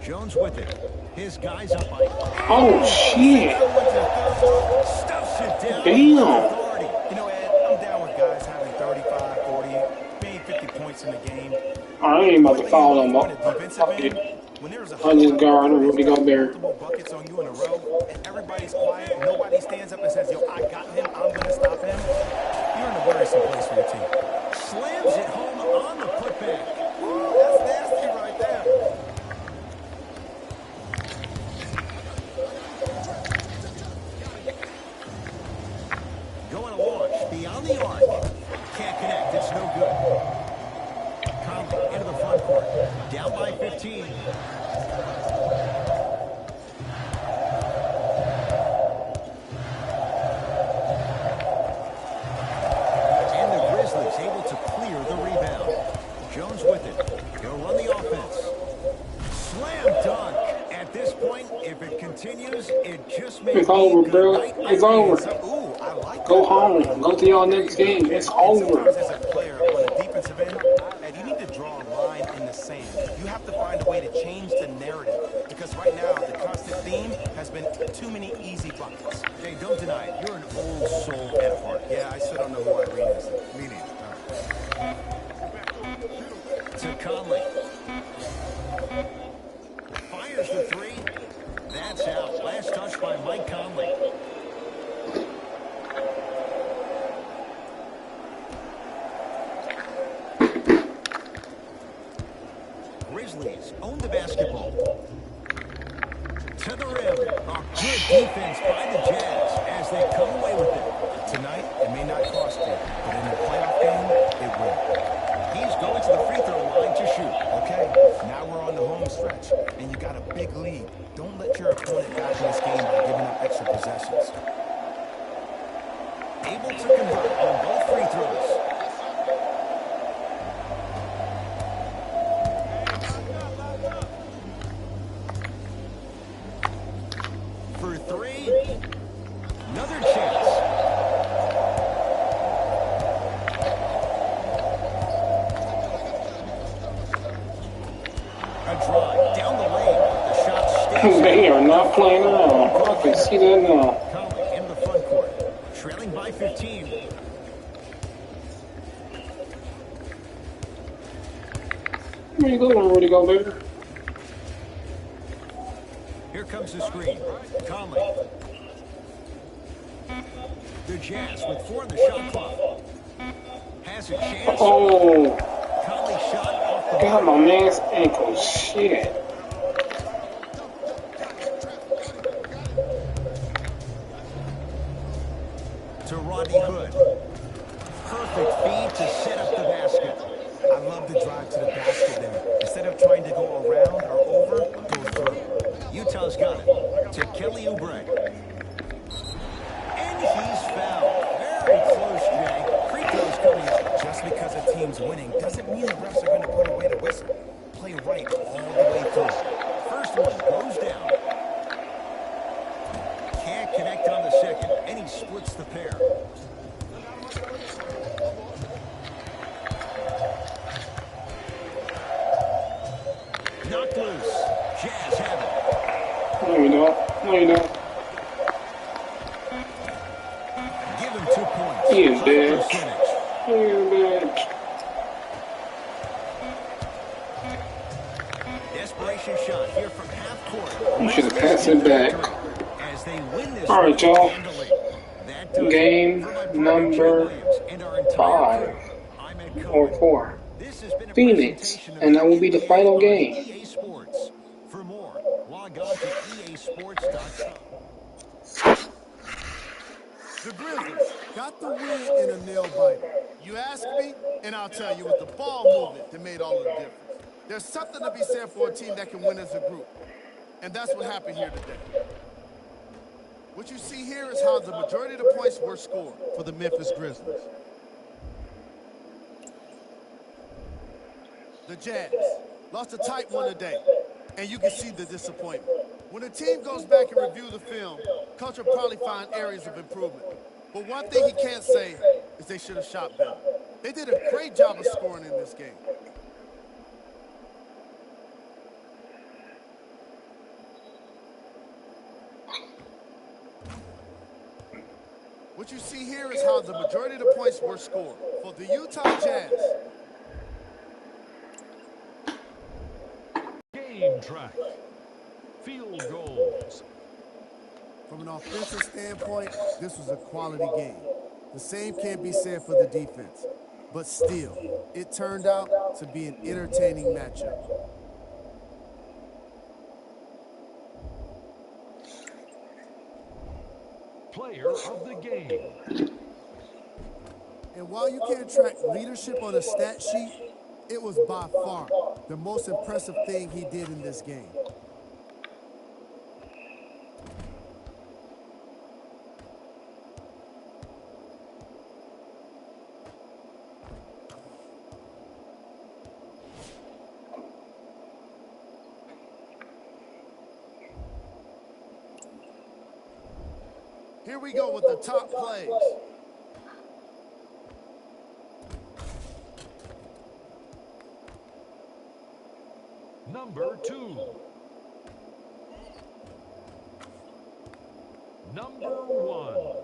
Jones with it. His guys up by... Oh, shit. Stuffs it down. Damn. You know, Ed, I'm down with guys having 35, 40, maybe 50 points in the game. I ain't about to foul him up. Fuck it. I'll just guard him. Rudy Gobert. Multiple buckets on you in a row, and everybody's quiet. Nobody stands up and says, yo, I got him. I'm going to stop him. You're in a worrisome place for your team. Slams it home on the putback. Woo, that's nasty right there. Going to launch beyond the arc. Can't connect. It's no good. Conley into the front court. Down by 15. And the Grizzlies able to clear the rebound. Jones with it. continues. It just may It's be over, good bro. night, It's Larry. over. And Ooh, I like Go that. home. Go to your next game. It's And sometimes over. as a player on the defensive end, Ed, you need to draw a line in the sand. You have to find a way to change the narrative because right now the constant theme has been too many easy buckets. Jay, don't deny it. You're an old soul at heart. Yeah, I still don't know who Irene is. Me neither. To Conley. Fires the three. That's out. Last touch by Mike Conley. Grizzlies own the basketball. To the rim. A good defense by the Jazz as they come away with it. Tonight, it may not cost you, but in a playoff game, it will. He's going to the free throw line to shoot. Okay, now we're on the home stretch, and you got a big lead. Don't let your opponent back in this game by giving up extra possessions. Able to convert on both free throws. For three. Another chance. A drive down the lane. The shot stays. They are not playing around. I can see that now. Conley in the front court. Trailing by 15. Where you going, Rudy Gobert? Here comes the screen. Conley. The Jazz with 4 on the shot clock. Has a chance. Oh, Conley shot off the got my man's ankle. Shit. to Rodney Hood. Perfect feed to set up the basket. I love the drive to the basket there. Instead of trying to go around or over, go through. Utah's got it. To Kelly Oubre. And he's fouled. Very close, Jay. Free throws coming up. Just because a team's winning doesn't mean the refs are going to put away the whistle. Play right all the way through. First one goes down. Can't connect on the second, and he splits the pair. Knocked loose. Jazz have it. No, you don't. No, you don't. Give him 2 points. He is High dead. percentage. Desperation shot here from half court. You should have passed it back. As they win this All right, y'all. handily. That does it Game for my brother, number Jay Williams, and our entire 5 crew. I'm Ed or Cohen. 4. This has been a Phoenix, presentation of and that will be the NBA final on game. EA Sports. For more, log on to easports.com. The Grizzlies got the win in a nail biter. You ask me, and I'll tell you, it was the ball movement that made all of the difference. There's something to be said for a team that can win as a group, and that's what happened here today. What you see here is how the majority of the points were scored for the Memphis Grizzlies. The Jazz lost a tight one today, and you can see the disappointment. When a team goes back and review the film, coach will probably find areas of improvement. But one thing he can't say is they should have shot better. They did a great job of scoring in this game. What you see here is how the majority of the points were scored for the Utah Jazz. Game track. Field goals. From an offensive standpoint, this was a quality game. The same can't be said for the defense. But still, it turned out to be an entertaining matchup. Player of the game. And while you can't track leadership on a stat sheet, it was by far the most impressive thing he did in this game. Here we go with the top plays. Number 2. Number 1.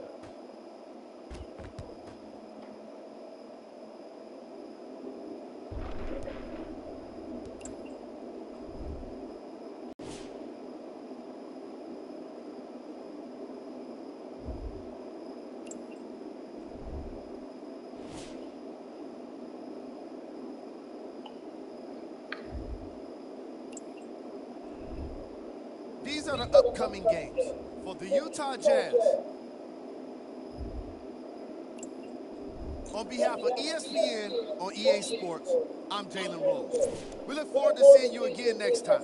These are the upcoming games for the Utah Jazz. On behalf of ESPN or EA Sports, I'm Jalen Rose. We look forward to seeing you again next time.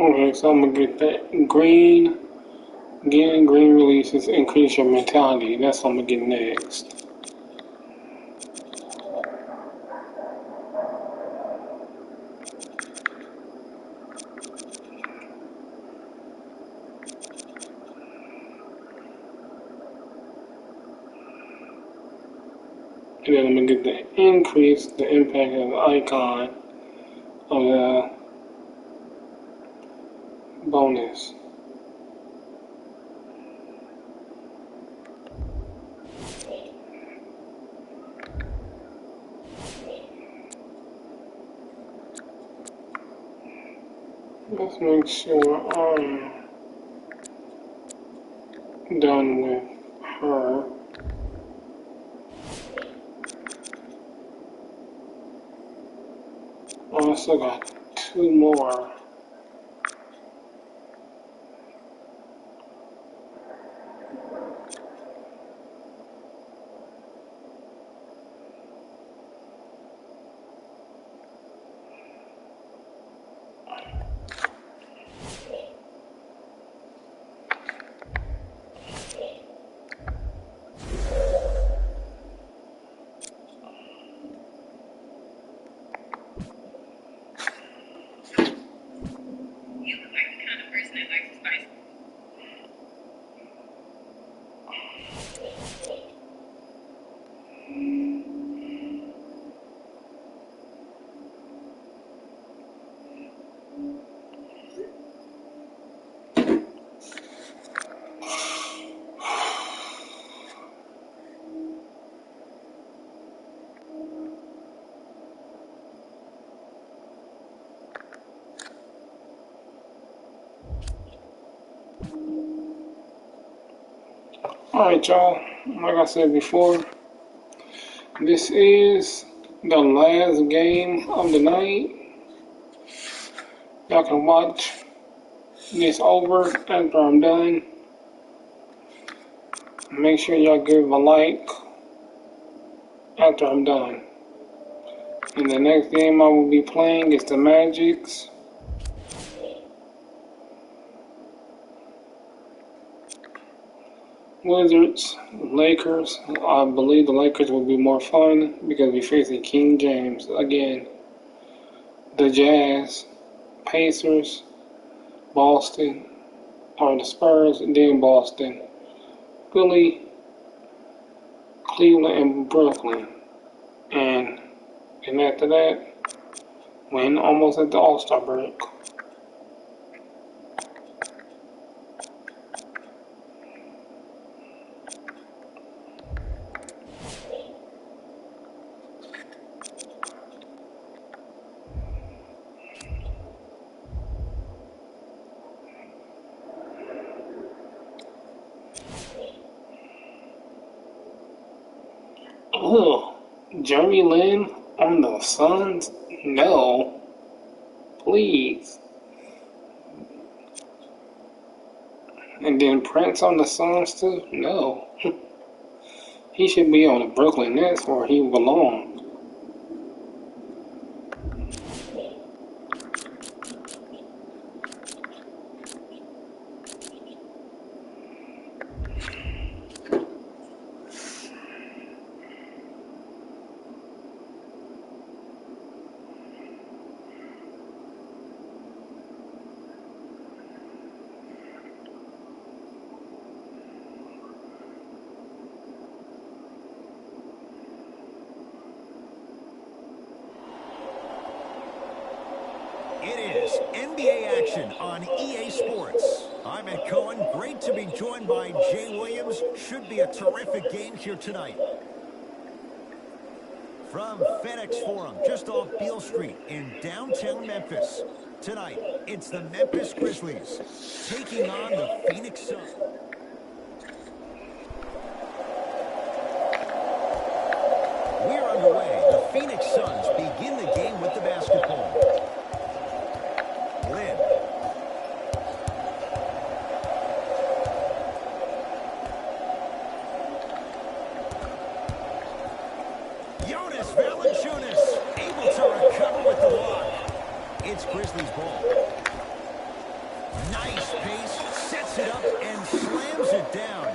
Okay, so I'm gonna get that green. Getting green releases increase your mentality. That's what I'm gonna get next. And then I'm gonna get the increase the impact of the icon of the bonus. Let's make sure I'm done with her. I also got 2 more. You look like the kind of person that likes to spice. Alright, y'all. Like I said before, this is the last game of the night. Y'all can watch this over after I'm done. Make sure y'all give a like after I'm done. And the next game I will be playing is the Magics. Wizards, Lakers. I believe the Lakers will be more fun because we're facing King James again. The Jazz, Pacers, Boston, or the Spurs, and then Boston, Philly, Cleveland, and Brooklyn. And after that, win almost at the All-Star break. Ugh, Jeremy Lin on the Suns? No. Please. And then Prince on the Suns too? No. He should be on the Brooklyn Nets where he belongs. It is NBA action on EA Sports. I'm Ed Cohen. Great to be joined by Jay Williams. Should be a terrific game here tonight. From FedEx Forum, just off Beale Street in downtown Memphis. Tonight, it's the Memphis Grizzlies taking on the Phoenix Suns. We're underway. The Phoenix Suns begin the game with the basketball. Lin. Jonas Valanciunas able to recover with the block. It's Grizzlies ball. Nice pace, sets it up and slams it down.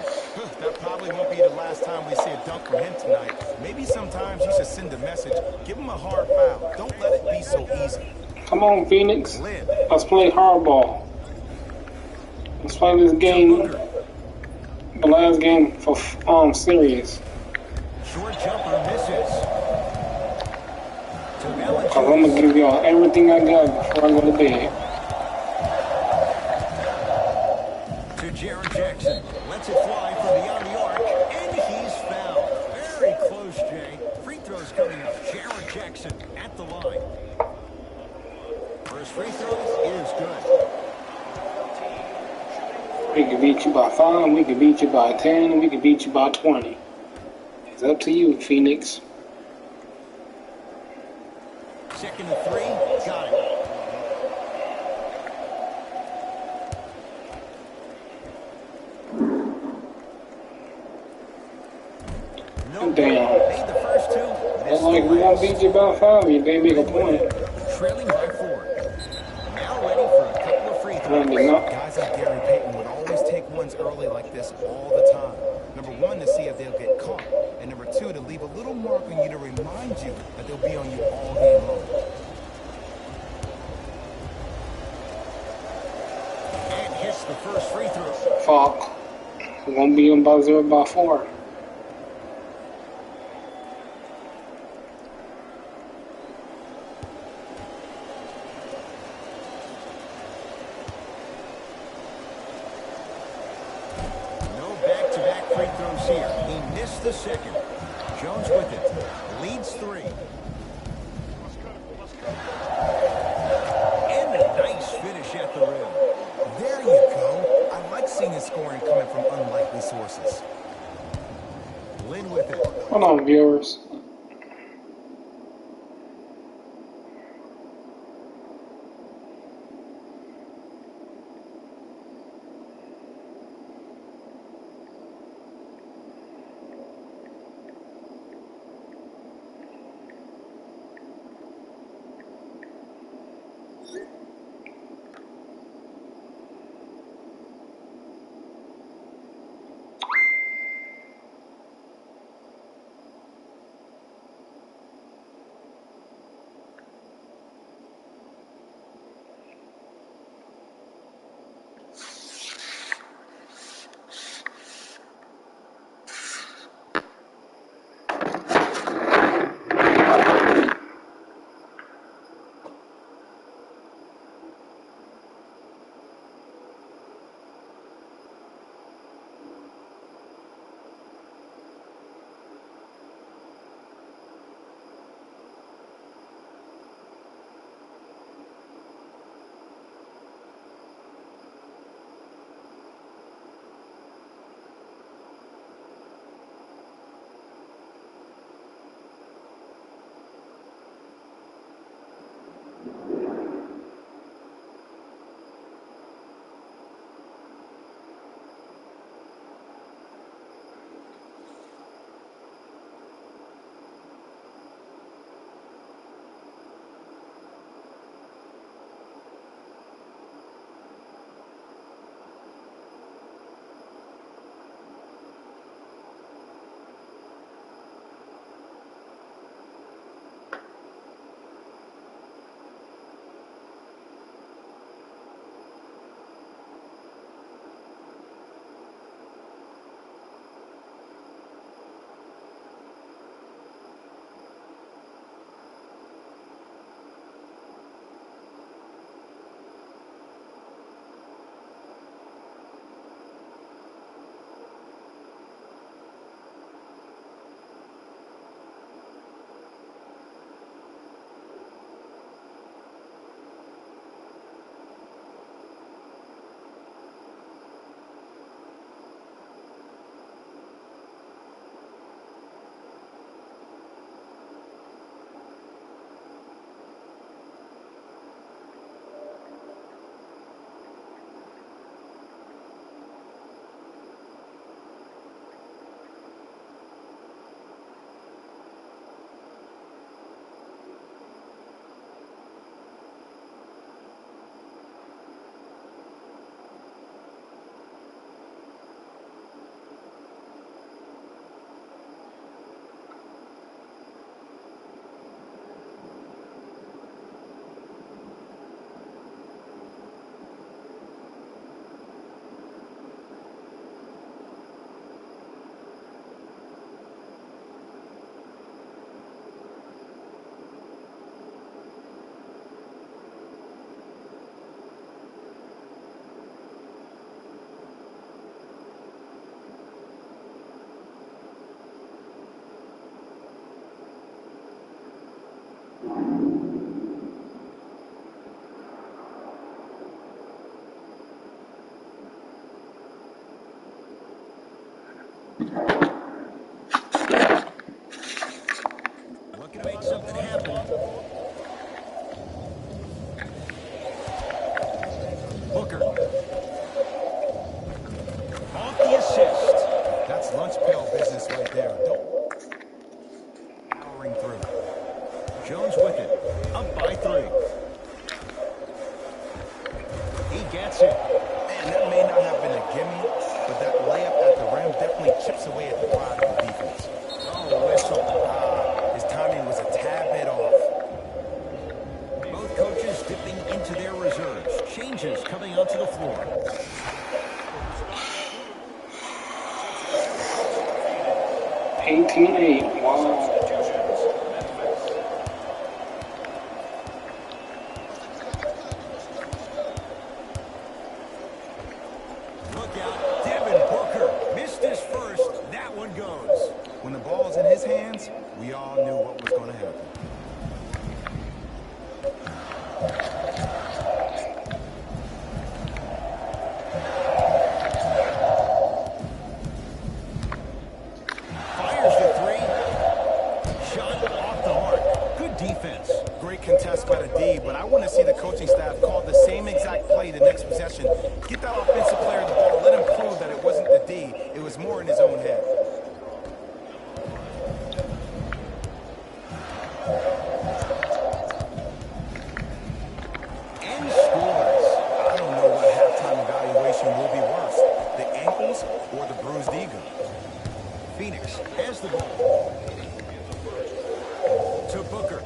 That probably won't be the last time we see a dunk from him tonight. Maybe sometimes you should send a message. Give him a hard foul. Don't let it be so easy. Come on, Phoenix. Lin. Let's play hardball. Let's play this game. The last game for series. Short jumper misses. To Cause I'm gonna give y'all everything I got before I go to bed. To Jaren Jackson. Lets it fly from beyond the arc. And he's fouled. Very close, Jay. Free throws coming up. Jaren Jackson at the line. First free throw is good. We can beat you by 5, we can beat you by 10, we can beat you by 20. It's up to you, Phoenix. Second and 3, got it. No Damn. made the first 2. It's like we won't beat you by 5, you didn't make a point. Trailing by 4. Now ready for a couple of free throws. Guys like Gary Payton would always take ones early like this all the time. Number 1, to see if they'll get caught. And number 2, to leave a little mark on you to remind you that they'll be on you all game long. And hits the first free throw. Fuck. We won't beat them by 0 by 4. No back-to-back free throws here. He missed the second. Jones with it. Leads 3. And a nice finish at the rim. There you go. I like seeing his scoring coming from unlikely sources. Lynn with it. Hold on, viewers. That's it. Man, that may not have been a gimme, but that layup at the rim definitely chips away at the pride of the defense. Oh, whistle. His timing was a tad bit off. Both coaches dipping into their reserves. Changes coming onto the floor. 18-8. Wow. Look out. Devin Booker missed his first. That one goes. When the ball's in his hands, we all knew what was going to happen. Fires the three. Shot off the mark. Good defense. Great contest by the D, but I want to see the coaching staff call the same exact play the next possession. Get that offensive player the ball. Let him prove that it wasn't the D. It was more in his own head. And scores. I don't know what halftime evaluation will be worse, the ankles or the bruised ego. Phoenix has the ball. To Booker.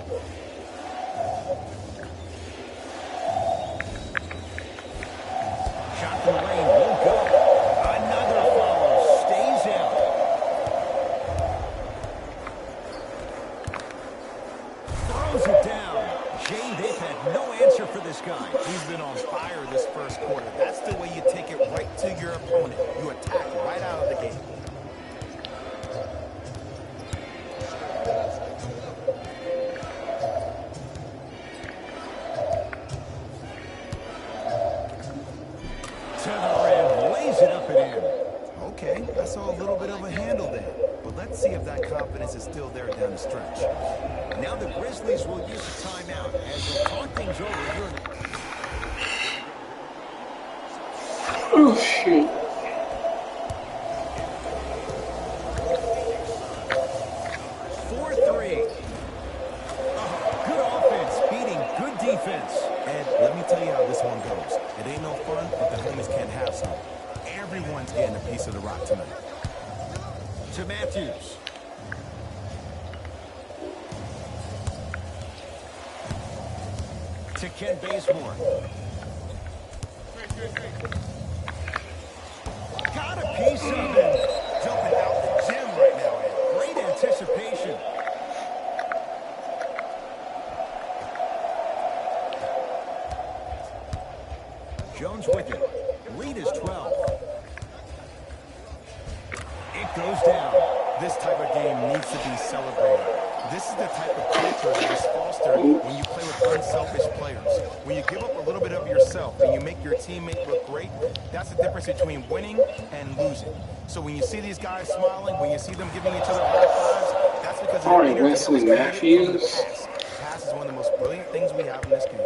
Shot from the lane won't go. Another follow. Stays out. Throws it down. Jay, they've had no answer for this guy. He's been on fire this first quarter. That's the way you take it right to your opponent. You attack right out of the gate. To the rim. Lays it up and in. Okay, I saw a little bit of a handle there. But let's see if that confidence is still there down the stretch. Now the Grizzlies will use a timeout as they talk things over here. Oh, shoot. 4-3. Good offense beating good defense. And let me tell you how this one goes. It ain't no fun if the homies can't have some. Everyone's getting a piece of the rock tonight. To Matthews. To Ken Bazemore. Got a piece of it. Jumping out the gym right now, Ed. Great anticipation. Jones with it. Lead is 12. It goes down. This type of game needs to be celebrated. This is the type of culture that is fostered when you play with unselfish players. When you give up a little bit of yourself and you make your teammate look great, that's the difference between winning and losing. So when you see these guys smiling, when you see them giving each other high fives, that's because of All the right, energy that Wesley was created from the Matthews. pass. Pass is one of the most brilliant things we have in this game.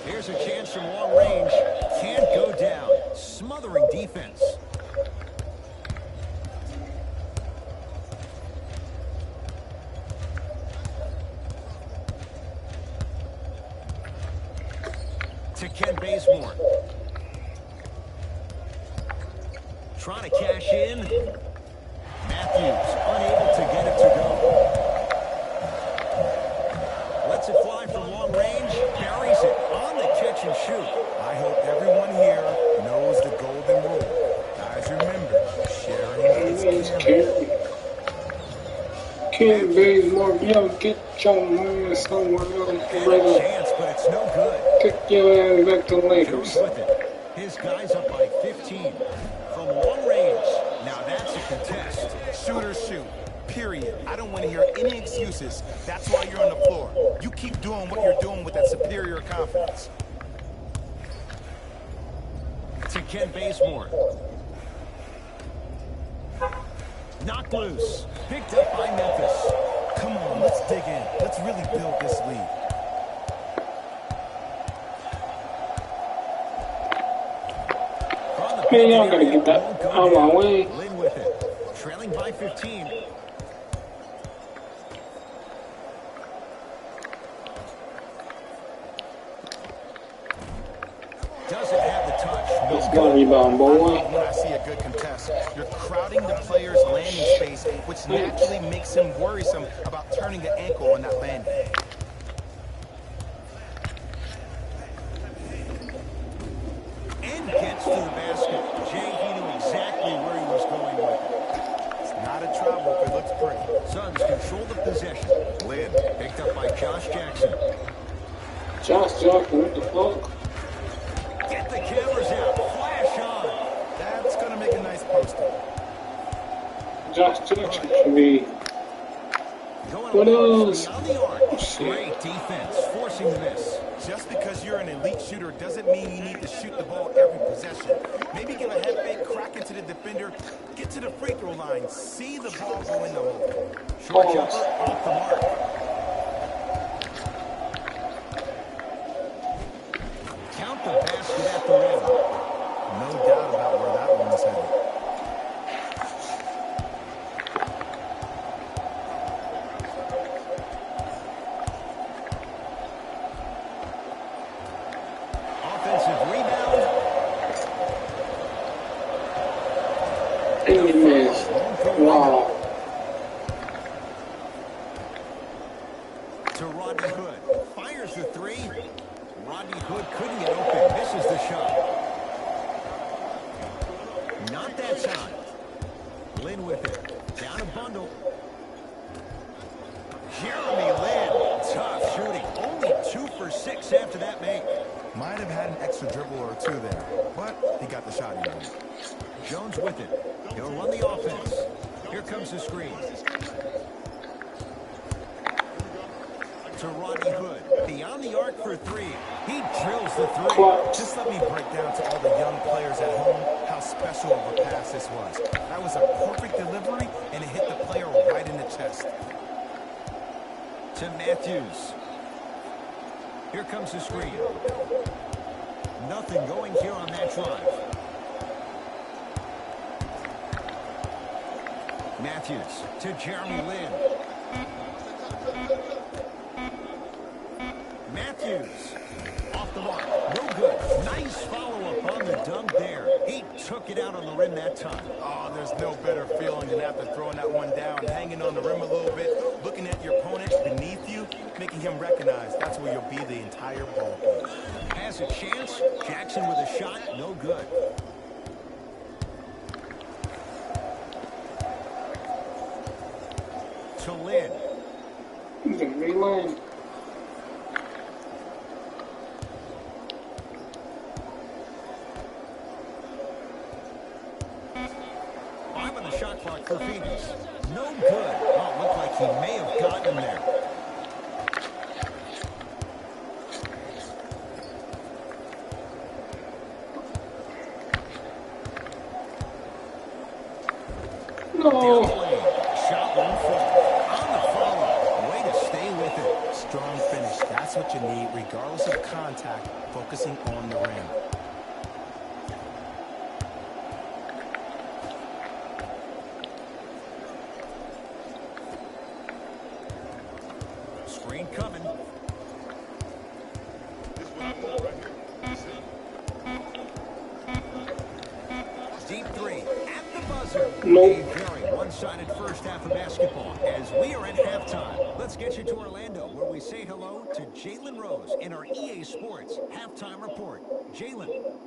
Here's a chance from long range. Can't go down. Smothering defense. To Ken Bazemore. Trying to cash in. Matthews unable to get it to go. Lets it fly from long range. Buries it on the catch and shoot. I hope everyone here knows the golden rule. Guys, remember, sharing is caring. Ken Bazemore, yo, get your man somewhere else, Had a brother. chance, but it's no good. Take your ass back to Lakers. Jones with it. His guys up by 15. From long range. Now that's a contest. Shoot or shoot. Period. I don't want to hear any excuses. That's why you're on the floor. You keep doing what you're doing with that superior confidence. To Ken Bazemore. Knocked loose. Picked up by Memphis. Come on, let's dig in. Let's really build this lead. Man, y'all gotta get that out of my way. Lynn with it. Trailing by 15. Let's go, rebound, I boy. love when I see a good contest. You're crowding the player's landing space, which naturally makes him worrisome about turning the ankle on that landing. And gets to the basket. Jay, he knew exactly where he was going with it. It's not a travel if it looks pretty. Suns control the possession. Lynn picked up by Josh Jackson. Josh Jackson, what the fuck? Get the cameras out. Flash on. That's going to make a nice poster. Josh Jackson should be. Going What along else? beyond the arc. Great defense, forcing the miss. Just because you're an elite shooter doesn't mean you need to shoot the ball every possession. Maybe give a head fake, crack into the defender, get to the free throw line, see the ball go in the hole. Short Oh. jumper off the mark. Count the basket at the rim. No doubt about where that one is headed. Offensive rebound. And he missed. Wow. To Rodney Hood. Fires the three. Rodney Hood couldn't get open. Misses the shot. Not that time. Lynn with it. Down a bundle. Jeremy Lin. Tough shooting. Only 2 for 6 after that make. Might have had an extra dribble or two there, but he got the shot he wanted. Jones with it. He'll run the offense. Here comes the screen. To Rodney Hood. Beyond the arc for 3. He drills the 3. Just let me break down to all the young players at home how special of a pass this was. That was a perfect delivery, and it hit the player right in the chest. To Matthews. Here comes the screen. Nothing going here on that drive. Matthews to Jeremy Lin. Matthews off the mark. No good. Nice follow-up on the dunk there. He took it out on the rim that time. Oh, there's no better feeling than after throwing that one down, hanging on the rim a little bit, looking at your opponent beneath you, making him recognize that's where you'll be the entire ball game. Has a chance. Jackson with a shot. No good. To Lynn. He's in the lane. Five on the shot clock for Phoenix. No good. Oh, it looked like he may have gotten him there. No. Shot won't fall. On the follow. Way to stay with it. Strong finish. That's what you need, regardless of contact, focusing on the rim. Screen coming. Deep 3 at the buzzer. Nope. A very one-sided first half of basketball as we are at halftime. Let's get you to Orlando where we say hello to Jalen Rose in our EA Sports halftime report. Jalen.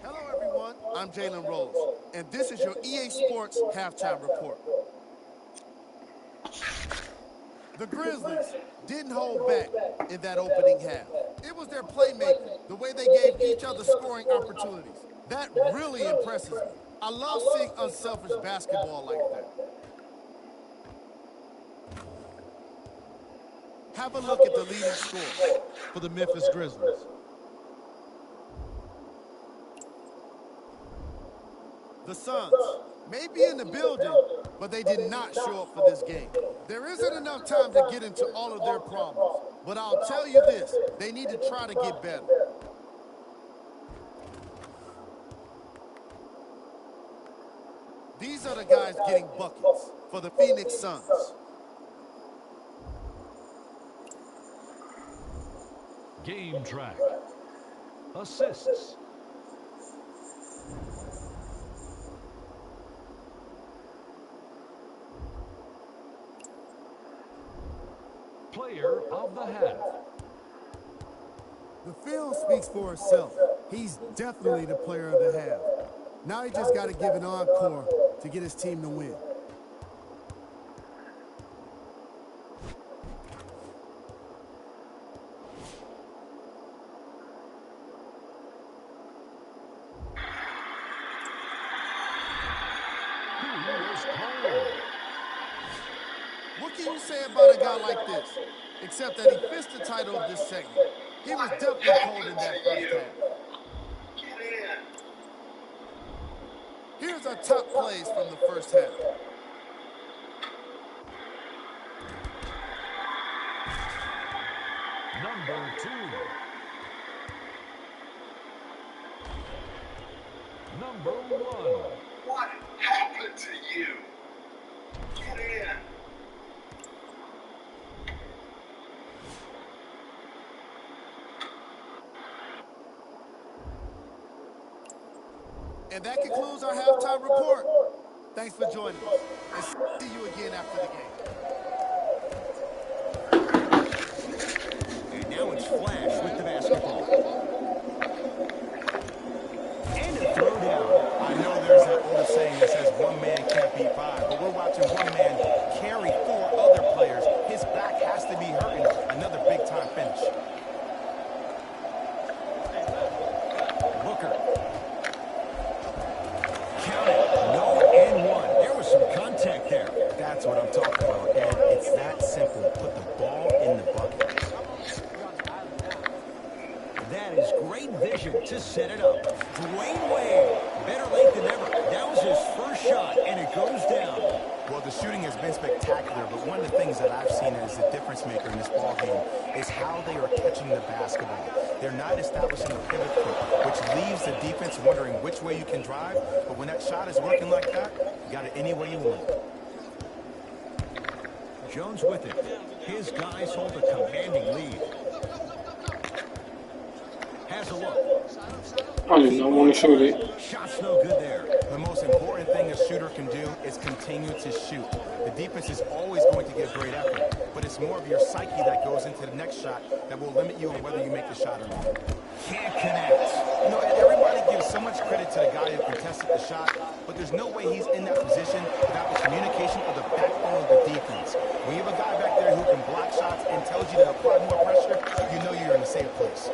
Hello, everyone. I'm Jalen Rose, and this is your EA Sports halftime report. The Grizzlies didn't hold back in that opening half. It was their playmaking, the way they gave each other scoring opportunities. That really impresses me. I love seeing unselfish basketball like that. Have a look at the leading scorer for the Memphis Grizzlies. The Suns may be in the building, but they did not show up for this game. There isn't enough time to get into all of their problems, but I'll tell you this, they need to try to get better. guys getting buckets for the Phoenix Suns. Game track. Assists. Player of the half. The film speaks for itself. He's definitely the player of the half. Now he just got to give an encore to get his team to win. What can you say about a guy like this? Except that he fits the title of this segment. He was definitely cold in that first half. Here's our top plays from the first half. Number 2. Number 1. What happened to you? Get in. And that concludes our halftime report. Thanks for joining us. And see you again after the game. And now it's Flash with the basketball. And a throwdown. I know there's that old saying that says one man can't beat five, but we're watching one man carry 4 other players. His back has to be hurting. Another big-time finish. Booker. Count it. No and one. There was some contact there. That's what I'm talking about, and it's that simple. Put the ball in the bucket. That is great vision to set it up. Dwayne Wade. Better late than ever. That was his first shot, and it goes down. Well, the shooting has been spectacular, but one of the things that I've seen as the difference maker in this ball game is how they are catching the basketball. They're not establishing a pivot quick, which leaves the defense wondering which way you can drive, but when that shot is working like that, you got it any way you want. Jones with it. His guys hold a commanding lead. Has a look. I just don't want to shoot it. Shot's no good there. The most important thing a shooter can do is continue to shoot. The defense is always going to give great effort, but it's more of your psyche that goes into the next shot that will limit you on whether you make the shot or not. Can't connect. You know, everybody gives so much credit to the guy who contested the shot, but there's no way he's in that position without the communication of the backbone of the defense. When you have a guy back there who can block shots and tells you to apply more pressure, you know you're in a safe place.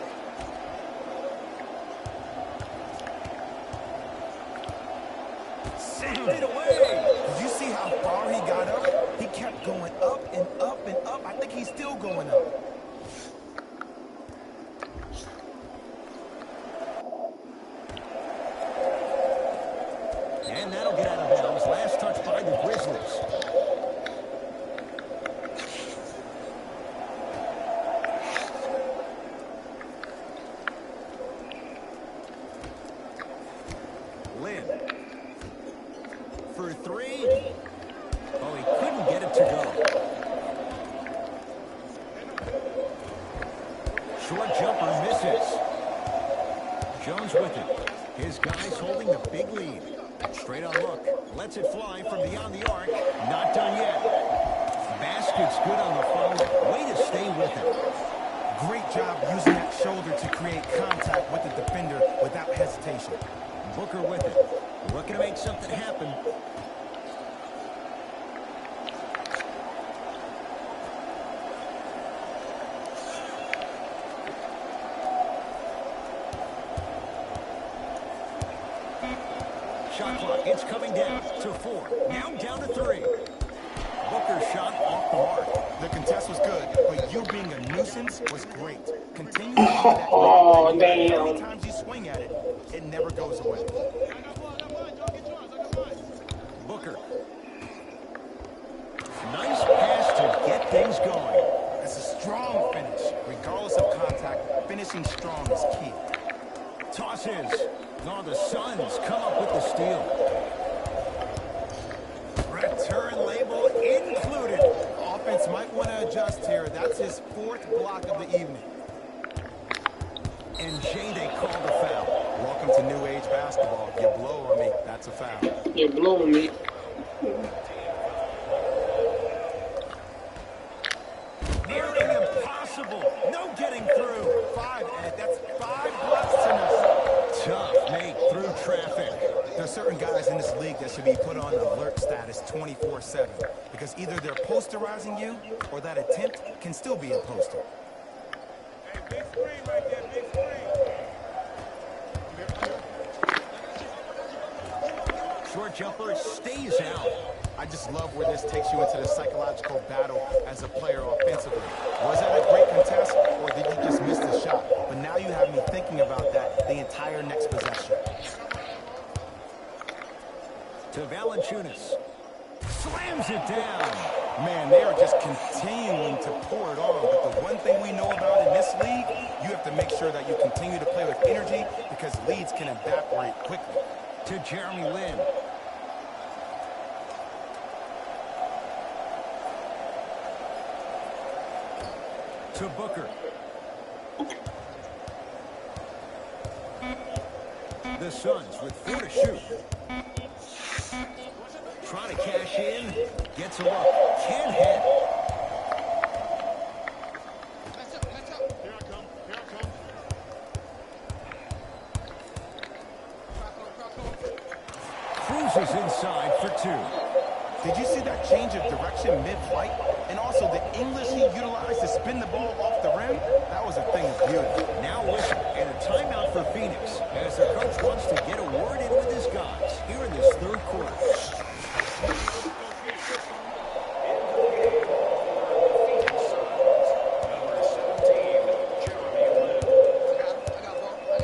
Send it away. Did you see how far he got up? He kept going up and up and up. I think he's still going up. And that'll get out of bounds. Last touch by the Grizzlies. Lynn. For 3. Oh, he couldn't get it to go. Short jumper misses. Jones with it. His guys holding the big lead. Straight on look. Lets it fly from beyond the arc. Not done yet. Basket's good on the follow. Way to stay with it. Great job using that shoulder to create contact with the defender without hesitation. Booker with it. Looking to make something happen. Shot clock, it's coming down to 4. Now down to 3. Booker's shot off the mark. The contest was good, but you being a nuisance was great. Continue to do that. Oh, How damn. many times you swing at it, it never goes away. Booker. Nice pass to get things going. That's a strong finish. Regardless of contact, finishing strong is key. Tosses. Oh, the Suns come up with the steal. defense might want to adjust here. That's his 4th block of the evening. And Jay, they called a foul. Welcome to new age basketball. You blow on me, that's a foul. You're blowing me. Nearly impossible. No getting through. That's 5 blocks tonight. Tough Nate through traffic. There are certain guys in this league that should be put on alert status 24/7 because either they're posterizing you or that attempt can still be a poster. Hey, big screen right there, big screen. Short jumper stays out. I just love where this takes you into the psychological battle as a player offensively. Was that a great contest, or did you just miss the shot? But now you have me thinking about that the entire next possession. To Valanciunas. Slams it down. Man, they are just continuing to pour it on. But the one thing we know about in this league, you have to make sure that you continue to play with energy because leads can evaporate quickly. To Jeremy Lin. To Booker. The Suns with 4 to shoot. Trying to cash in. Gets a look. Can't hit. Here I come. Cruises inside for 2. Did you see that change of direction mid-flight? And also the English he utilized to spin the ball off the rim? That was a thing of beauty. Now listen, and a timeout for Phoenix as the coach wants to get a word in with his guys here in this 3rd quarter. Number 17, Jeremy Lin.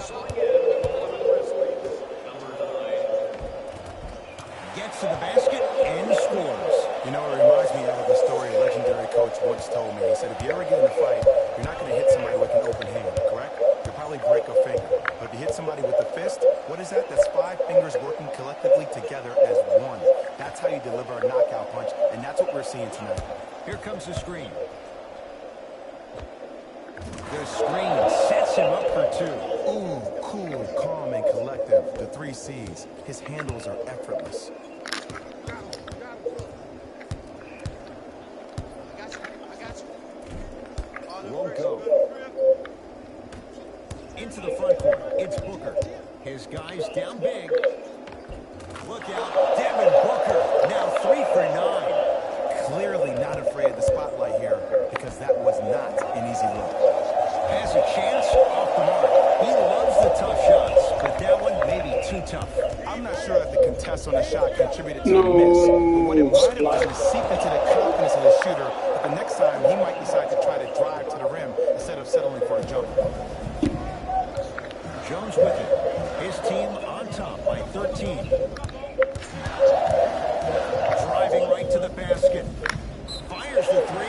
Signing in for the Grizzlies, number 9. Gets to the basket and scores. You know, it reminds me of a story a legendary coach once told me. He said, if you ever get in a fight, you're not going to hit somebody with an open hand, correct? You'll probably break a finger. But if you hit somebody with a fist, what is that? That's 5 fingers working collectively together as one. That's how you deliver a knockout punch, and that's what we're seeing tonight. Here comes the screen. The screen sets him up for 2. Ooh, cool, calm, and collective. The 3 C's. His handles are effortless. Won't go. Into the front court. It's Booker. His guys down big. Look out. Devin Booker. Now 3 for 9. Clearly not afraid of the spotlight here because that was not an easy look. Has a chance off the mark. He loves the tough shots, but that one may be too tough. I'm not sure that the contest on the shot contributed to the miss, but what it might have done is seep into the confidence of the shooter. But the next time, he might decide to try to drive to the rim instead of settling for a jumper. Jones with it. His team on top by 13. Driving right to the basket. Fires the 3.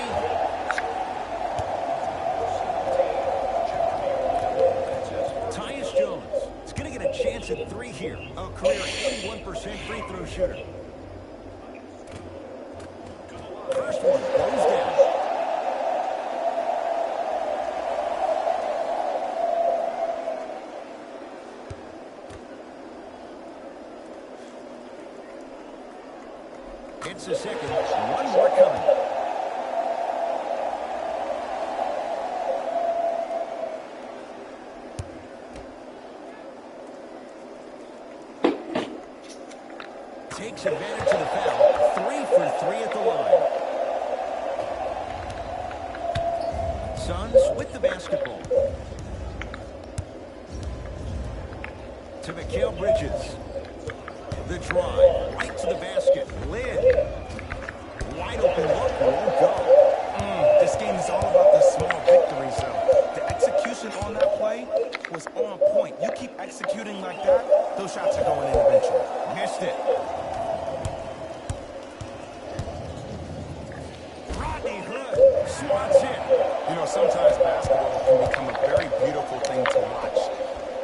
Tyus Jones is going to get a chance at 3 here. A career 81% free throw shooter. First one goes down. It's the second. One more coming. Takes advantage of the foul. 3 for 3 at the line. Suns with the basketball. To Mikal Bridges. The drive, right to the basket. Lin. Wide open look, won't go. This game is all about the small victories, though. The execution on that play was on point. You keep executing like that, those shots are going in eventually. Missed it. Rodney Hood swats it. You know, sometimes basketball can become a very beautiful thing to watch.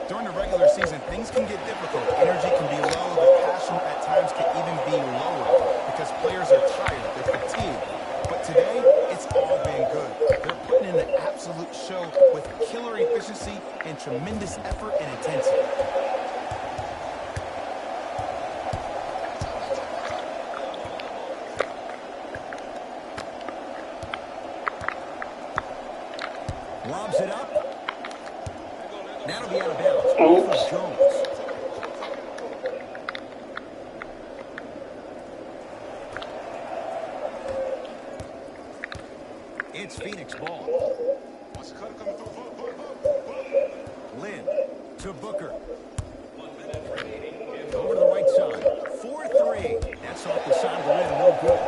During the regular season, things can get difficult. Energy can be low. The passion at times can even be lower because players are tired. They're fatigued. But today, it's all been good. They're putting in an absolute show with killer efficiency and tremendous effort and intensity. Lobs it up. That'll be out of bounds. Oops. Jones. It's Phoenix ball. Lynn to Booker. Over to the right side. 4-3. That's off the side of the rim. No good.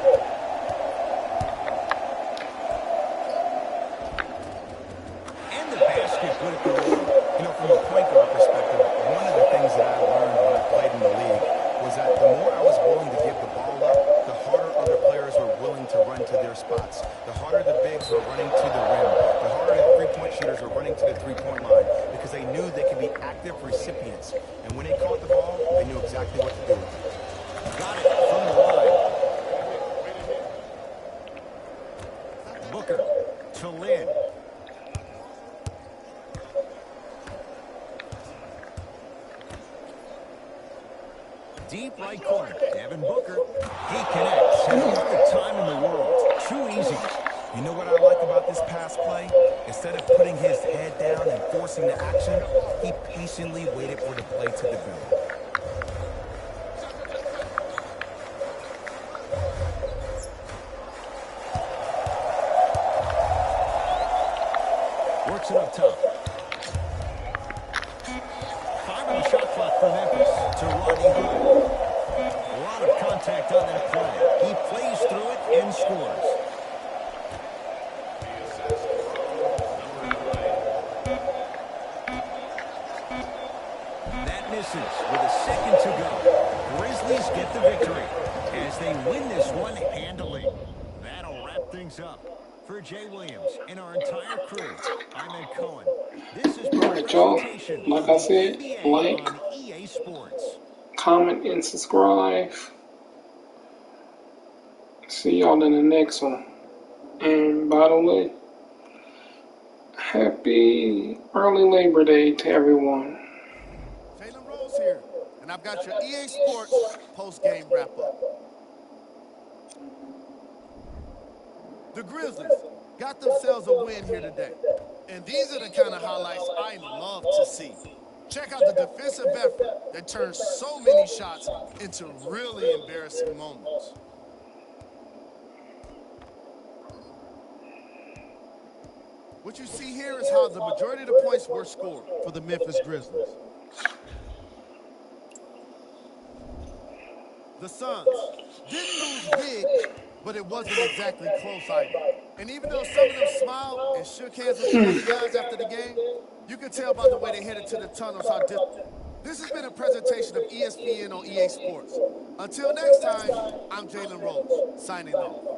And the basket put it through. You know, from a point guard perspective, one of the things that I learned when I played in the league was that the more I was willing to give the ball up, the harder other players were willing to run to their spots. The harder the bigs were running to the rim. The harder the three-point shooters were running to the three-point line because they knew they could be active recipients. And when they caught the ball, they knew exactly what to do with it. Got it from the line. Booker to Lynn. Deep right corner. Devin Booker. He connects. And all the time in the world. Too easy. You know what I like about this pass play? Instead of putting his head down and forcing the action, he patiently waited for the play to develop. Works it up top. 5 on the shot clock for Memphis to Rodney Hood. A lot of contact on that play. He plays through it and scores. That misses with a second to go. Grizzlies get the victory as they win this one handily. That'll wrap things up. For Jay Williams and our entire crew, I'm Ed Cohen. This is Alright, y'all. presentation Like of I the said, NBA like, on EA Sports. comment, and subscribe. See y'all in the next one. And by the way, happy early Labor Day to everyone. Jalen Rose here, and I've got your EA Sports post-game wrap-up. The Grizzlies got themselves a win here today, and these are the kind of highlights I love to see. Check out the defensive effort that turns so many shots into really embarrassing moments. What you see here is how the majority of the points were scored for the Memphis Grizzlies. The Suns didn't lose big, but it wasn't exactly close either. And even though some of them smiled and shook hands with the other guys after the game, you can tell by the way they headed to the tunnels how distant. This has been a presentation of ESPN on EA Sports. Until next time, I'm Jalen Rose, signing off.